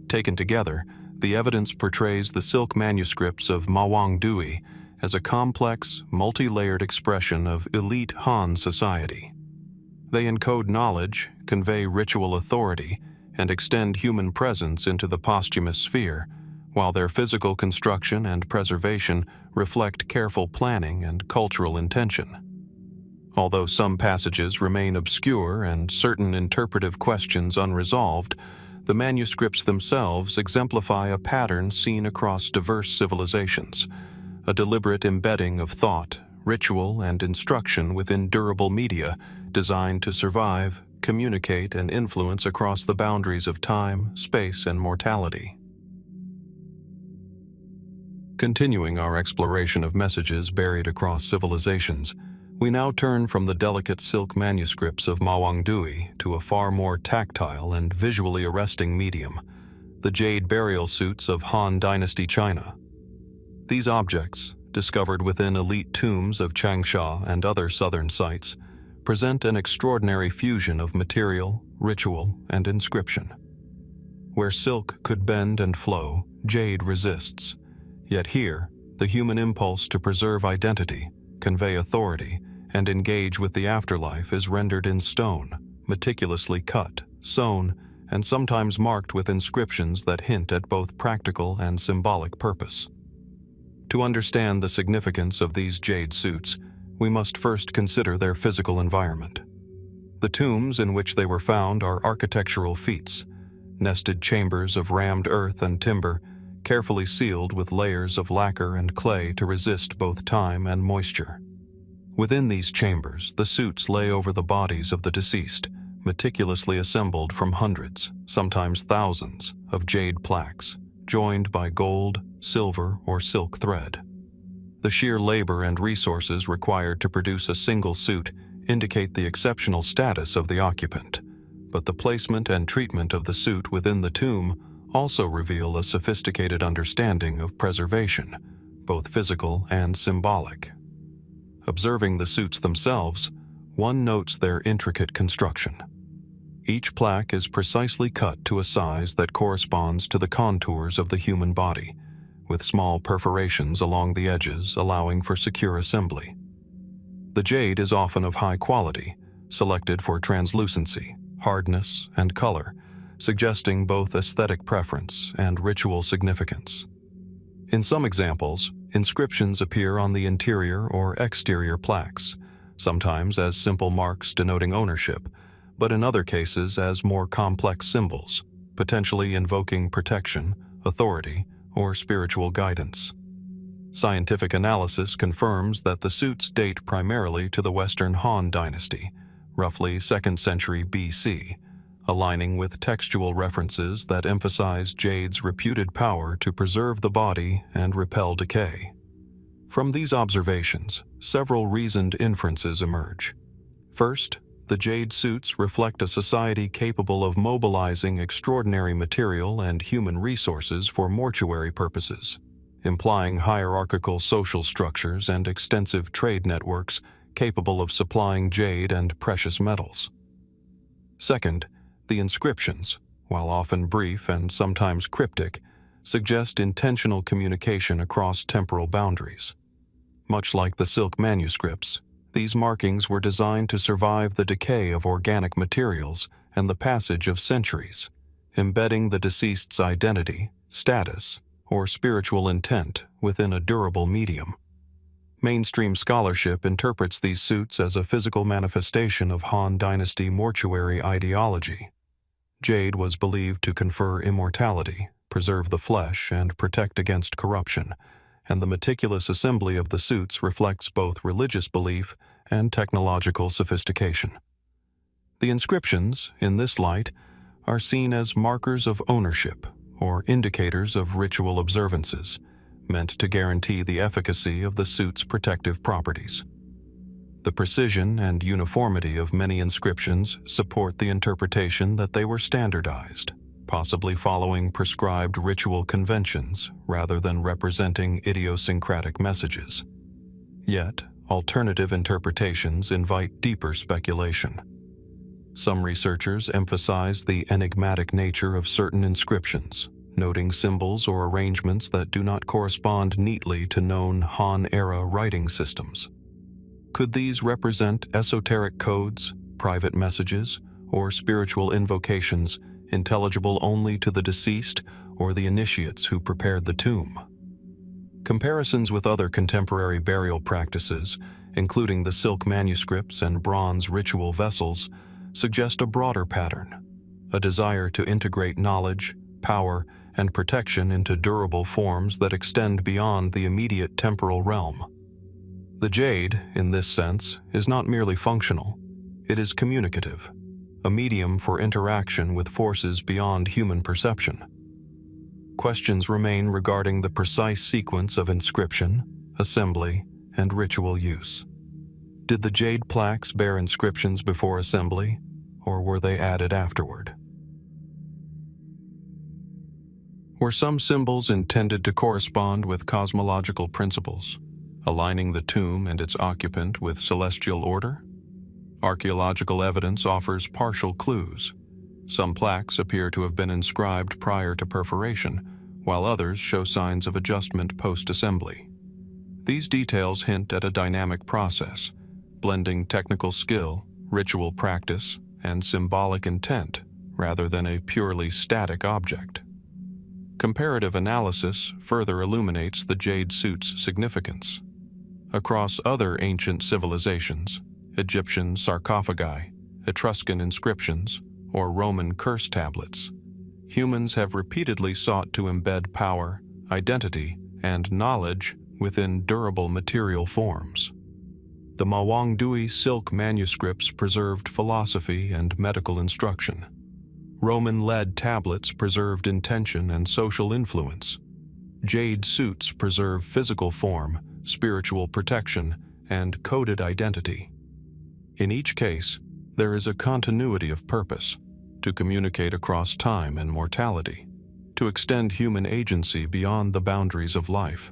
Taken together, the evidence portrays the silk manuscripts of Mawangdui as a complex, multi-layered expression of elite Han society. They encode knowledge, convey ritual authority, and extend human presence into the posthumous sphere, while their physical construction and preservation reflect careful planning and cultural intention. Although some passages remain obscure and certain interpretive questions unresolved, the manuscripts themselves exemplify a pattern seen across diverse civilizations, a deliberate embedding of thought, ritual, and instruction within durable media designed to survive, communicate, and influence across the boundaries of time, space, and mortality. Continuing our exploration of messages buried across civilizations, we now turn from the delicate silk manuscripts of Mawangdui to a far more tactile and visually arresting medium, the jade burial suits of Han Dynasty China. These objects, discovered within elite tombs of Changsha and other southern sites, present an extraordinary fusion of material, ritual, and inscription. Where silk could bend and flow, jade resists. Yet here, the human impulse to preserve identity, convey authority, and engage with the afterlife is rendered in stone, meticulously cut, sewn, and sometimes marked with inscriptions that hint at both practical and symbolic purpose. To understand the significance of these jade suits, we must first consider their physical environment. The tombs in which they were found are architectural feats, nested chambers of rammed earth and timber, carefully sealed with layers of lacquer and clay to resist both time and moisture. Within these chambers, the suits lay over the bodies of the deceased, meticulously assembled from hundreds, sometimes thousands, of jade plaques, joined by gold, silver, or silk thread. The sheer labor and resources required to produce a single suit indicate the exceptional status of the occupant, but the placement and treatment of the suit within the tomb also reveal a sophisticated understanding of preservation, both physical and symbolic. Observing the suits themselves, one notes their intricate construction. Each plaque is precisely cut to a size that corresponds to the contours of the human body, with small perforations along the edges allowing for secure assembly. The jade is often of high quality, selected for translucency, hardness, and color, suggesting both aesthetic preference and ritual significance. In some examples, inscriptions appear on the interior or exterior plaques, sometimes as simple marks denoting ownership, but in other cases as more complex symbols, potentially invoking protection, authority, or spiritual guidance. Scientific analysis confirms that the suits date primarily to the Western Han Dynasty, roughly 2nd century BC, aligning with textual references that emphasize jade's reputed power to preserve the body and repel decay. From these observations, several reasoned inferences emerge. First, the jade suits reflect a society capable of mobilizing extraordinary material and human resources for mortuary purposes, implying hierarchical social structures and extensive trade networks capable of supplying jade and precious metals. Second, the inscriptions, while often brief and sometimes cryptic, suggest intentional communication across temporal boundaries. Much like the silk manuscripts, these markings were designed to survive the decay of organic materials and the passage of centuries, embedding the deceased's identity, status, or spiritual intent within a durable medium. Mainstream scholarship interprets these suits as a physical manifestation of Han Dynasty mortuary ideology. Jade was believed to confer immortality, preserve the flesh, and protect against corruption, and the meticulous assembly of the suits reflects both religious belief and technological sophistication. The inscriptions, in this light, are seen as markers of ownership or indicators of ritual observances, meant to guarantee the efficacy of the suit's protective properties. The precision and uniformity of many inscriptions support the interpretation that they were standardized, possibly following prescribed ritual conventions rather than representing idiosyncratic messages. Yet, alternative interpretations invite deeper speculation. Some researchers emphasize the enigmatic nature of certain inscriptions, noting symbols or arrangements that do not correspond neatly to known Han-era writing systems. Could these represent esoteric codes, private messages, or spiritual invocations intelligible only to the deceased or the initiates who prepared the tomb? Comparisons with other contemporary burial practices, including the silk manuscripts and bronze ritual vessels, suggest a broader pattern, a desire to integrate knowledge, power, and protection into durable forms that extend beyond the immediate temporal realm. The jade, in this sense, is not merely functional. It is communicative, a medium for interaction with forces beyond human perception. Questions remain regarding the precise sequence of inscription, assembly, and ritual use. Did the jade plaques bear inscriptions before assembly, or were they added afterward? Were some symbols intended to correspond with cosmological principles, aligning the tomb and its occupant with celestial order? Archaeological evidence offers partial clues. Some plaques appear to have been inscribed prior to perforation, while others show signs of adjustment post-assembly. These details hint at a dynamic process, blending technical skill, ritual practice, and symbolic intent, rather than a purely static object. Comparative analysis further illuminates the jade suit's significance. Across other ancient civilizations, Egyptian sarcophagi, Etruscan inscriptions, or Roman curse tablets, humans have repeatedly sought to embed power, identity, and knowledge within durable material forms. The Mawangdui silk manuscripts preserved philosophy and medical instruction. Roman lead tablets preserved intention and social influence. Jade suits preserve physical form, spiritual protection, and coded identity. In each case, there is a continuity of purpose, to communicate across time and mortality, to extend human agency beyond the boundaries of life.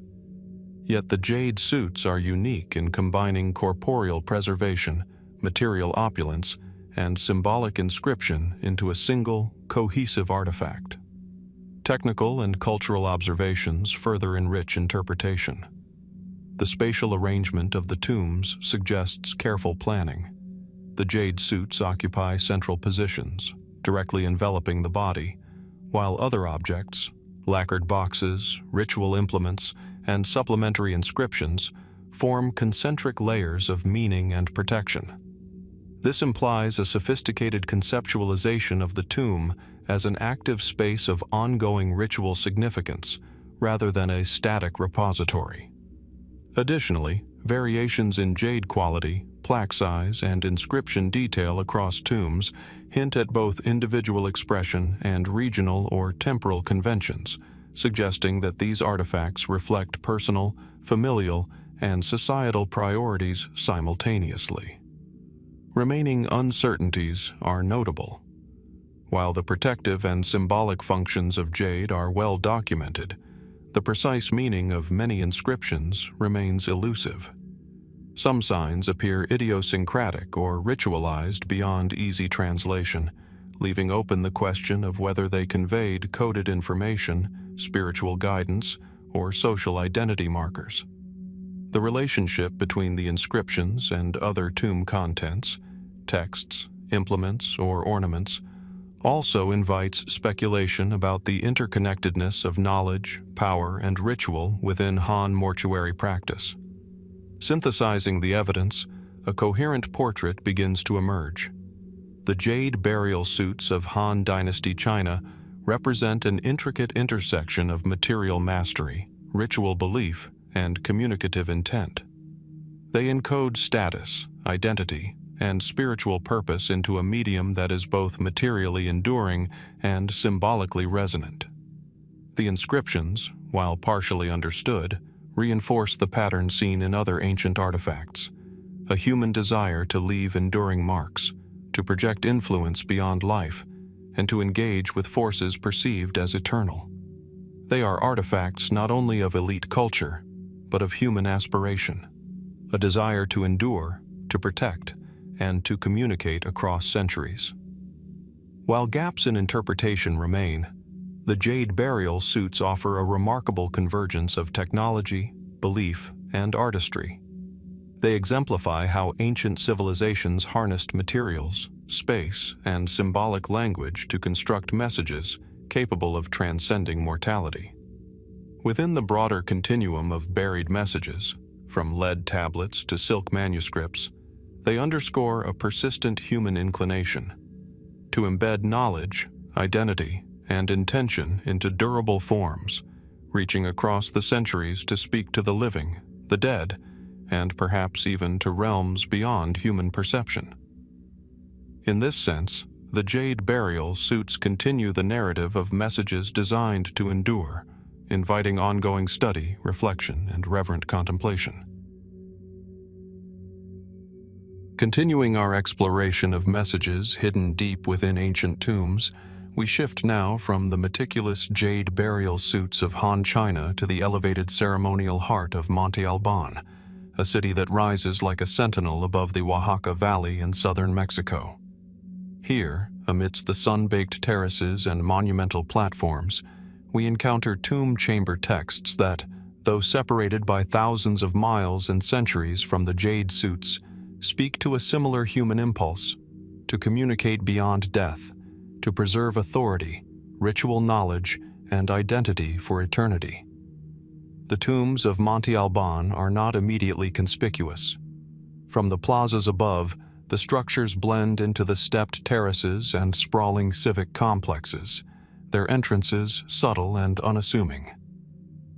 Yet the jade suits are unique in combining corporeal preservation, material opulence, and symbolic inscription into a single, cohesive artifact. Technical and cultural observations further enrich interpretation. The spatial arrangement of the tombs suggests careful planning. The jade suits occupy central positions, directly enveloping the body, while other objects, lacquered boxes, ritual implements, and supplementary inscriptions form concentric layers of meaning and protection. This implies a sophisticated conceptualization of the tomb as an active space of ongoing ritual significance rather than a static repository. Additionally, variations in jade quality, plaque size, and inscription detail across tombs hint at both individual expression and regional or temporal conventions, suggesting that these artifacts reflect personal, familial, and societal priorities simultaneously. Remaining uncertainties are notable. While the protective and symbolic functions of jade are well documented, the precise meaning of many inscriptions remains elusive. Some signs appear idiosyncratic or ritualized beyond easy translation, leaving open the question of whether they conveyed coded information, spiritual guidance, or social identity markers. The relationship between the inscriptions and other tomb contents, texts, implements, or ornaments, also invites speculation about the interconnectedness of knowledge, power, and ritual within Han mortuary practice. Synthesizing the evidence, a coherent portrait begins to emerge. The jade burial suits of Han Dynasty China represent an intricate intersection of material mastery, ritual belief, and communicative intent. They encode status, identity, and spiritual purpose into a medium that is both materially enduring and symbolically resonant. The inscriptions, while partially understood, reinforce the pattern seen in other ancient artifacts: a human desire to leave enduring marks, to project influence beyond life, and to engage with forces perceived as eternal. They are artifacts not only of elite culture, but of human aspiration, a desire to endure, to protect, and to communicate across centuries. While gaps in interpretation remain, the jade burial suits offer a remarkable convergence of technology, belief, and artistry. They exemplify how ancient civilizations harnessed materials, space, and symbolic language to construct messages capable of transcending mortality. Within the broader continuum of buried messages, from lead tablets to silk manuscripts, they underscore a persistent human inclination to embed knowledge, identity, and intention into durable forms, reaching across the centuries to speak to the living, the dead, and perhaps even to realms beyond human perception. In this sense, the jade burial suits continue the narrative of messages designed to endure, inviting ongoing study, reflection, and reverent contemplation. Continuing our exploration of messages hidden deep within ancient tombs, we shift now from the meticulous jade burial suits of Han China to the elevated ceremonial heart of Monte Albán, a city that rises like a sentinel above the Oaxaca Valley in southern Mexico. Here, amidst the sun-baked terraces and monumental platforms, we encounter tomb chamber texts that, though separated by thousands of miles and centuries from the jade suits, speak to a similar human impulse: to communicate beyond death, to preserve authority, ritual knowledge, and identity for eternity. The tombs of Monte Albán are not immediately conspicuous. From the plazas above, the structures blend into the stepped terraces and sprawling civic complexes, their entrances subtle and unassuming.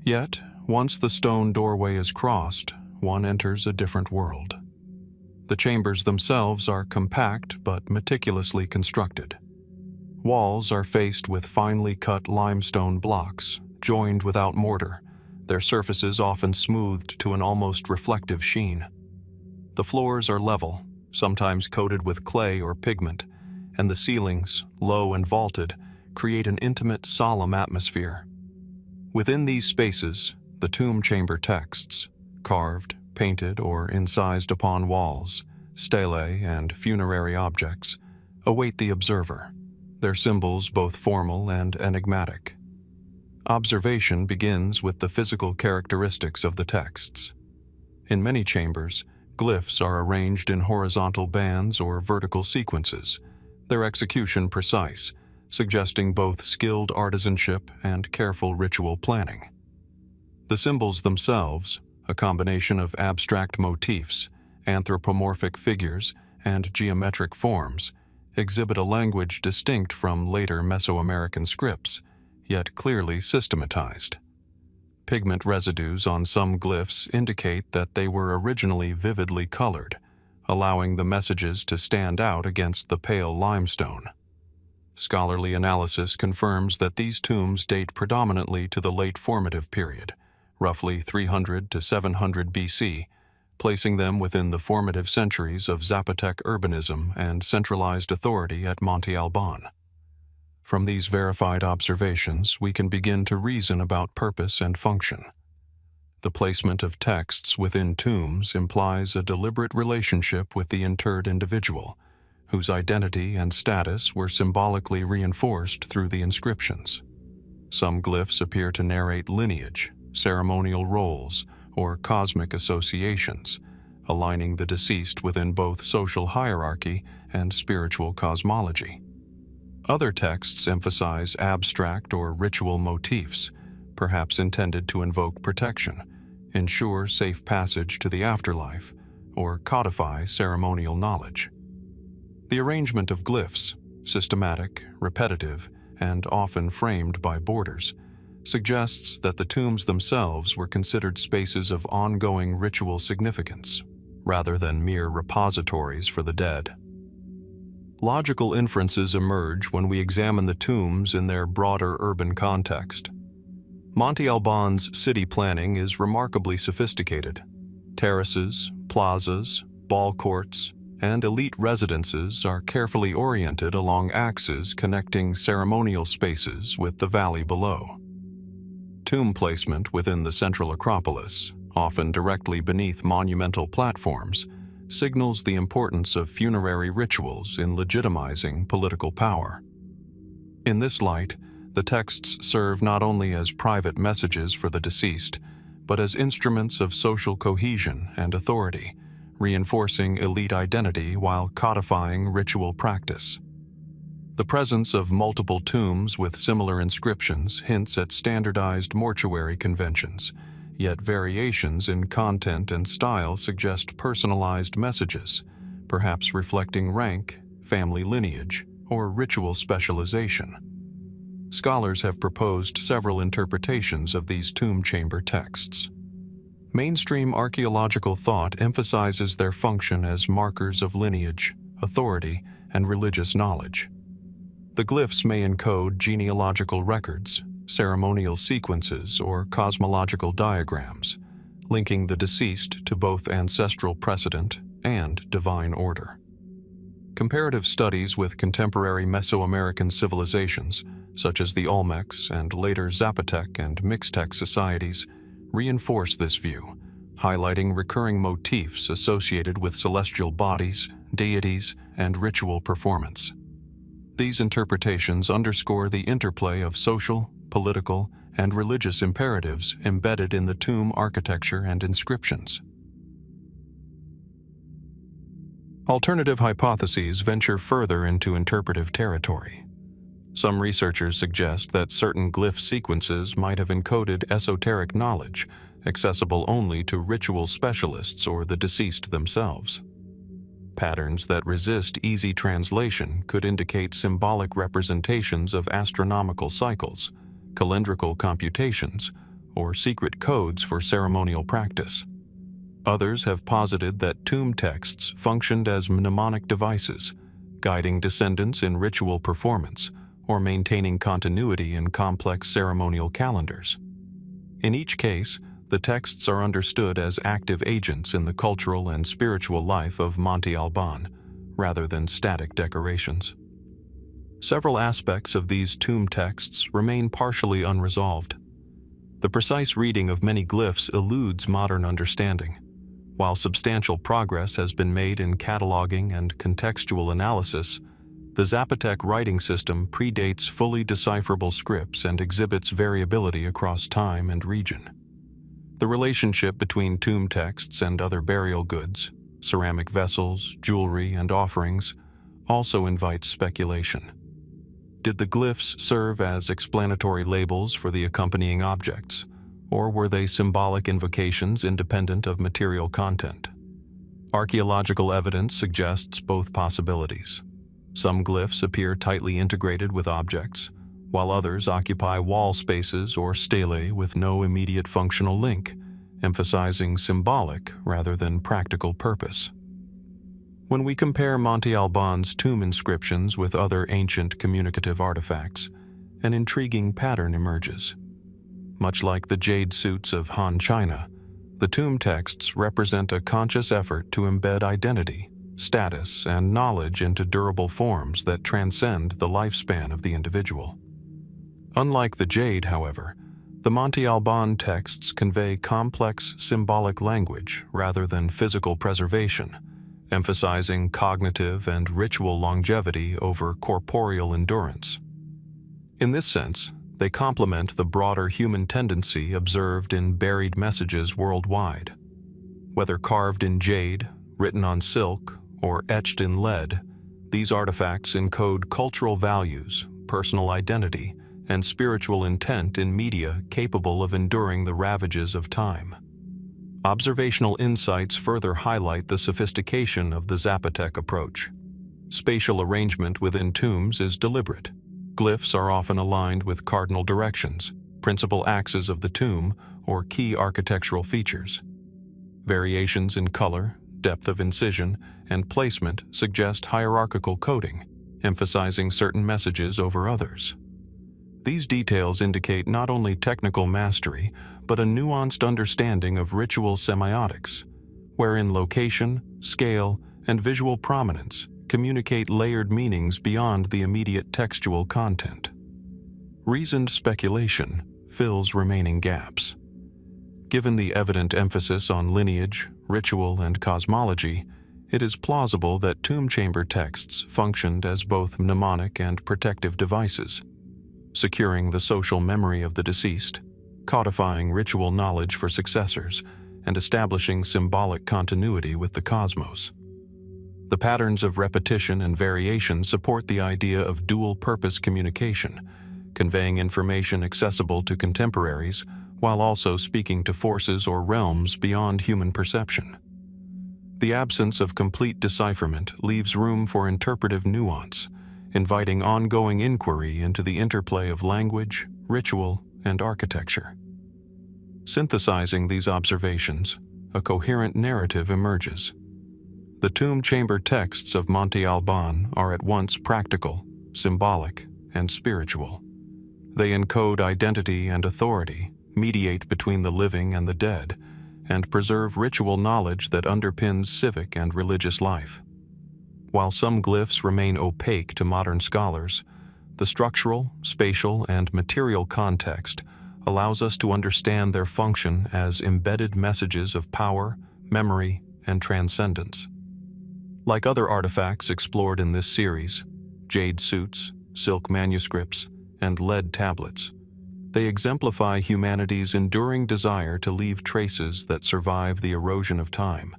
Yet, once the stone doorway is crossed, one enters a different world. The chambers themselves are compact but meticulously constructed. Walls are faced with finely cut limestone blocks, joined without mortar, their surfaces often smoothed to an almost reflective sheen. The floors are level, sometimes coated with clay or pigment, and the ceilings, low and vaulted, create an intimate, solemn atmosphere. Within these spaces, the tomb chamber texts, carved, painted, or incised upon walls, stelae, and funerary objects, await the observer, their symbols both formal and enigmatic. Observation begins with the physical characteristics of the texts. In many chambers, glyphs are arranged in horizontal bands or vertical sequences, their execution precise, suggesting both skilled artisanship and careful ritual planning. The symbols themselves, a combination of abstract motifs, anthropomorphic figures, and geometric forms, exhibit a language distinct from later Mesoamerican scripts, yet clearly systematized. Pigment residues on some glyphs indicate that they were originally vividly colored, allowing the messages to stand out against the pale limestone. Scholarly analysis confirms that these tombs date predominantly to the late formative period, roughly 300 to 700 BC, placing them within the formative centuries of Zapotec urbanism and centralized authority at Monte Albán. From these verified observations, we can begin to reason about purpose and function. The placement of texts within tombs implies a deliberate relationship with the interred individual, whose identity and status were symbolically reinforced through the inscriptions. Some glyphs appear to narrate lineage, ceremonial roles, or cosmic associations, aligning the deceased within both social hierarchy and spiritual cosmology. Other texts emphasize abstract or ritual motifs, perhaps intended to invoke protection, ensure safe passage to the afterlife, or codify ceremonial knowledge. The arrangement of glyphs, systematic, repetitive, and often framed by borders, suggests that the tombs themselves were considered spaces of ongoing ritual significance, rather than mere repositories for the dead. Logical inferences emerge when we examine the tombs in their broader urban context. Monte Albán's city planning is remarkably sophisticated. Terraces, plazas, ball courts, and elite residences are carefully oriented along axes connecting ceremonial spaces with the valley below. Tomb placement within the central acropolis, often directly beneath monumental platforms, signals the importance of funerary rituals in legitimizing political power. In this light, the texts serve not only as private messages for the deceased, but as instruments of social cohesion and authority, reinforcing elite identity while codifying ritual practice. The presence of multiple tombs with similar inscriptions hints at standardized mortuary conventions, yet variations in content and style suggest personalized messages, perhaps reflecting rank, family lineage, or ritual specialization. Scholars have proposed several interpretations of these tomb chamber texts. Mainstream archaeological thought emphasizes their function as markers of lineage, authority, and religious knowledge. The glyphs may encode genealogical records, ceremonial sequences, or cosmological diagrams, linking the deceased to both ancestral precedent and divine order. Comparative studies with contemporary Mesoamerican civilizations, such as the Olmecs and later Zapotec and Mixtec societies, reinforce this view, highlighting recurring motifs associated with celestial bodies, deities, and ritual performance. These interpretations underscore the interplay of social, political, and religious imperatives embedded in the tomb architecture and inscriptions. Alternative hypotheses venture further into interpretive territory. Some researchers suggest that certain glyph sequences might have encoded esoteric knowledge, accessible only to ritual specialists or the deceased themselves. Patterns that resist easy translation could indicate symbolic representations of astronomical cycles, calendrical computations, or secret codes for ceremonial practice. Others have posited that tomb texts functioned as mnemonic devices, guiding descendants in ritual performance or maintaining continuity in complex ceremonial calendars. In each case, the texts are understood as active agents in the cultural and spiritual life of Monte Albán, rather than static decorations. Several aspects of these tomb texts remain partially unresolved. The precise reading of many glyphs eludes modern understanding. While substantial progress has been made in cataloging and contextual analysis, the Zapotec writing system predates fully decipherable scripts and exhibits variability across time and region. The relationship between tomb texts and other burial goods, ceramic vessels, jewelry, and offerings, also invites speculation. Did the glyphs serve as explanatory labels for the accompanying objects, or were they symbolic invocations independent of material content? Archaeological evidence suggests both possibilities. Some glyphs appear tightly integrated with objects, while others occupy wall spaces or stelae with no immediate functional link, emphasizing symbolic rather than practical purpose. When we compare Monte Albán's tomb inscriptions with other ancient communicative artifacts, an intriguing pattern emerges. Much like the jade suits of Han China, the tomb texts represent a conscious effort to embed identity, status, and knowledge into durable forms that transcend the lifespan of the individual. Unlike the jade, however, the Monte Albán texts convey complex symbolic language rather than physical preservation, emphasizing cognitive and ritual longevity over corporeal endurance. In this sense, they complement the broader human tendency observed in buried messages worldwide. Whether carved in jade, written on silk, or etched in lead, These artifacts encode cultural values, personal identity, and spiritual intent in media capable of enduring the ravages of time. Observational insights further highlight the sophistication of the Zapotec approach. Spatial arrangement within tombs is deliberate. Glyphs are often aligned with cardinal directions, principal axes of the tomb, or key architectural features. Variations in color, depth of incision, and placement suggest hierarchical coding, emphasizing certain messages over others. These details indicate not only technical mastery, but a nuanced understanding of ritual semiotics, wherein location, scale, and visual prominence communicate layered meanings beyond the immediate textual content. Reasoned speculation fills remaining gaps. Given the evident emphasis on lineage, ritual, and cosmology, it is plausible that tomb chamber texts functioned as both mnemonic and protective devices, securing the social memory of the deceased, codifying ritual knowledge for successors, and establishing symbolic continuity with the cosmos. The patterns of repetition and variation support the idea of dual-purpose communication, conveying information accessible to contemporaries while also speaking to forces or realms beyond human perception. The absence of complete decipherment leaves room for interpretive nuance, inviting ongoing inquiry into the interplay of language, ritual, and architecture. Synthesizing these observations, a coherent narrative emerges. The tomb chamber texts of Monte Albán are at once practical, symbolic, and spiritual. They encode identity and authority, mediate between the living and the dead, and preserve ritual knowledge that underpins civic and religious life. While some glyphs remain opaque to modern scholars, the structural, spatial, and material context allows us to understand their function as embedded messages of power, memory, and transcendence. Like other artifacts explored in this series, jade suits, silk manuscripts, and lead tablets, they exemplify humanity's enduring desire to leave traces that survive the erosion of time,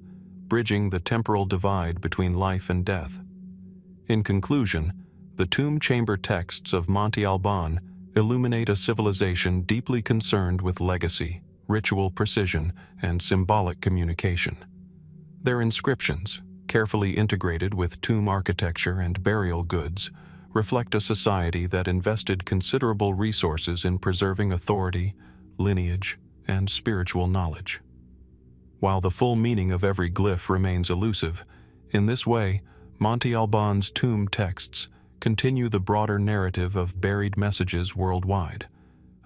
bridging the temporal divide between life and death. In conclusion, the tomb chamber texts of Monte Albán illuminate a civilization deeply concerned with legacy, ritual precision, and symbolic communication. Their inscriptions, carefully integrated with tomb architecture and burial goods, reflect a society that invested considerable resources in preserving authority, lineage, and spiritual knowledge. While the full meaning of every glyph remains elusive, in this way, Monte Albán's tomb texts continue the broader narrative of buried messages worldwide,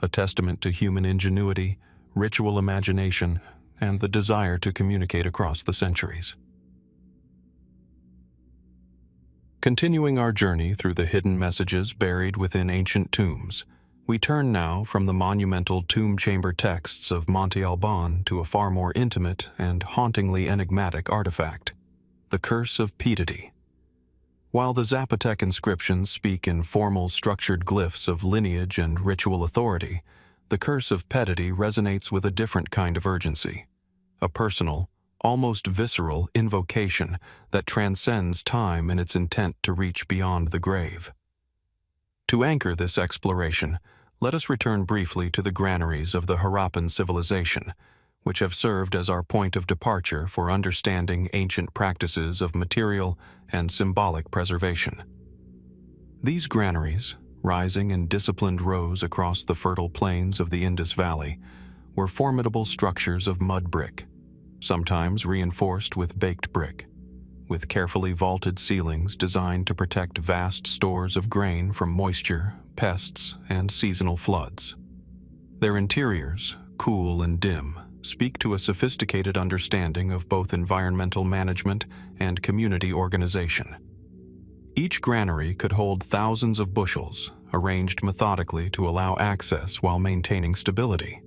a testament to human ingenuity, ritual imagination, and the desire to communicate across the centuries. Continuing our journey through the hidden messages buried within ancient tombs, we turn now from the monumental tomb chamber texts of Monte Albán to a far more intimate and hauntingly enigmatic artifact, the Curse of Petety. While the Zapotec inscriptions speak in formal, structured glyphs of lineage and ritual authority, the Curse of Petety resonates with a different kind of urgency, a personal, almost visceral invocation that transcends time in its intent to reach beyond the grave. To anchor this exploration, let us return briefly to the granaries of the Harappan civilization, which have served as our point of departure for understanding ancient practices of material and symbolic preservation. These granaries, rising in disciplined rows across the fertile plains of the Indus Valley, were formidable structures of mud brick, sometimes reinforced with baked brick, with carefully vaulted ceilings designed to protect vast stores of grain from moisture, pests, and seasonal floods. Their interiors, cool and dim, speak to a sophisticated understanding of both environmental management and community organization. Each granary could hold thousands of bushels, arranged methodically to allow access while maintaining stability.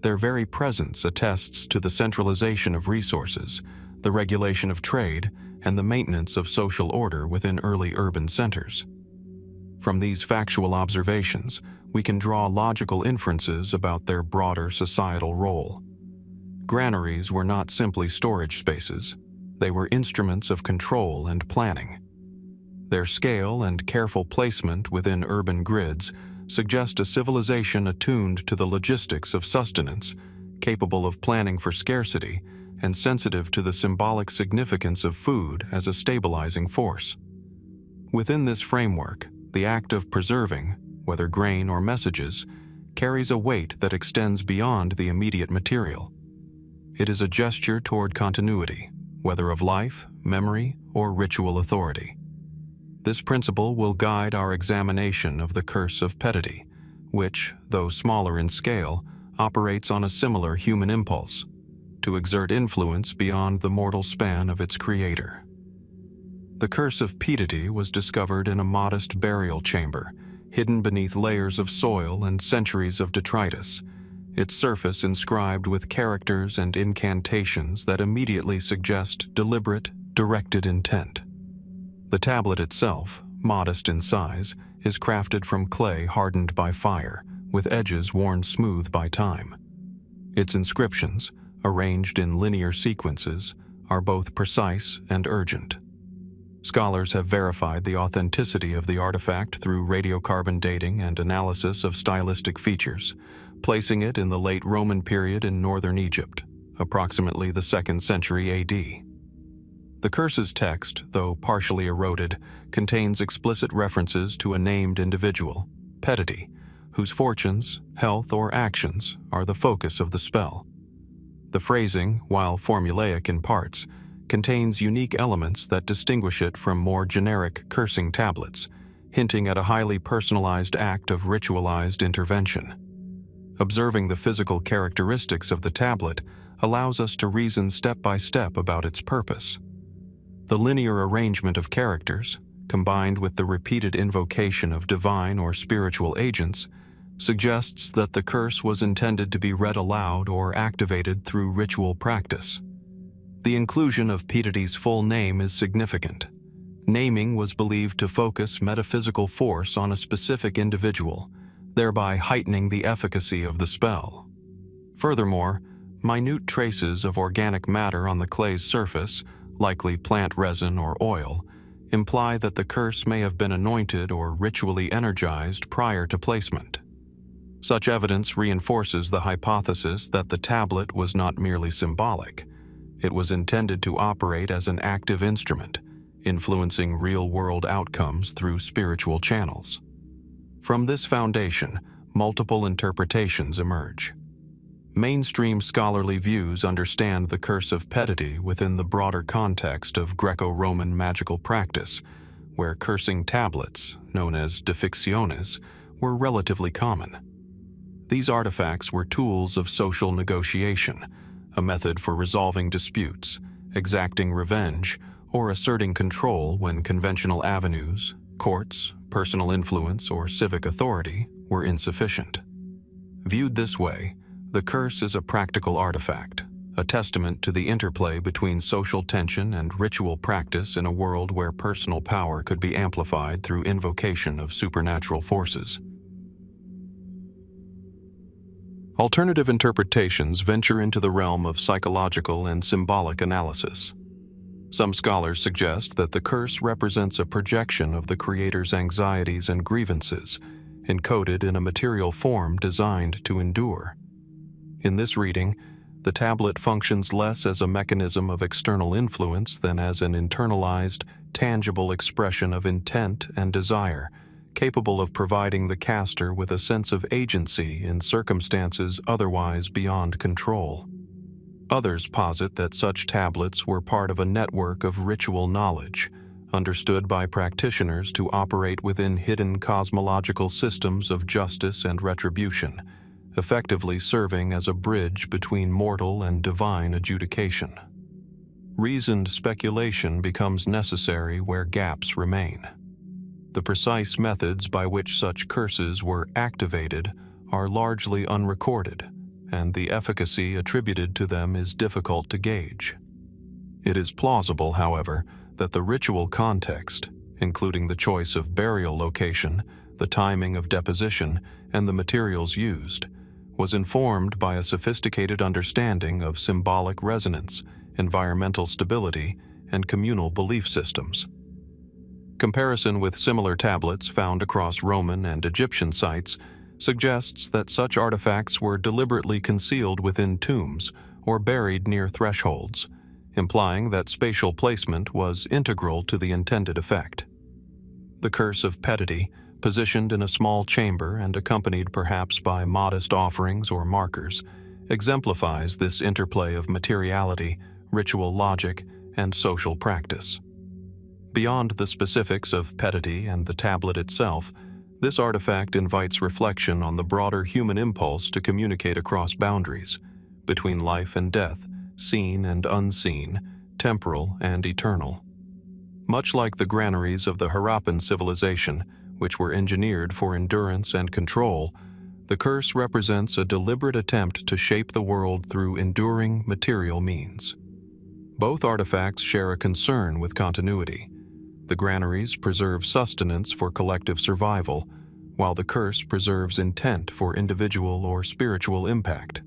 Their very presence attests to the centralization of resources, the regulation of trade, and the maintenance of social order within early urban centers. From these factual observations, we can draw logical inferences about their broader societal role. Granaries were not simply storage spaces. They were instruments of control and planning. Their scale and careful placement within urban grids suggest a civilization attuned to the logistics of sustenance, capable of planning for scarcity, and sensitive to the symbolic significance of food as a stabilizing force. Within this framework, the act of preserving, whether grain or messages, carries a weight that extends beyond the immediate material. It is a gesture toward continuity, whether of life, memory, or ritual authority. This principle will guide our examination of the Curse of Petety, which, though smaller in scale, operates on a similar human impulse, to exert influence beyond the mortal span of its creator. The Curse of Petety was discovered in a modest burial chamber, hidden beneath layers of soil and centuries of detritus, its surface inscribed with characters and incantations that immediately suggest deliberate, directed intent. The tablet itself, modest in size, is crafted from clay hardened by fire, with edges worn smooth by time. Its inscriptions, arranged in linear sequences, are both precise and urgent. Scholars have verified the authenticity of the artifact through radiocarbon dating and analysis of stylistic features, placing it in the late Roman period in northern Egypt, approximately the 2nd century AD. The curse's text, though partially eroded, contains explicit references to a named individual, Petety, whose fortunes, health, or actions are the focus of the spell. The phrasing, while formulaic in parts, contains unique elements that distinguish it from more generic cursing tablets, hinting at a highly personalized act of ritualized intervention. Observing the physical characteristics of the tablet allows us to reason step by step about its purpose. The linear arrangement of characters, combined with the repeated invocation of divine or spiritual agents, suggests that the curse was intended to be read aloud or activated through ritual practice. The inclusion of Petety's full name is significant. Naming was believed to focus metaphysical force on a specific individual, thereby heightening the efficacy of the spell. Furthermore, minute traces of organic matter on the clay's surface, likely plant resin or oil, imply that the curse may have been anointed or ritually energized prior to placement. Such evidence reinforces the hypothesis that the tablet was not merely symbolic. It was intended to operate as an active instrument, influencing real-world outcomes through spiritual channels. From this foundation, multiple interpretations emerge. Mainstream scholarly views understand the Curse of Petety within the broader context of Greco-Roman magical practice, where cursing tablets, known as defixiones, were relatively common. These artifacts were tools of social negotiation, a method for resolving disputes, exacting revenge, or asserting control when conventional avenues, courts, personal influence, or civic authority were insufficient. Viewed this way, the curse is a practical artifact, a testament to the interplay between social tension and ritual practice in a world where personal power could be amplified through invocation of supernatural forces. Alternative interpretations venture into the realm of psychological and symbolic analysis. Some scholars suggest that the curse represents a projection of the creator's anxieties and grievances, encoded in a material form designed to endure. In this reading, the tablet functions less as a mechanism of external influence than as an internalized, tangible expression of intent and desire, capable of providing the caster with a sense of agency in circumstances otherwise beyond control. Others posit that such tablets were part of a network of ritual knowledge, understood by practitioners to operate within hidden cosmological systems of justice and retribution, effectively serving as a bridge between mortal and divine adjudication. Reasoned speculation becomes necessary where gaps remain. The precise methods by which such curses were activated are largely unrecorded, and the efficacy attributed to them is difficult to gauge. It is plausible, however, that the ritual context, including the choice of burial location, the timing of deposition, and the materials used, was informed by a sophisticated understanding of symbolic resonance, environmental stability, and communal belief systems. Comparison with similar tablets found across Roman and Egyptian sites suggests that such artifacts were deliberately concealed within tombs or buried near thresholds, implying that spatial placement was integral to the intended effect. The curse of Petety, positioned in a small chamber and accompanied perhaps by modest offerings or markers, exemplifies this interplay of materiality, ritual logic, and social practice. Beyond the specifics of Petety and the tablet itself, this artifact invites reflection on the broader human impulse to communicate across boundaries, between life and death, seen and unseen, temporal and eternal. Much like the granaries of the Harappan civilization, which were engineered for endurance and control, the curse represents a deliberate attempt to shape the world through enduring material means. Both artifacts share a concern with continuity. The granaries preserve sustenance for collective survival, while the curse preserves intent for individual or spiritual impact.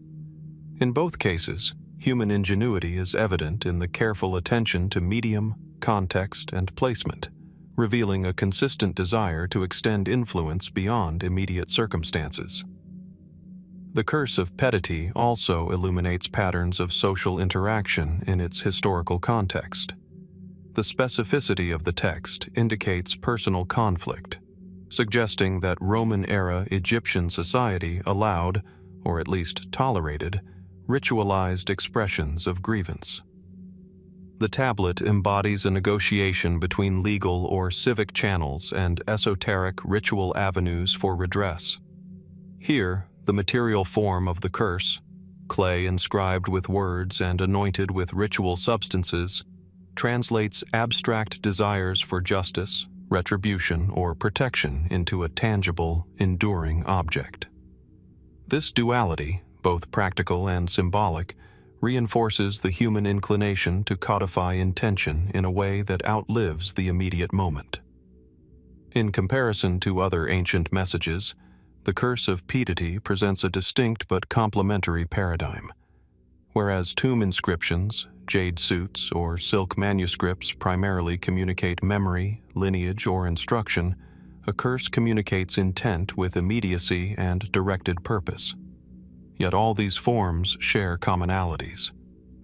In both cases, human ingenuity is evident in the careful attention to medium, context, and placement, revealing a consistent desire to extend influence beyond immediate circumstances. The curse of Petety also illuminates patterns of social interaction in its historical context. The specificity of the text indicates personal conflict, suggesting that Roman-era Egyptian society allowed, or at least tolerated, ritualized expressions of grievance. The tablet embodies a negotiation between legal or civic channels and esoteric ritual avenues for redress. Here, the material form of the curse, clay inscribed with words and anointed with ritual substances, translates abstract desires for justice, retribution, or protection into a tangible, enduring object. This duality, both practical and symbolic, reinforces the human inclination to codify intention in a way that outlives the immediate moment. In comparison to other ancient messages, the curse of Petety presents a distinct but complementary paradigm. Whereas tomb inscriptions, jade suits, or silk manuscripts primarily communicate memory, lineage, or instruction, a curse communicates intent with immediacy and directed purpose. Yet all these forms share commonalities.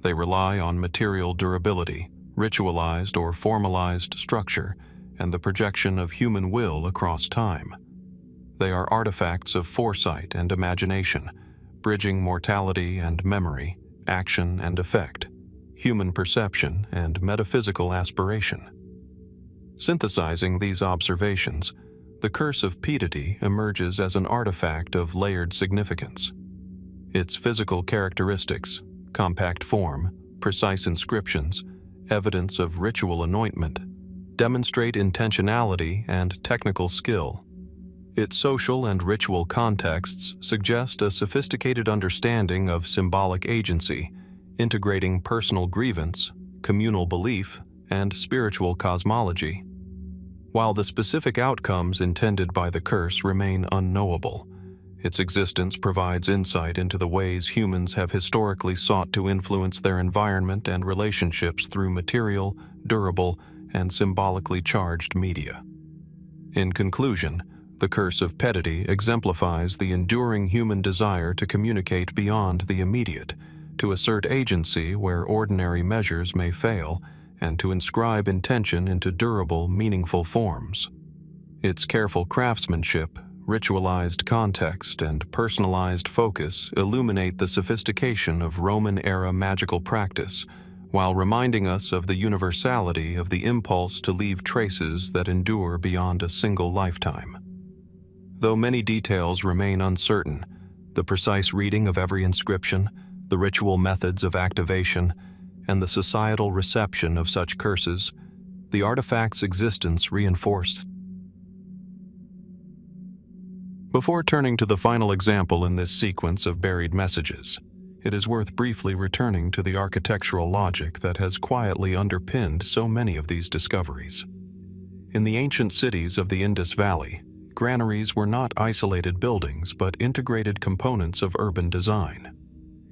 They rely on material durability, ritualized or formalized structure, and the projection of human will across time. They are artifacts of foresight and imagination, bridging mortality and memory, action and effect, human perception and metaphysical aspiration. Synthesizing these observations, the curse of Petety emerges as an artifact of layered significance. Its physical characteristics, compact form, precise inscriptions, evidence of ritual anointment, demonstrate intentionality and technical skill. Its social and ritual contexts suggest a sophisticated understanding of symbolic agency, integrating personal grievance, communal belief, and spiritual cosmology. While the specific outcomes intended by the curse remain unknowable, its existence provides insight into the ways humans have historically sought to influence their environment and relationships through material, durable, and symbolically charged media. In conclusion, the curse of Petety exemplifies the enduring human desire to communicate beyond the immediate, to assert agency where ordinary measures may fail, and to inscribe intention into durable, meaningful forms. Its careful craftsmanship, ritualized context, and personalized focus illuminate the sophistication of Roman-era magical practice, while reminding us of the universality of the impulse to leave traces that endure beyond a single lifetime. Though many details remain uncertain, the precise reading of every inscription, the ritual methods of activation, and the societal reception of such curses, the artifact's existence reinforced. Before turning to the final example in this sequence of buried messages, it is worth briefly returning to the architectural logic that has quietly underpinned so many of these discoveries. In the ancient cities of the Indus Valley, granaries were not isolated buildings but integrated components of urban design.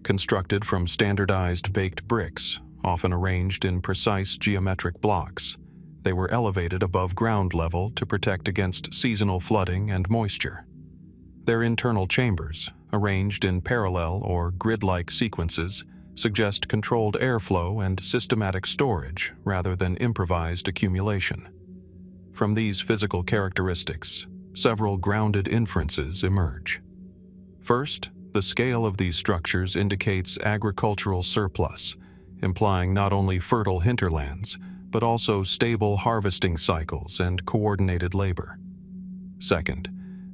Constructed from standardized baked bricks, often arranged in precise geometric blocks, They were elevated above ground level to protect against seasonal flooding and moisture. Their internal chambers, arranged in parallel or grid-like sequences, suggest controlled airflow and systematic storage rather than improvised accumulation. From these physical characteristics, several grounded inferences emerge. First, the scale of these structures indicates agricultural surplus, implying not only fertile hinterlands, but also stable harvesting cycles and coordinated labor. Second,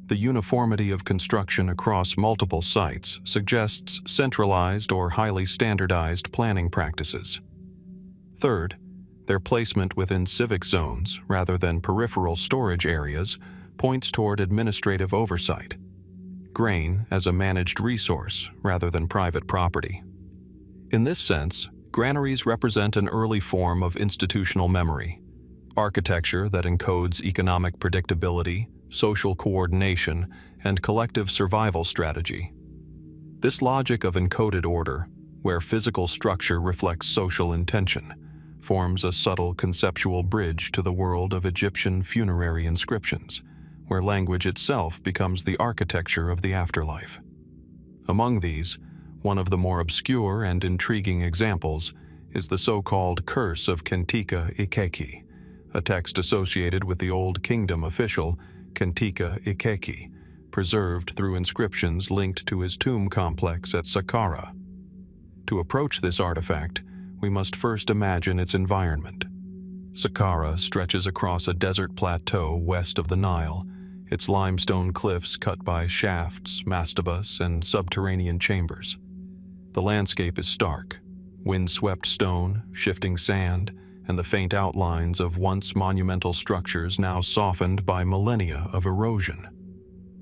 the uniformity of construction across multiple sites suggests centralized or highly standardized planning practices. Third, their placement within civic zones rather than peripheral storage areas points toward administrative oversight. Grain as a managed resource rather than private property. In this sense, granaries represent an early form of institutional memory, architecture that encodes economic predictability, social coordination, and collective survival strategy. This logic of encoded order, where physical structure reflects social intention, forms a subtle conceptual bridge to the world of Egyptian funerary inscriptions, where language itself becomes the architecture of the afterlife. Among these, one of the more obscure and intriguing examples is the so-called Curse of Khentika Ikhekhi, a text associated with the Old Kingdom official Khentika Ikhekhi, preserved through inscriptions linked to his tomb complex at Saqqara. To approach this artifact, we must first imagine its environment. Saqqara stretches across a desert plateau west of the Nile, its limestone cliffs cut by shafts, mastabas, and subterranean chambers. The landscape is stark: wind-swept stone, shifting sand, and the faint outlines of once monumental structures now softened by millennia of erosion.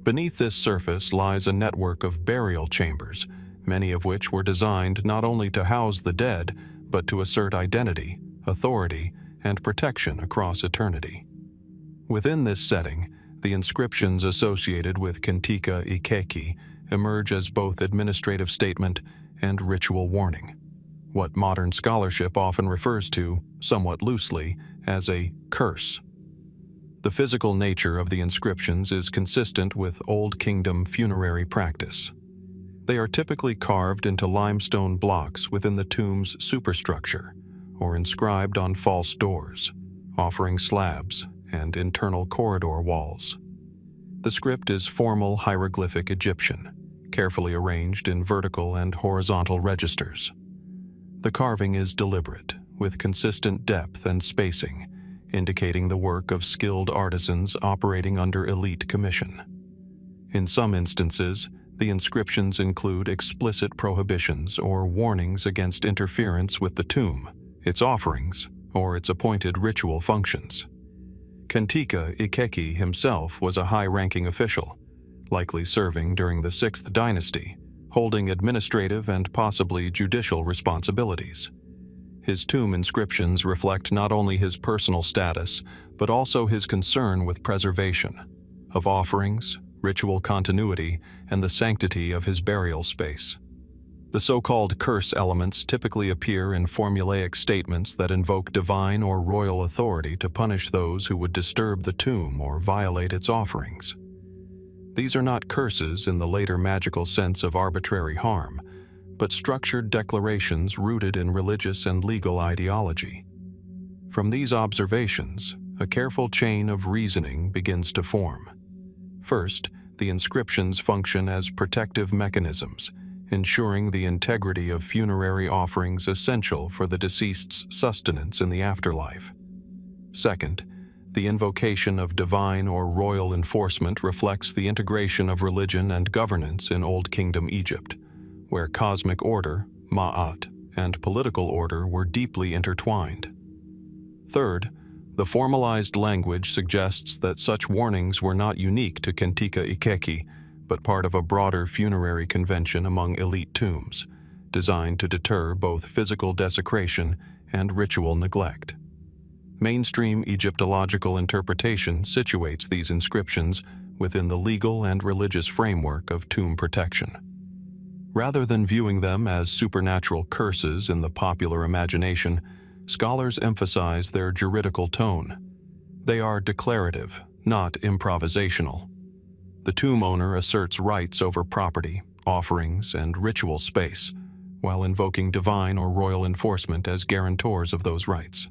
Beneath this surface lies a network of burial chambers, many of which were designed not only to house the dead, but to assert identity, authority, and protection across eternity. Within this setting, the inscriptions associated with Khentika Ikhekhi emerge as both administrative statement and ritual warning, what modern scholarship often refers to, somewhat loosely, as a curse. The physical nature of the inscriptions is consistent with Old Kingdom funerary practice. They are typically carved into limestone blocks within the tomb's superstructure, or inscribed on false doors, offering slabs and internal corridor walls. The script is formal hieroglyphic Egyptian, carefully arranged in vertical and horizontal registers. The carving is deliberate, with consistent depth and spacing, indicating the work of skilled artisans operating under elite commission. In some instances, the inscriptions include explicit prohibitions or warnings against interference with the tomb, its offerings, or its appointed ritual functions. Khentika Ikhekhi himself was a high-ranking official, likely serving during the 6th Dynasty, holding administrative and possibly judicial responsibilities. His tomb inscriptions reflect not only his personal status, but also his concern with preservation of offerings, ritual continuity, and the sanctity of his burial space. The so-called curse elements typically appear in formulaic statements that invoke divine or royal authority to punish those who would disturb the tomb or violate its offerings. These are not curses in the later magical sense of arbitrary harm, but structured declarations rooted in religious and legal ideology. From these observations, a careful chain of reasoning begins to form. First, the inscriptions function as protective mechanisms, ensuring the integrity of funerary offerings essential for the deceased's sustenance in the afterlife. Second, the invocation of divine or royal enforcement reflects the integration of religion and governance in Old Kingdom Egypt, where cosmic order, ma'at, and political order were deeply intertwined. Third, the formalized language suggests that such warnings were not unique to Khentika Ikhekhi, but part of a broader funerary convention among elite tombs, designed to deter both physical desecration and ritual neglect. Mainstream Egyptological interpretation situates these inscriptions within the legal and religious framework of tomb protection. Rather than viewing them as supernatural curses in the popular imagination, scholars emphasize their juridical tone. They are declarative, not improvisational. The tomb owner asserts rights over property, offerings, and ritual space, while invoking divine or royal enforcement as guarantors of those rights.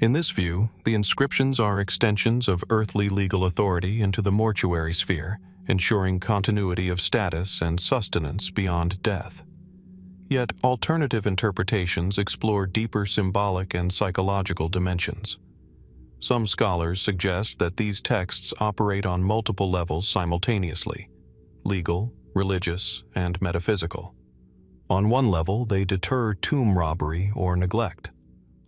In this view, the inscriptions are extensions of earthly legal authority into the mortuary sphere, ensuring continuity of status and sustenance beyond death. Yet, alternative interpretations explore deeper symbolic and psychological dimensions. Some scholars suggest that these texts operate on multiple levels simultaneously: legal, religious, and metaphysical. On one level, they deter tomb robbery or neglect.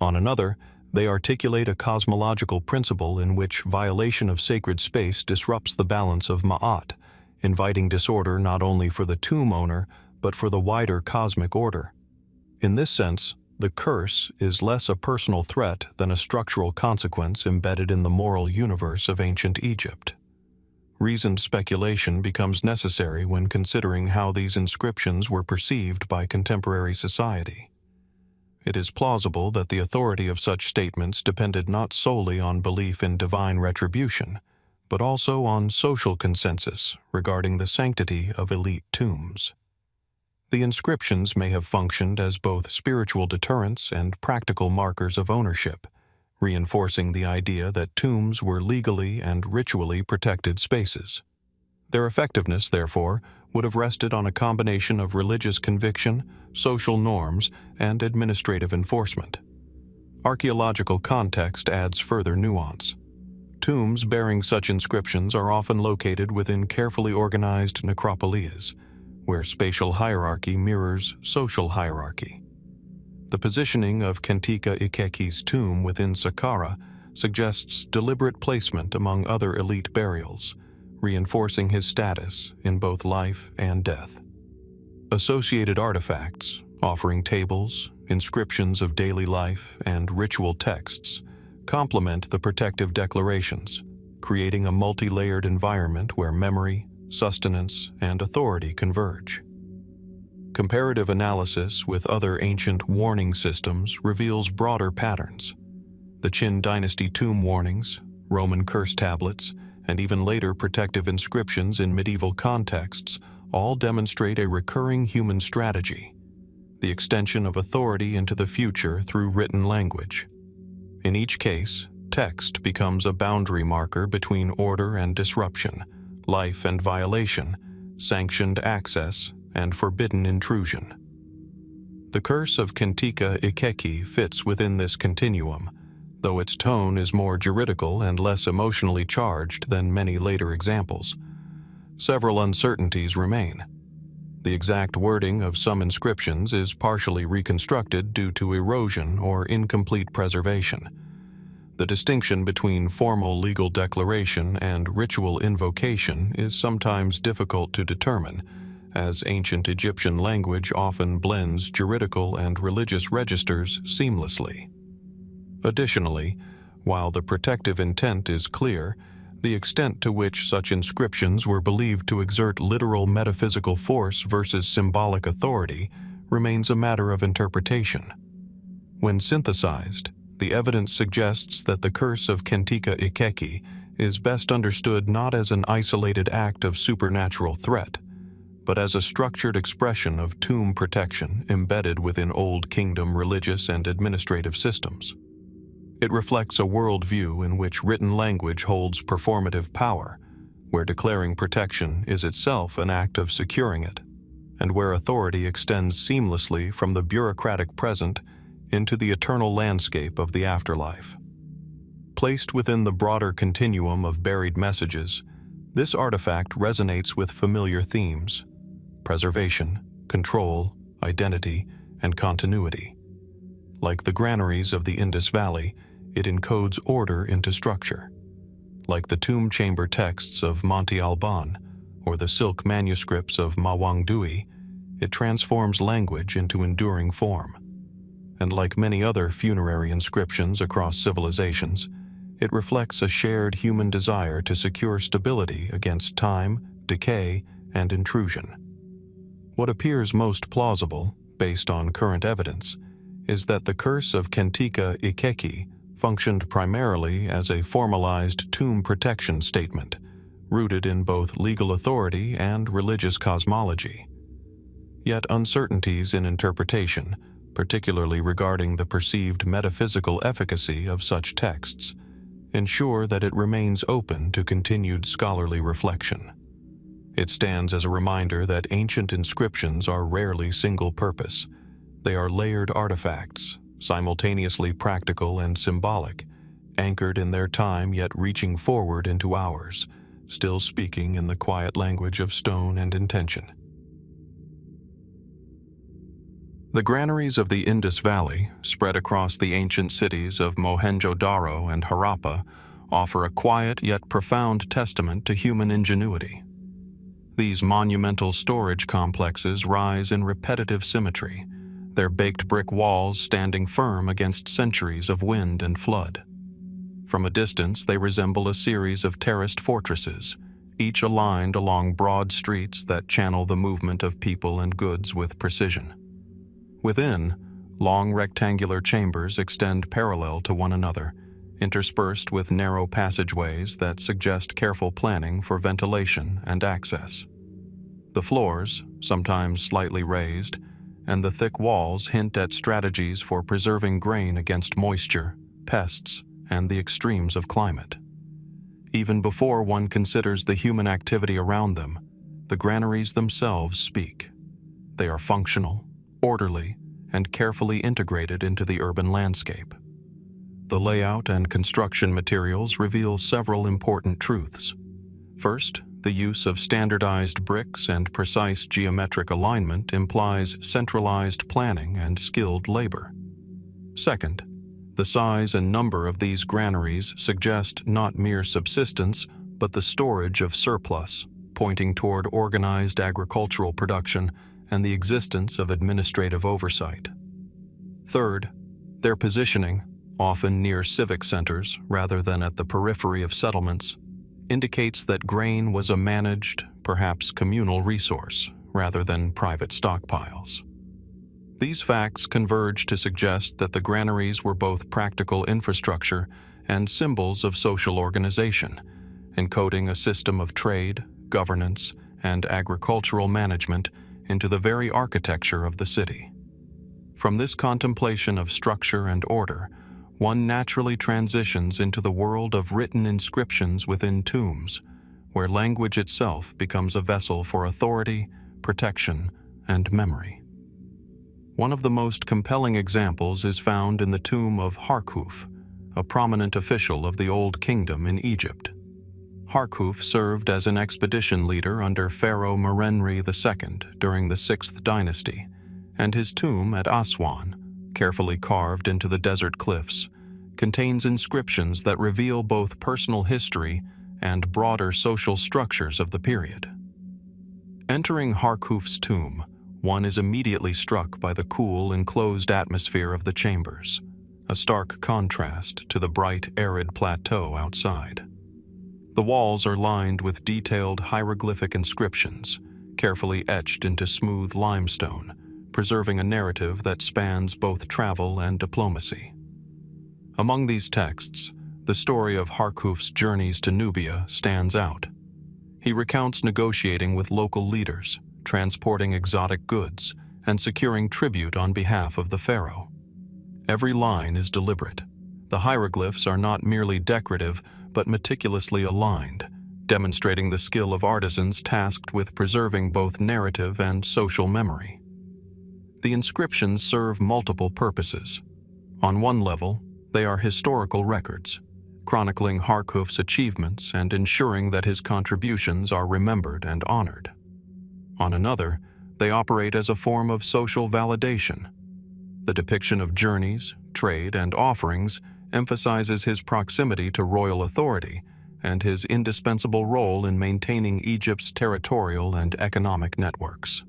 On another, they articulate a cosmological principle in which violation of sacred space disrupts the balance of ma'at, inviting disorder not only for the tomb owner, but for the wider cosmic order. In this sense, the curse is less a personal threat than a structural consequence embedded in the moral universe of ancient Egypt. Reasoned speculation becomes necessary when considering how these inscriptions were perceived by contemporary society. It is plausible that the authority of such statements depended not solely on belief in divine retribution, but also on social consensus regarding the sanctity of elite tombs. The inscriptions may have functioned as both spiritual deterrents and practical markers of ownership, reinforcing the idea that tombs were legally and ritually protected spaces. Their effectiveness, therefore, would have rested on a combination of religious conviction, social norms, and administrative enforcement. Archaeological context adds further nuance. Tombs bearing such inscriptions are often located within carefully organized necropolias, where spatial hierarchy mirrors social hierarchy. The positioning of Khentika Ikhekhi's tomb within Saqqara suggests deliberate placement among other elite burials, reinforcing his status in both life and death. Associated artifacts, offering tables, inscriptions of daily life, and ritual texts, complement the protective declarations, creating a multi-layered environment where memory, sustenance, and authority converge. Comparative analysis with other ancient warning systems reveals broader patterns. The Qin Dynasty tomb warnings, Roman curse tablets, and even later protective inscriptions in medieval contexts all demonstrate a recurring human strategy: the extension of authority into the future through written language. In each case, text becomes a boundary marker between order and disruption, life and violation, sanctioned access, and forbidden intrusion. The curse of Khentika Ikhekhi fits within this continuum, though its tone is more juridical and less emotionally charged than many later examples. Several uncertainties remain. The exact wording of some inscriptions is partially reconstructed due to erosion or incomplete preservation. The distinction between formal legal declaration and ritual invocation is sometimes difficult to determine, as ancient Egyptian language often blends juridical and religious registers seamlessly. Additionally, while the protective intent is clear, the extent to which such inscriptions were believed to exert literal metaphysical force versus symbolic authority remains a matter of interpretation. When synthesized, the evidence suggests that the curse of Khentika Ikhekhi is best understood not as an isolated act of supernatural threat, but as a structured expression of tomb protection embedded within Old Kingdom religious and administrative systems. It reflects a worldview in which written language holds performative power, where declaring protection is itself an act of securing it, and where authority extends seamlessly from the bureaucratic present into the eternal landscape of the afterlife. Placed within the broader continuum of buried messages, this artifact resonates with familiar themes: preservation, control, identity, and continuity. Like the granaries of the Indus Valley, it encodes order into structure. Like the tomb chamber texts of Monte Albán or the silk manuscripts of Mawangdui, it transforms language into enduring form. And like many other funerary inscriptions across civilizations, it reflects a shared human desire to secure stability against time, decay, and intrusion. What appears most plausible, based on current evidence, is that the curse of Khentika Ikhekhi functioned primarily as a formalized tomb protection statement, rooted in both legal authority and religious cosmology. Yet uncertainties in interpretation, particularly regarding the perceived metaphysical efficacy of such texts, ensure that it remains open to continued scholarly reflection. It stands as a reminder that ancient inscriptions are rarely single-purpose. They are layered artifacts, simultaneously practical and symbolic, anchored in their time yet reaching forward into ours, still speaking in the quiet language of stone and intention. The granaries of the Indus Valley, spread across the ancient cities of Mohenjo-Daro and Harappa, offer a quiet yet profound testament to human ingenuity. These monumental storage complexes rise in repetitive symmetry, their baked brick walls standing firm against centuries of wind and flood. From a distance, they resemble a series of terraced fortresses, each aligned along broad streets that channel the movement of people and goods with precision. Within, long rectangular chambers extend parallel to one another, interspersed with narrow passageways that suggest careful planning for ventilation and access. The floors, sometimes slightly raised, and the thick walls hint at strategies for preserving grain against moisture, pests, and the extremes of climate. Even before one considers the human activity around them, the granaries themselves speak. They are functional, orderly, and carefully integrated into the urban landscape. The layout and construction materials reveal several important truths. First, the use of standardized bricks and precise geometric alignment implies centralized planning and skilled labor. Second, the size and number of these granaries suggest not mere subsistence, but the storage of surplus, pointing toward organized agricultural production and the existence of administrative oversight. Third, their positioning, often near civic centers rather than at the periphery of settlements, indicates that grain was a managed, perhaps communal resource, rather than private stockpiles. These facts converge to suggest that the granaries were both practical infrastructure and symbols of social organization, encoding a system of trade, governance, and agricultural management into the very architecture of the city. From this contemplation of structure and order, one naturally transitions into the world of written inscriptions within tombs, where language itself becomes a vessel for authority, protection, and memory. One of the most compelling examples is found in the tomb of Harkhuf, a prominent official of the Old Kingdom in Egypt. Harkhuf served as an expedition leader under Pharaoh Merenri II during the 6th Dynasty, and his tomb at Aswan, carefully carved into the desert cliffs, contains inscriptions that reveal both personal history and broader social structures of the period. Entering Harkhuf's tomb, one is immediately struck by the cool, enclosed atmosphere of the chambers, a stark contrast to the bright, arid plateau outside. The walls are lined with detailed hieroglyphic inscriptions, carefully etched into smooth limestone, preserving a narrative that spans both travel and diplomacy. Among these texts, the story of Harkhuf's journeys to Nubia stands out. He recounts negotiating with local leaders, transporting exotic goods, and securing tribute on behalf of the pharaoh. Every line is deliberate. The hieroglyphs are not merely decorative, but meticulously aligned, demonstrating the skill of artisans tasked with preserving both narrative and social memory. The inscriptions serve multiple purposes. On one level, they are historical records, chronicling Harkhuf's achievements and ensuring that his contributions are remembered and honored. On another, they operate as a form of social validation. The depiction of journeys, trade, and offerings emphasizes his proximity to royal authority and his indispensable role in maintaining Egypt's territorial and economic networks.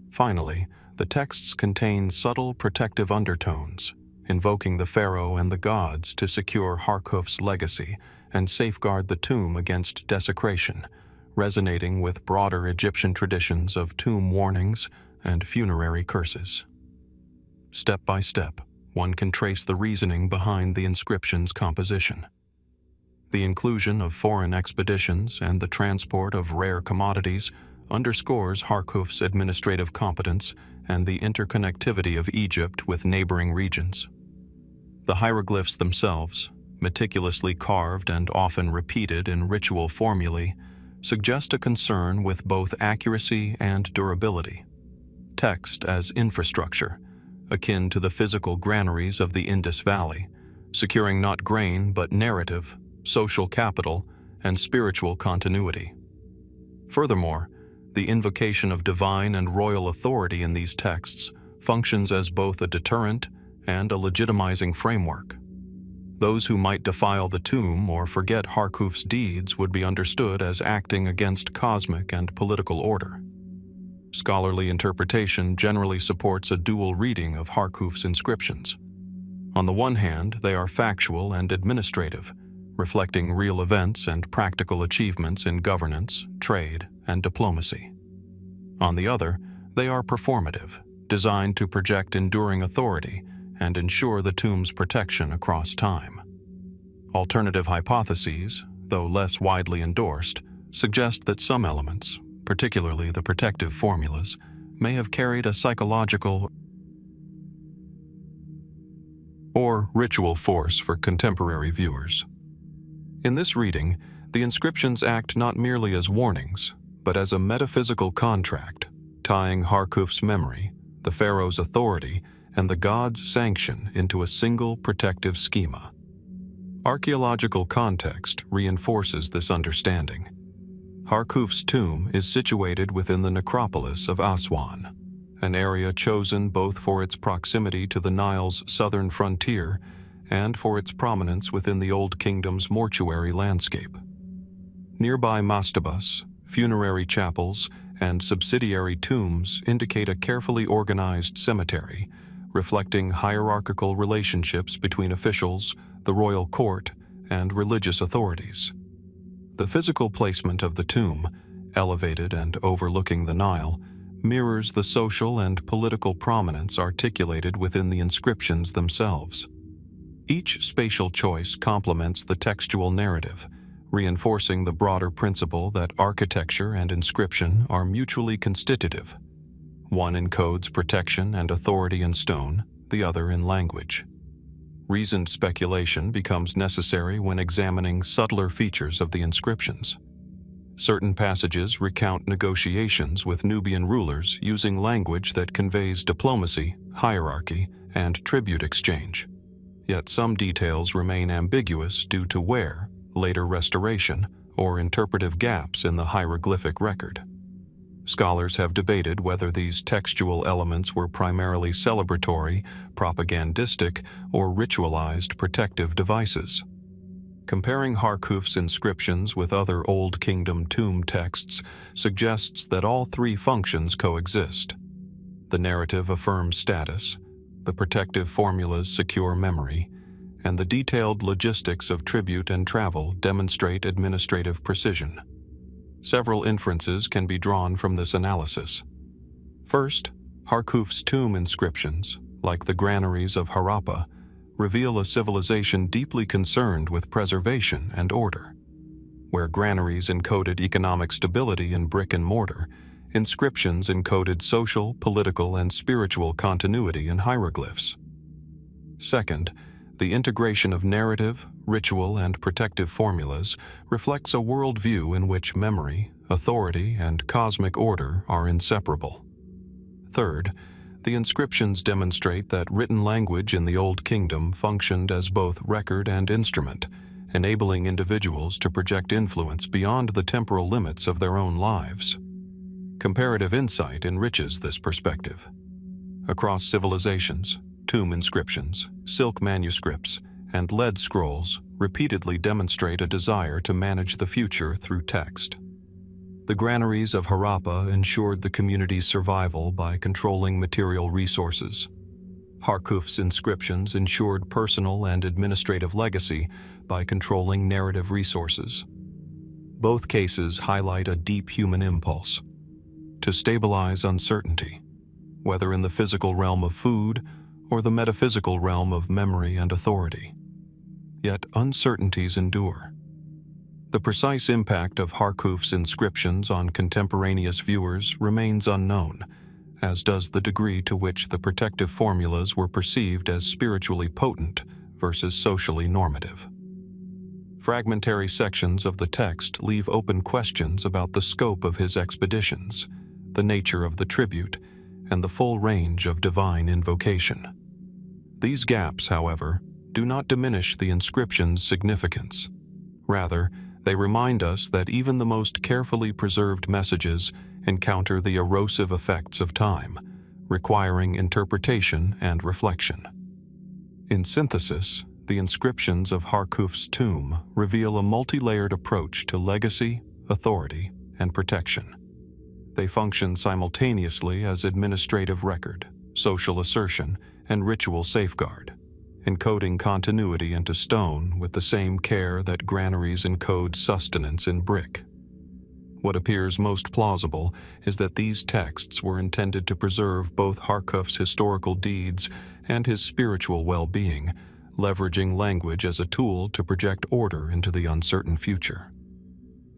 Finally, the texts contain subtle protective undertones, invoking the pharaoh and the gods to secure Harkhuf's legacy and safeguard the tomb against desecration, resonating with broader Egyptian traditions of tomb warnings and funerary curses. step by step, one can trace the reasoning behind the inscription's composition. The inclusion of foreign expeditions and the transport of rare commodities underscores Harkhuf's administrative competence and the interconnectivity of Egypt with neighboring regions. The hieroglyphs themselves, meticulously carved and often repeated in ritual formulae, suggest a concern with both accuracy and durability. Text as infrastructure, akin to the physical granaries of the Indus Valley, securing not grain but narrative, social capital, and spiritual continuity. Furthermore, the invocation of divine and royal authority in these texts functions as both a deterrent and a legitimizing framework. Those who might defile the tomb or forget Harkhuf's deeds would be understood as acting against cosmic and political order. Scholarly interpretation generally supports a dual reading of Harkhuf's inscriptions. On the one hand, they are factual and administrative, reflecting real events and practical achievements in governance, trade, and diplomacy. On the other, they are performative, designed to project enduring authority and ensure the tomb's protection across time. Alternative hypotheses, though less widely endorsed, suggest that some elements, particularly the protective formulas, may have carried a psychological or ritual force for contemporary viewers. In this reading, the inscriptions act not merely as warnings, but as a metaphysical contract, tying Harkhuf's memory, the pharaoh's authority, and the god's sanction into a single protective schema. Archaeological context reinforces this understanding. Harkhuf's tomb is situated within the necropolis of Aswan, an area chosen both for its proximity to the Nile's southern frontier and for its prominence within the Old Kingdom's mortuary landscape. Nearby mastabas, funerary chapels, and subsidiary tombs indicate a carefully organized cemetery, reflecting hierarchical relationships between officials, the royal court, and religious authorities. The physical placement of the tomb, elevated and overlooking the Nile, mirrors the social and political prominence articulated within the inscriptions themselves. Each spatial choice complements the textual narrative, reinforcing the broader principle that architecture and inscription are mutually constitutive. One encodes protection and authority in stone, the other in language. Reasoned speculation becomes necessary when examining subtler features of the inscriptions. Certain passages recount negotiations with Nubian rulers using language that conveys diplomacy, hierarchy, and tribute exchange. Yet some details remain ambiguous due to wear, later restoration, or interpretive gaps in the hieroglyphic record. Scholars have debated whether these textual elements were primarily celebratory, propagandistic, or ritualized protective devices. Comparing Harkhuf's inscriptions with other Old Kingdom tomb texts suggests that all three functions coexist. The narrative affirms status, the protective formulas secure memory, and the detailed logistics of tribute and travel demonstrate administrative precision. Several inferences can be drawn from this analysis. First, Harkhuf's tomb inscriptions, like the granaries of Harappa, reveal a civilization deeply concerned with preservation and order. Where granaries encoded economic stability in brick and mortar, inscriptions encoded social, political, and spiritual continuity in hieroglyphs. Second, the integration of narrative, ritual, and protective formulas reflects a worldview in which memory, authority, and cosmic order are inseparable. Third, the inscriptions demonstrate that written language in the Old Kingdom functioned as both record and instrument, enabling individuals to project influence beyond the temporal limits of their own lives. Comparative insight enriches this perspective. Across civilizations, tomb inscriptions, silk manuscripts, and lead scrolls repeatedly demonstrate a desire to manage the future through text. The granaries of Harappa ensured the community's survival by controlling material resources. Harkhuf's inscriptions ensured personal and administrative legacy by controlling narrative resources. Both cases highlight a deep human impulse to stabilize uncertainty, whether in the physical realm of food or the metaphysical realm of memory and authority. Yet uncertainties endure. The precise impact of Harkhuf's inscriptions on contemporaneous viewers remains unknown, as does the degree to which the protective formulas were perceived as spiritually potent versus socially normative. Fragmentary sections of the text leave open questions about the scope of his expeditions, the nature of the tribute, and the full range of divine invocation. These gaps, however, do not diminish the inscription's significance. Rather, they remind us that even the most carefully preserved messages encounter the erosive effects of time, requiring interpretation and reflection. In synthesis, the inscriptions of Harkhuf's tomb reveal a multi-layered approach to legacy, authority, and protection. They function simultaneously as administrative record, social assertion, and ritual safeguard, encoding continuity into stone with the same care that granaries encode sustenance in brick. What appears most plausible is that these texts were intended to preserve both Harkhuf's historical deeds and his spiritual well-being, leveraging language as a tool to project order into the uncertain future.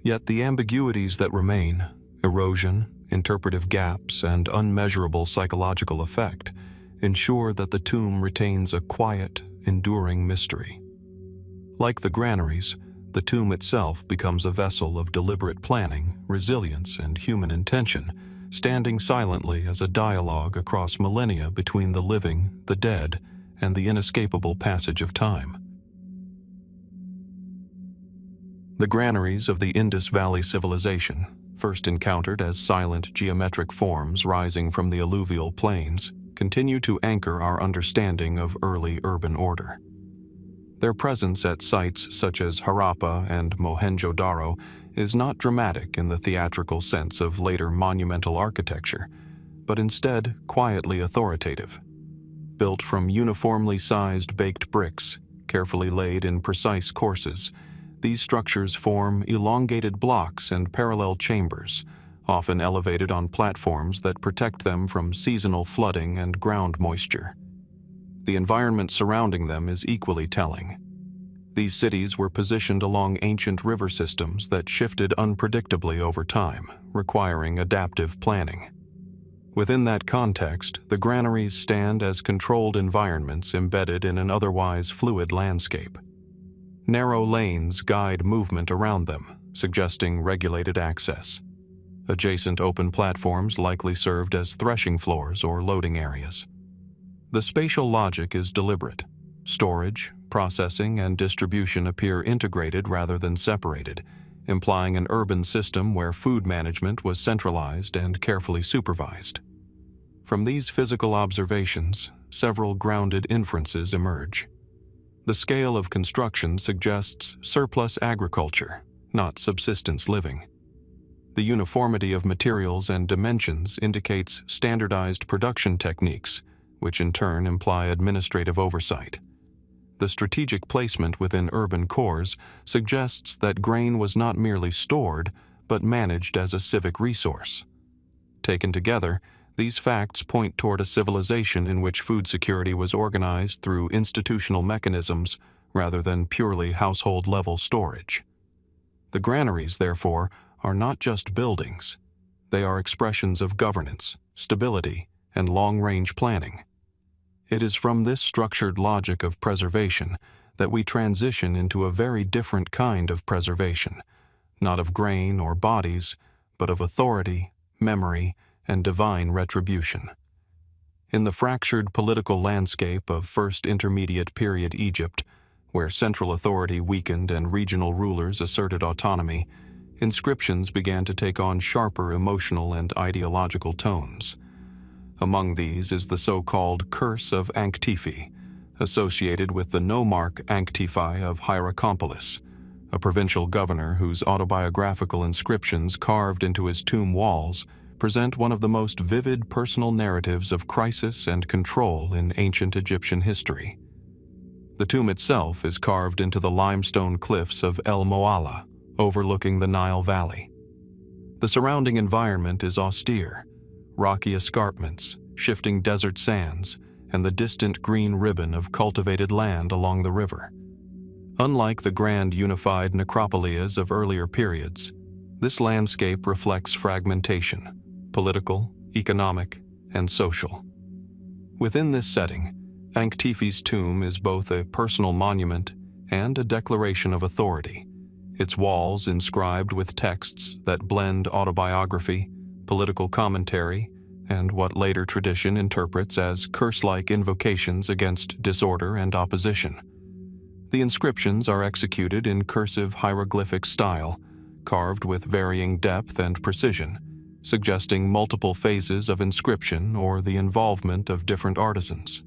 Yet the ambiguities that remain, erosion, interpretive gaps, and unmeasurable psychological effect, ensure that the tomb retains a quiet, enduring mystery. Like the granaries, the tomb itself becomes a vessel of deliberate planning, resilience, and human intention, standing silently as a dialogue across millennia between the living, the dead, and the inescapable passage of time. The granaries of the Indus Valley civilization, first encountered as silent geometric forms rising from the alluvial plains, continue to anchor our understanding of early urban order. Their presence at sites such as Harappa and Mohenjo-Daro is not dramatic in the theatrical sense of later monumental architecture, but instead quietly authoritative. Built from uniformly sized baked bricks, carefully laid in precise courses, these structures form elongated blocks and parallel chambers, often elevated on platforms that protect them from seasonal flooding and ground moisture. The environment surrounding them is equally telling. These cities were positioned along ancient river systems that shifted unpredictably over time, requiring adaptive planning. Within that context, the granaries stand as controlled environments embedded in an otherwise fluid landscape. Narrow lanes guide movement around them, suggesting regulated access. Adjacent open platforms likely served as threshing floors or loading areas. The spatial logic is deliberate. Storage, processing, and distribution appear integrated rather than separated, implying an urban system where food management was centralized and carefully supervised. From these physical observations, several grounded inferences emerge. The scale of construction suggests surplus agriculture, not subsistence living. The uniformity of materials and dimensions indicates standardized production techniques, which in turn imply administrative oversight. The strategic placement within urban cores suggests that grain was not merely stored, but managed as a civic resource. Taken together, these facts point toward a civilization in which food security was organized through institutional mechanisms rather than purely household-level storage. The granaries, therefore, are not just buildings. They are expressions of governance, stability, and long-range planning. It is from this structured logic of preservation that we transition into a very different kind of preservation, not of grain or bodies, but of authority, memory, and divine retribution. In the fractured political landscape of First Intermediate Period Egypt, where central authority weakened and regional rulers asserted autonomy, inscriptions began to take on sharper emotional and ideological tones. Among these is the so-called Curse of Ankhtifi, associated with the nomarch Ankhtifi of Hierakonpolis, a provincial governor whose autobiographical inscriptions carved into his tomb walls present one of the most vivid personal narratives of crisis and control in ancient Egyptian history. The tomb itself is carved into the limestone cliffs of El Moala, overlooking the Nile Valley. The surrounding environment is austere: rocky escarpments, shifting desert sands, and the distant green ribbon of cultivated land along the river. Unlike the grand unified necropolias of earlier periods, this landscape reflects fragmentation, political, economic, and social. Within this setting, Ankhtifi's tomb is both a personal monument and a declaration of authority, its walls inscribed with texts that blend autobiography, political commentary, and what later tradition interprets as curse-like invocations against disorder and opposition. The inscriptions are executed in cursive hieroglyphic style, carved with varying depth and precision, suggesting multiple phases of inscription or the involvement of different artisans.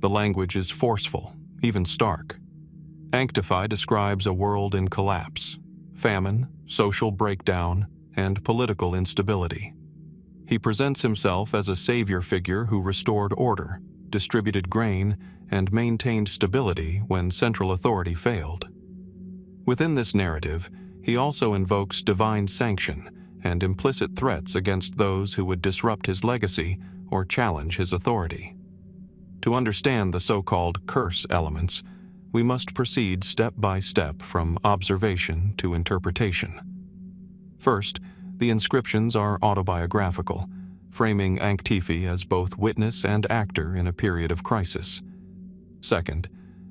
The language is forceful, even stark. Ankhtifi describes a world in collapse, famine, social breakdown, and political instability. He presents himself as a savior figure who restored order, distributed grain, and maintained stability when central authority failed. Within this narrative, he also invokes divine sanction and implicit threats against those who would disrupt his legacy or challenge his authority. To understand the so-called curse elements, we must proceed step by step from observation to interpretation. First, the inscriptions are autobiographical, framing Ankhtifi as both witness and actor in a period of crisis. Second,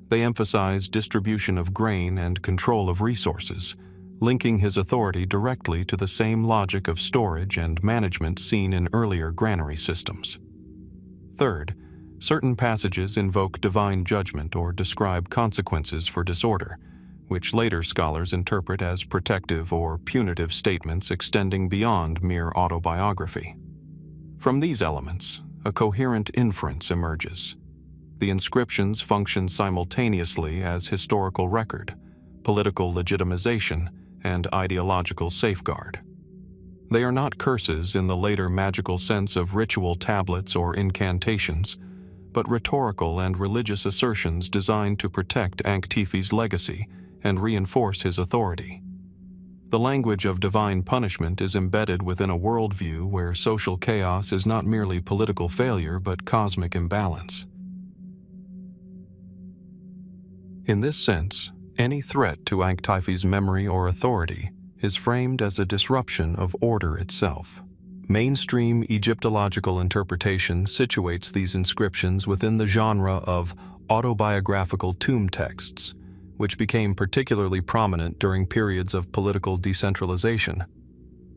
they emphasize distribution of grain and control of resources, linking his authority directly to the same logic of storage and management seen in earlier granary systems. Third, certain passages invoke divine judgment or describe consequences for disorder, which later scholars interpret as protective or punitive statements extending beyond mere autobiography. From these elements, a coherent inference emerges. The inscriptions function simultaneously as historical record, political legitimization, and ideological safeguard. They are not curses in the later magical sense of ritual tablets or incantations, but rhetorical and religious assertions designed to protect Ankhtifi's legacy and reinforce his authority. The language of divine punishment is embedded within a worldview where social chaos is not merely political failure but cosmic imbalance. In this sense, any threat to Ankhtifi's memory or authority is framed as a disruption of order itself. Mainstream Egyptological interpretation situates these inscriptions within the genre of autobiographical tomb texts, which became particularly prominent during periods of political decentralization.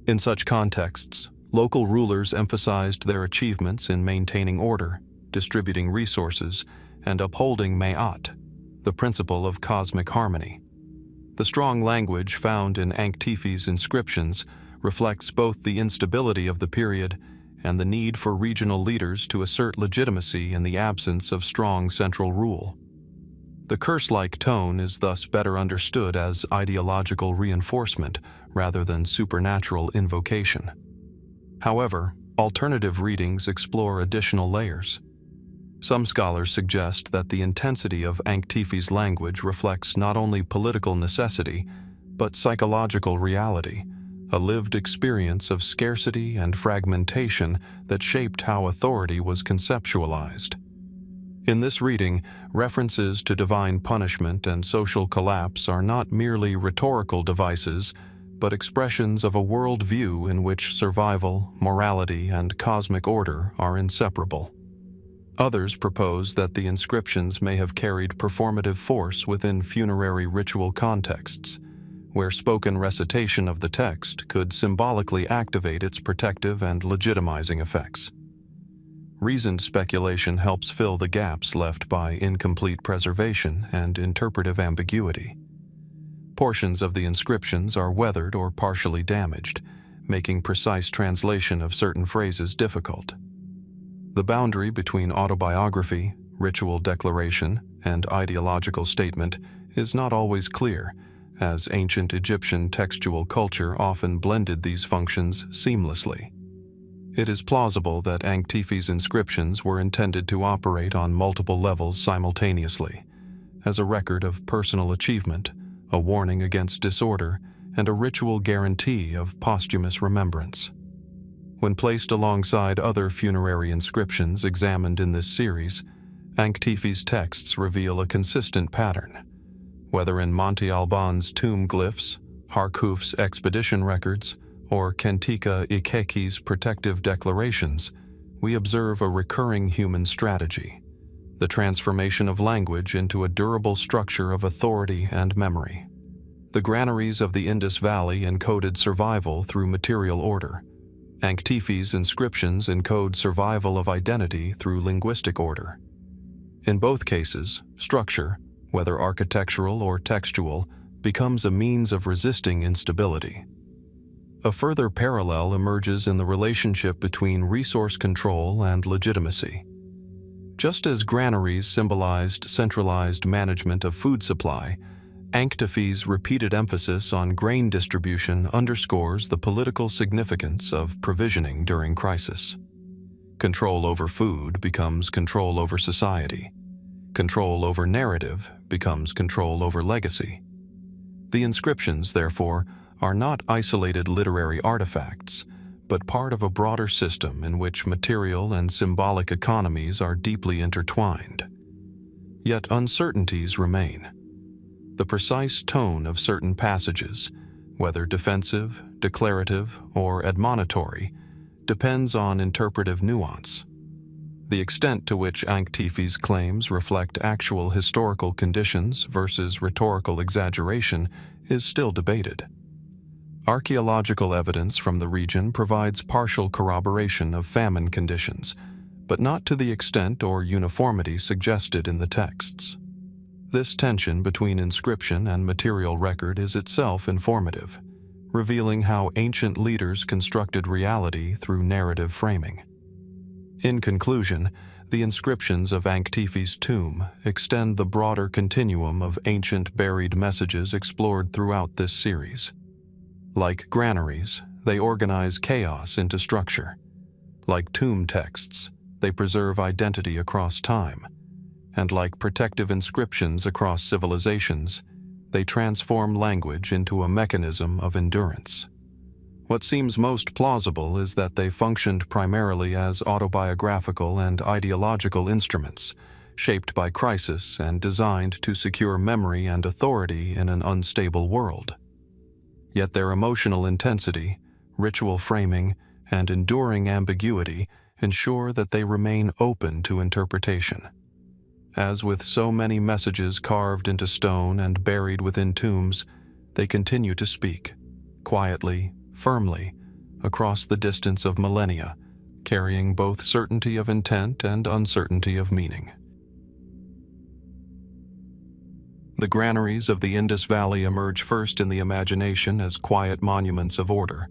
In such contexts, local rulers emphasized their achievements in maintaining order, distributing resources, and upholding Ma'at, the principle of cosmic harmony. The strong language found in Ankhtifi's inscriptions reflects both the instability of the period and the need for regional leaders to assert legitimacy in the absence of strong central rule. The curse-like tone is thus better understood as ideological reinforcement rather than supernatural invocation. However, alternative readings explore additional layers. Some scholars suggest that the intensity of Ankhtifi's language reflects not only political necessity, but psychological reality, a lived experience of scarcity and fragmentation that shaped how authority was conceptualized. In this reading, references to divine punishment and social collapse are not merely rhetorical devices, but expressions of a worldview in which survival, morality, and cosmic order are inseparable. Others propose that the inscriptions may have carried performative force within funerary ritual contexts, where spoken recitation of the text could symbolically activate its protective and legitimizing effects. Reasoned speculation helps fill the gaps left by incomplete preservation and interpretive ambiguity. Portions of the inscriptions are weathered or partially damaged, making precise translation of certain phrases difficult. The boundary between autobiography, ritual declaration, and ideological statement is not always clear, as ancient Egyptian textual culture often blended these functions seamlessly. It is plausible that Ankhtifi's inscriptions were intended to operate on multiple levels simultaneously, as a record of personal achievement, a warning against disorder, and a ritual guarantee of posthumous remembrance. When placed alongside other funerary inscriptions examined in this series, Ankhtifi's texts reveal a consistent pattern. Whether in Monte Albán's tomb glyphs, Harkhuf's expedition records, or Khentika Ikhekhi's protective declarations, we observe a recurring human strategy: the transformation of language into a durable structure of authority and memory. The granaries of the Indus Valley encoded survival through material order. Ankhtifi's inscriptions encode survival of identity through linguistic order. In both cases, structure, whether architectural or textual, becomes a means of resisting instability. A further parallel emerges in the relationship between resource control and legitimacy. Just as granaries symbolized centralized management of food supply, Ankhtifi's repeated emphasis on grain distribution underscores the political significance of provisioning during crisis. Control over food becomes control over society. Control over narrative becomes control over legacy. The inscriptions, therefore, are not isolated literary artifacts, but part of a broader system in which material and symbolic economies are deeply intertwined. Yet uncertainties remain. The precise tone of certain passages, whether defensive, declarative, or admonitory, depends on interpretive nuance. The extent to which Ankhtifi's claims reflect actual historical conditions versus rhetorical exaggeration is still debated. Archaeological evidence from the region provides partial corroboration of famine conditions, but not to the extent or uniformity suggested in the texts. This tension between inscription and material record is itself informative, revealing how ancient leaders constructed reality through narrative framing. In conclusion, the inscriptions of Ankhtifi's tomb extend the broader continuum of ancient buried messages explored throughout this series. Like granaries, they organize chaos into structure. Like tomb texts, they preserve identity across time. And like protective inscriptions across civilizations, they transform language into a mechanism of endurance. What seems most plausible is that they functioned primarily as autobiographical and ideological instruments, shaped by crisis and designed to secure memory and authority in an unstable world. Yet their emotional intensity, ritual framing, and enduring ambiguity ensure that they remain open to interpretation. As with so many messages carved into stone and buried within tombs, they continue to speak, quietly, firmly, across the distance of millennia, carrying both certainty of intent and uncertainty of meaning. The granaries of the Indus Valley emerge first in the imagination as quiet monuments of order,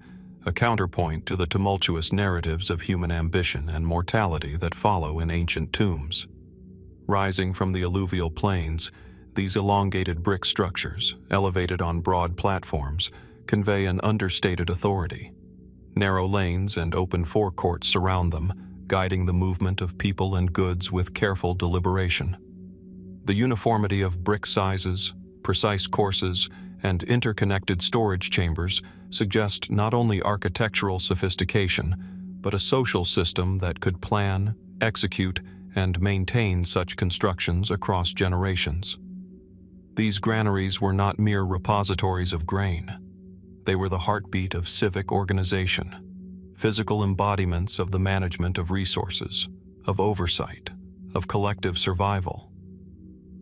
a counterpoint to the tumultuous narratives of human ambition and mortality that follow in ancient tombs. Rising from the alluvial plains, these elongated brick structures, elevated on broad platforms, convey an understated authority. Narrow lanes and open forecourts surround them, guiding the movement of people and goods with careful deliberation. The uniformity of brick sizes, precise courses, and interconnected storage chambers suggest not only architectural sophistication, but a social system that could plan, execute, and maintain such constructions across generations. These granaries were not mere repositories of grain. They were the heartbeat of civic organization, physical embodiments of the management of resources, of oversight, of collective survival.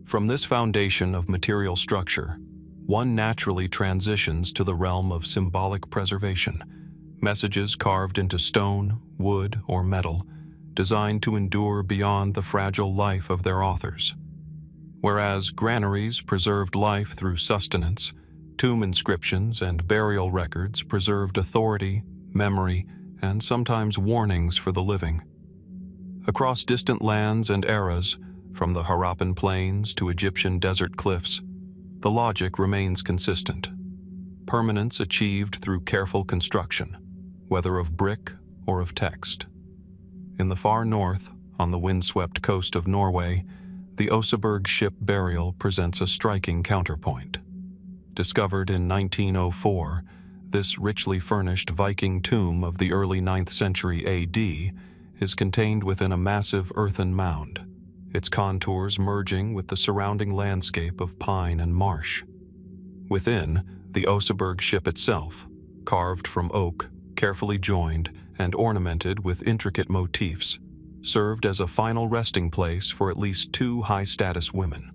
From this foundation of material structure, one naturally transitions to the realm of symbolic preservation, messages carved into stone, wood, or metal, designed to endure beyond the fragile life of their authors. Whereas granaries preserved life through sustenance, tomb inscriptions and burial records preserved authority, memory, and sometimes warnings for the living. Across distant lands and eras, from the Harappan plains to Egyptian desert cliffs, the logic remains consistent. Permanence achieved through careful construction, whether of brick or of text. In the far north, on the windswept coast of Norway, the Oseberg ship burial presents a striking counterpoint. Discovered in 1904, this richly furnished Viking tomb of the early 9th century AD is contained within a massive earthen mound, its contours merging with the surrounding landscape of pine and marsh. Within, the Oseberg ship itself, carved from oak, carefully joined, and ornamented with intricate motifs, served as a final resting place for at least 2 high-status women.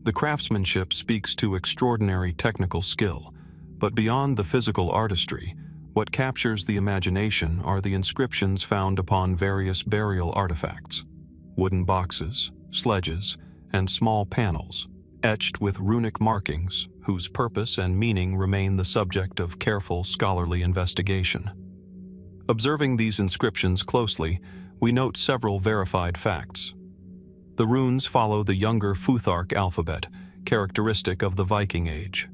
The craftsmanship speaks to extraordinary technical skill, but beyond the physical artistry, what captures the imagination are the inscriptions found upon various burial artifacts: wooden boxes, sledges, and small panels, etched with runic markings whose purpose and meaning remain the subject of careful scholarly investigation. Observing these inscriptions closely, we note several verified facts. The runes follow the younger Futhark alphabet, characteristic of the Viking Age.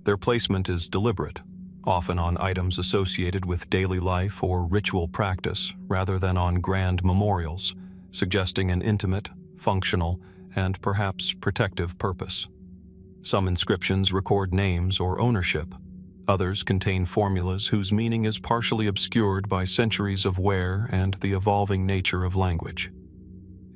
Their placement is deliberate, often on items associated with daily life or ritual practice rather than on grand memorials, suggesting an intimate, functional, and perhaps protective purpose. Some inscriptions record names or ownership. Others contain formulas whose meaning is partially obscured by centuries of wear and the evolving nature of language.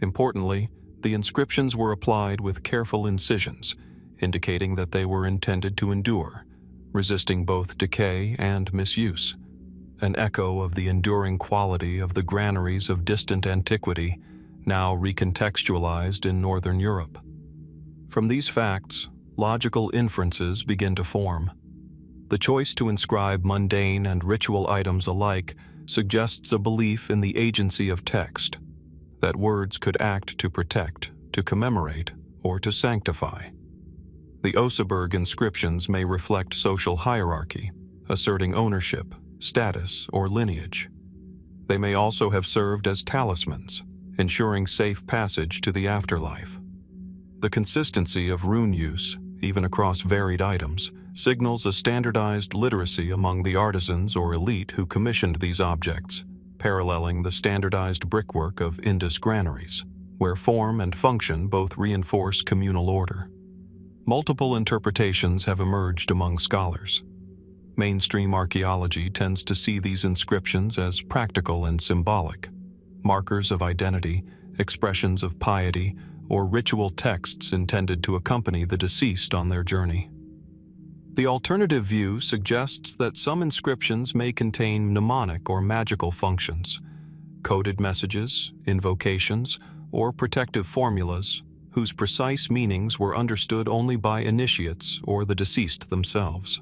Importantly, the inscriptions were applied with careful incisions, indicating that they were intended to endure, resisting both decay and misuse, an echo of the enduring quality of the granaries of distant antiquity, now recontextualized in Northern Europe. From these facts, logical inferences begin to form. The choice to inscribe mundane and ritual items alike suggests a belief in the agency of text, that words could act to protect, to commemorate, or to sanctify. The Oseberg inscriptions may reflect social hierarchy, asserting ownership, status, or lineage. They may also have served as talismans, ensuring safe passage to the afterlife. The consistency of rune use, even across varied items, signals a standardized literacy among the artisans or elite who commissioned these objects, paralleling the standardized brickwork of Indus granaries, where form and function both reinforce communal order. Multiple interpretations have emerged among scholars. Mainstream archaeology tends to see these inscriptions as practical and symbolic, markers of identity, expressions of piety, or ritual texts intended to accompany the deceased on their journey. The alternative view suggests that some inscriptions may contain mnemonic or magical functions, coded messages, invocations, or protective formulas whose precise meanings were understood only by initiates or the deceased themselves.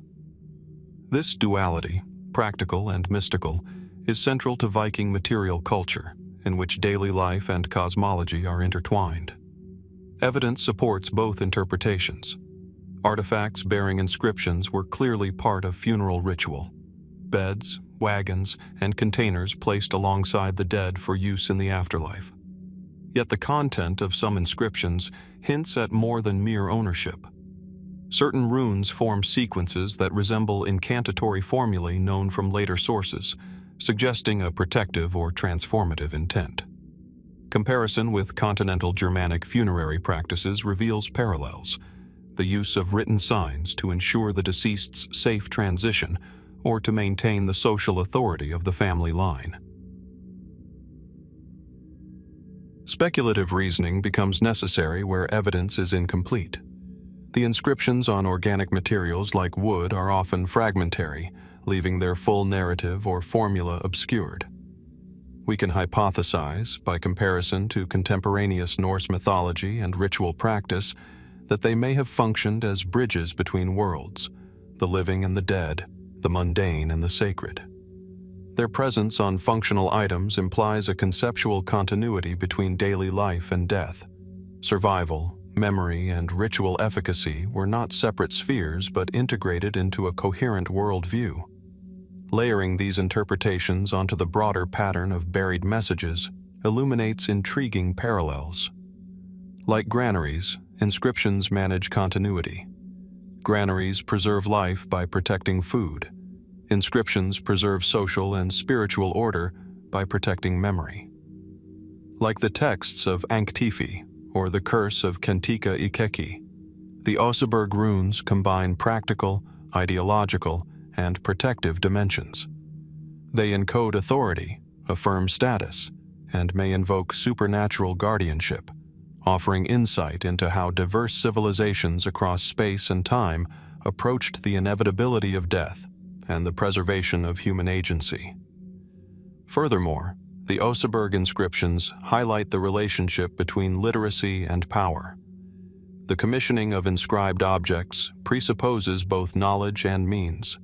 This duality, practical and mystical, is central to Viking material culture, in which daily life and cosmology are intertwined. Evidence supports both interpretations. Artifacts bearing inscriptions were clearly part of funeral ritual. Beds, wagons, and containers placed alongside the dead for use in the afterlife. Yet the content of some inscriptions hints at more than mere ownership. Certain runes form sequences that resemble incantatory formulae known from later sources, suggesting a protective or transformative intent. Comparison with continental Germanic funerary practices reveals parallels: the use of written signs to ensure the deceased's safe transition or to maintain the social authority of the family line. Speculative reasoning becomes necessary where evidence is incomplete. The inscriptions on organic materials like wood are often fragmentary, leaving their full narrative or formula obscured. We can hypothesize, by comparison to contemporaneous Norse mythology and ritual practice, that they may have functioned as bridges between worlds, the living and the dead, the mundane and the sacred. Their presence on functional items implies a conceptual continuity between daily life and death. Survival, memory, and ritual efficacy were not separate spheres but integrated into a coherent worldview. Layering these interpretations onto the broader pattern of buried messages illuminates intriguing parallels. Like granaries, inscriptions manage continuity. Granaries preserve life by protecting food. Inscriptions preserve social and spiritual order by protecting memory. Like the texts of Ankhtifi or the curse of Khentika Ikhekhi, the Oseberg runes combine practical, ideological, and protective dimensions. They encode authority, affirm status, and may invoke supernatural guardianship, offering insight into how diverse civilizations across space and time approached the inevitability of death and the preservation of human agency. Furthermore, the Oseberg inscriptions highlight the relationship between literacy and power. The commissioning of inscribed objects presupposes both knowledge and means.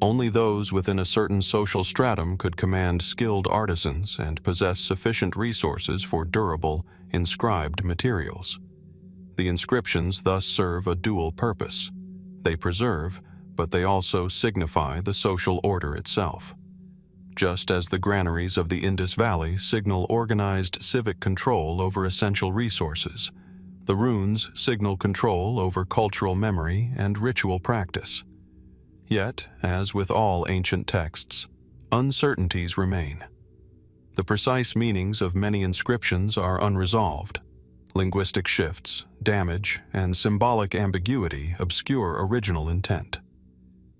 Only those within a certain social stratum could command skilled artisans and possess sufficient resources for durable, inscribed materials. The inscriptions thus serve a dual purpose. They preserve, but they also signify the social order itself. Just as the granaries of the Indus Valley signal organized civic control over essential resources, the runes signal control over cultural memory and ritual practice. Yet, as with all ancient texts, uncertainties remain. The precise meanings of many inscriptions are unresolved. Linguistic shifts, damage, and symbolic ambiguity obscure original intent.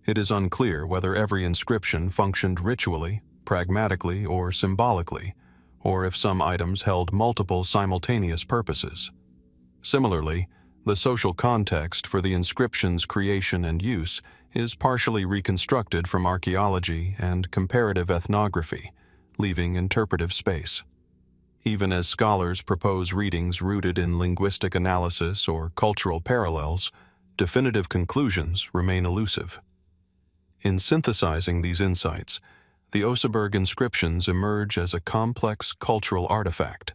It is unclear whether every inscription functioned ritually, pragmatically, or symbolically, or if some items held multiple simultaneous purposes. Similarly, the social context for the inscription's creation and use is partially reconstructed from archaeology and comparative ethnography, leaving interpretive space. Even as scholars propose readings rooted in linguistic analysis or cultural parallels, definitive conclusions remain elusive. In synthesizing these insights, the Oseberg inscriptions emerge as a complex cultural artifact,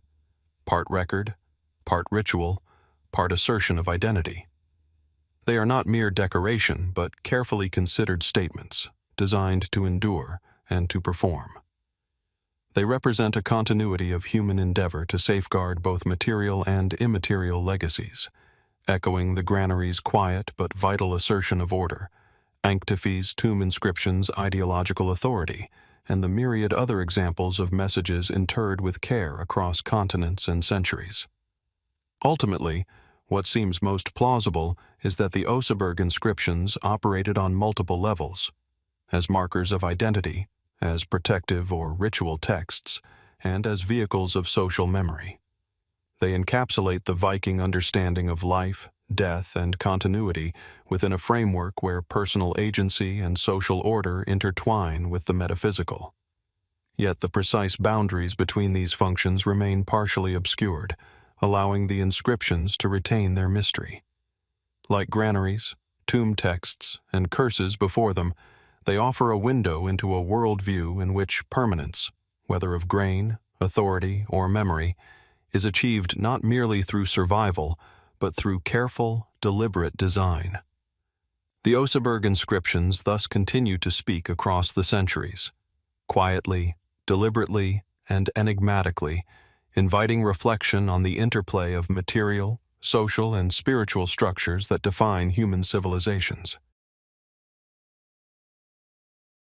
part record, part ritual, part assertion of identity. They are not mere decoration, but carefully considered statements, designed to endure and to perform. They represent a continuity of human endeavor to safeguard both material and immaterial legacies, echoing the granary's quiet but vital assertion of order, Ankhtifi's tomb inscriptions' ideological authority, and the myriad other examples of messages interred with care across continents and centuries. Ultimately, what seems most plausible is that the Oseberg inscriptions operated on multiple levels, as markers of identity, as protective or ritual texts, and as vehicles of social memory. They encapsulate the Viking understanding of life, death, and continuity within a framework where personal agency and social order intertwine with the metaphysical. Yet the precise boundaries between these functions remain partially obscured, allowing the inscriptions to retain their mystery. Like granaries, tomb texts, and curses before them, they offer a window into a worldview in which permanence, whether of grain, authority, or memory, is achieved not merely through survival, but through careful, deliberate design. The Oseberg inscriptions thus continue to speak across the centuries, quietly, deliberately, and enigmatically, inviting reflection on the interplay of material, social, and spiritual structures that define human civilizations.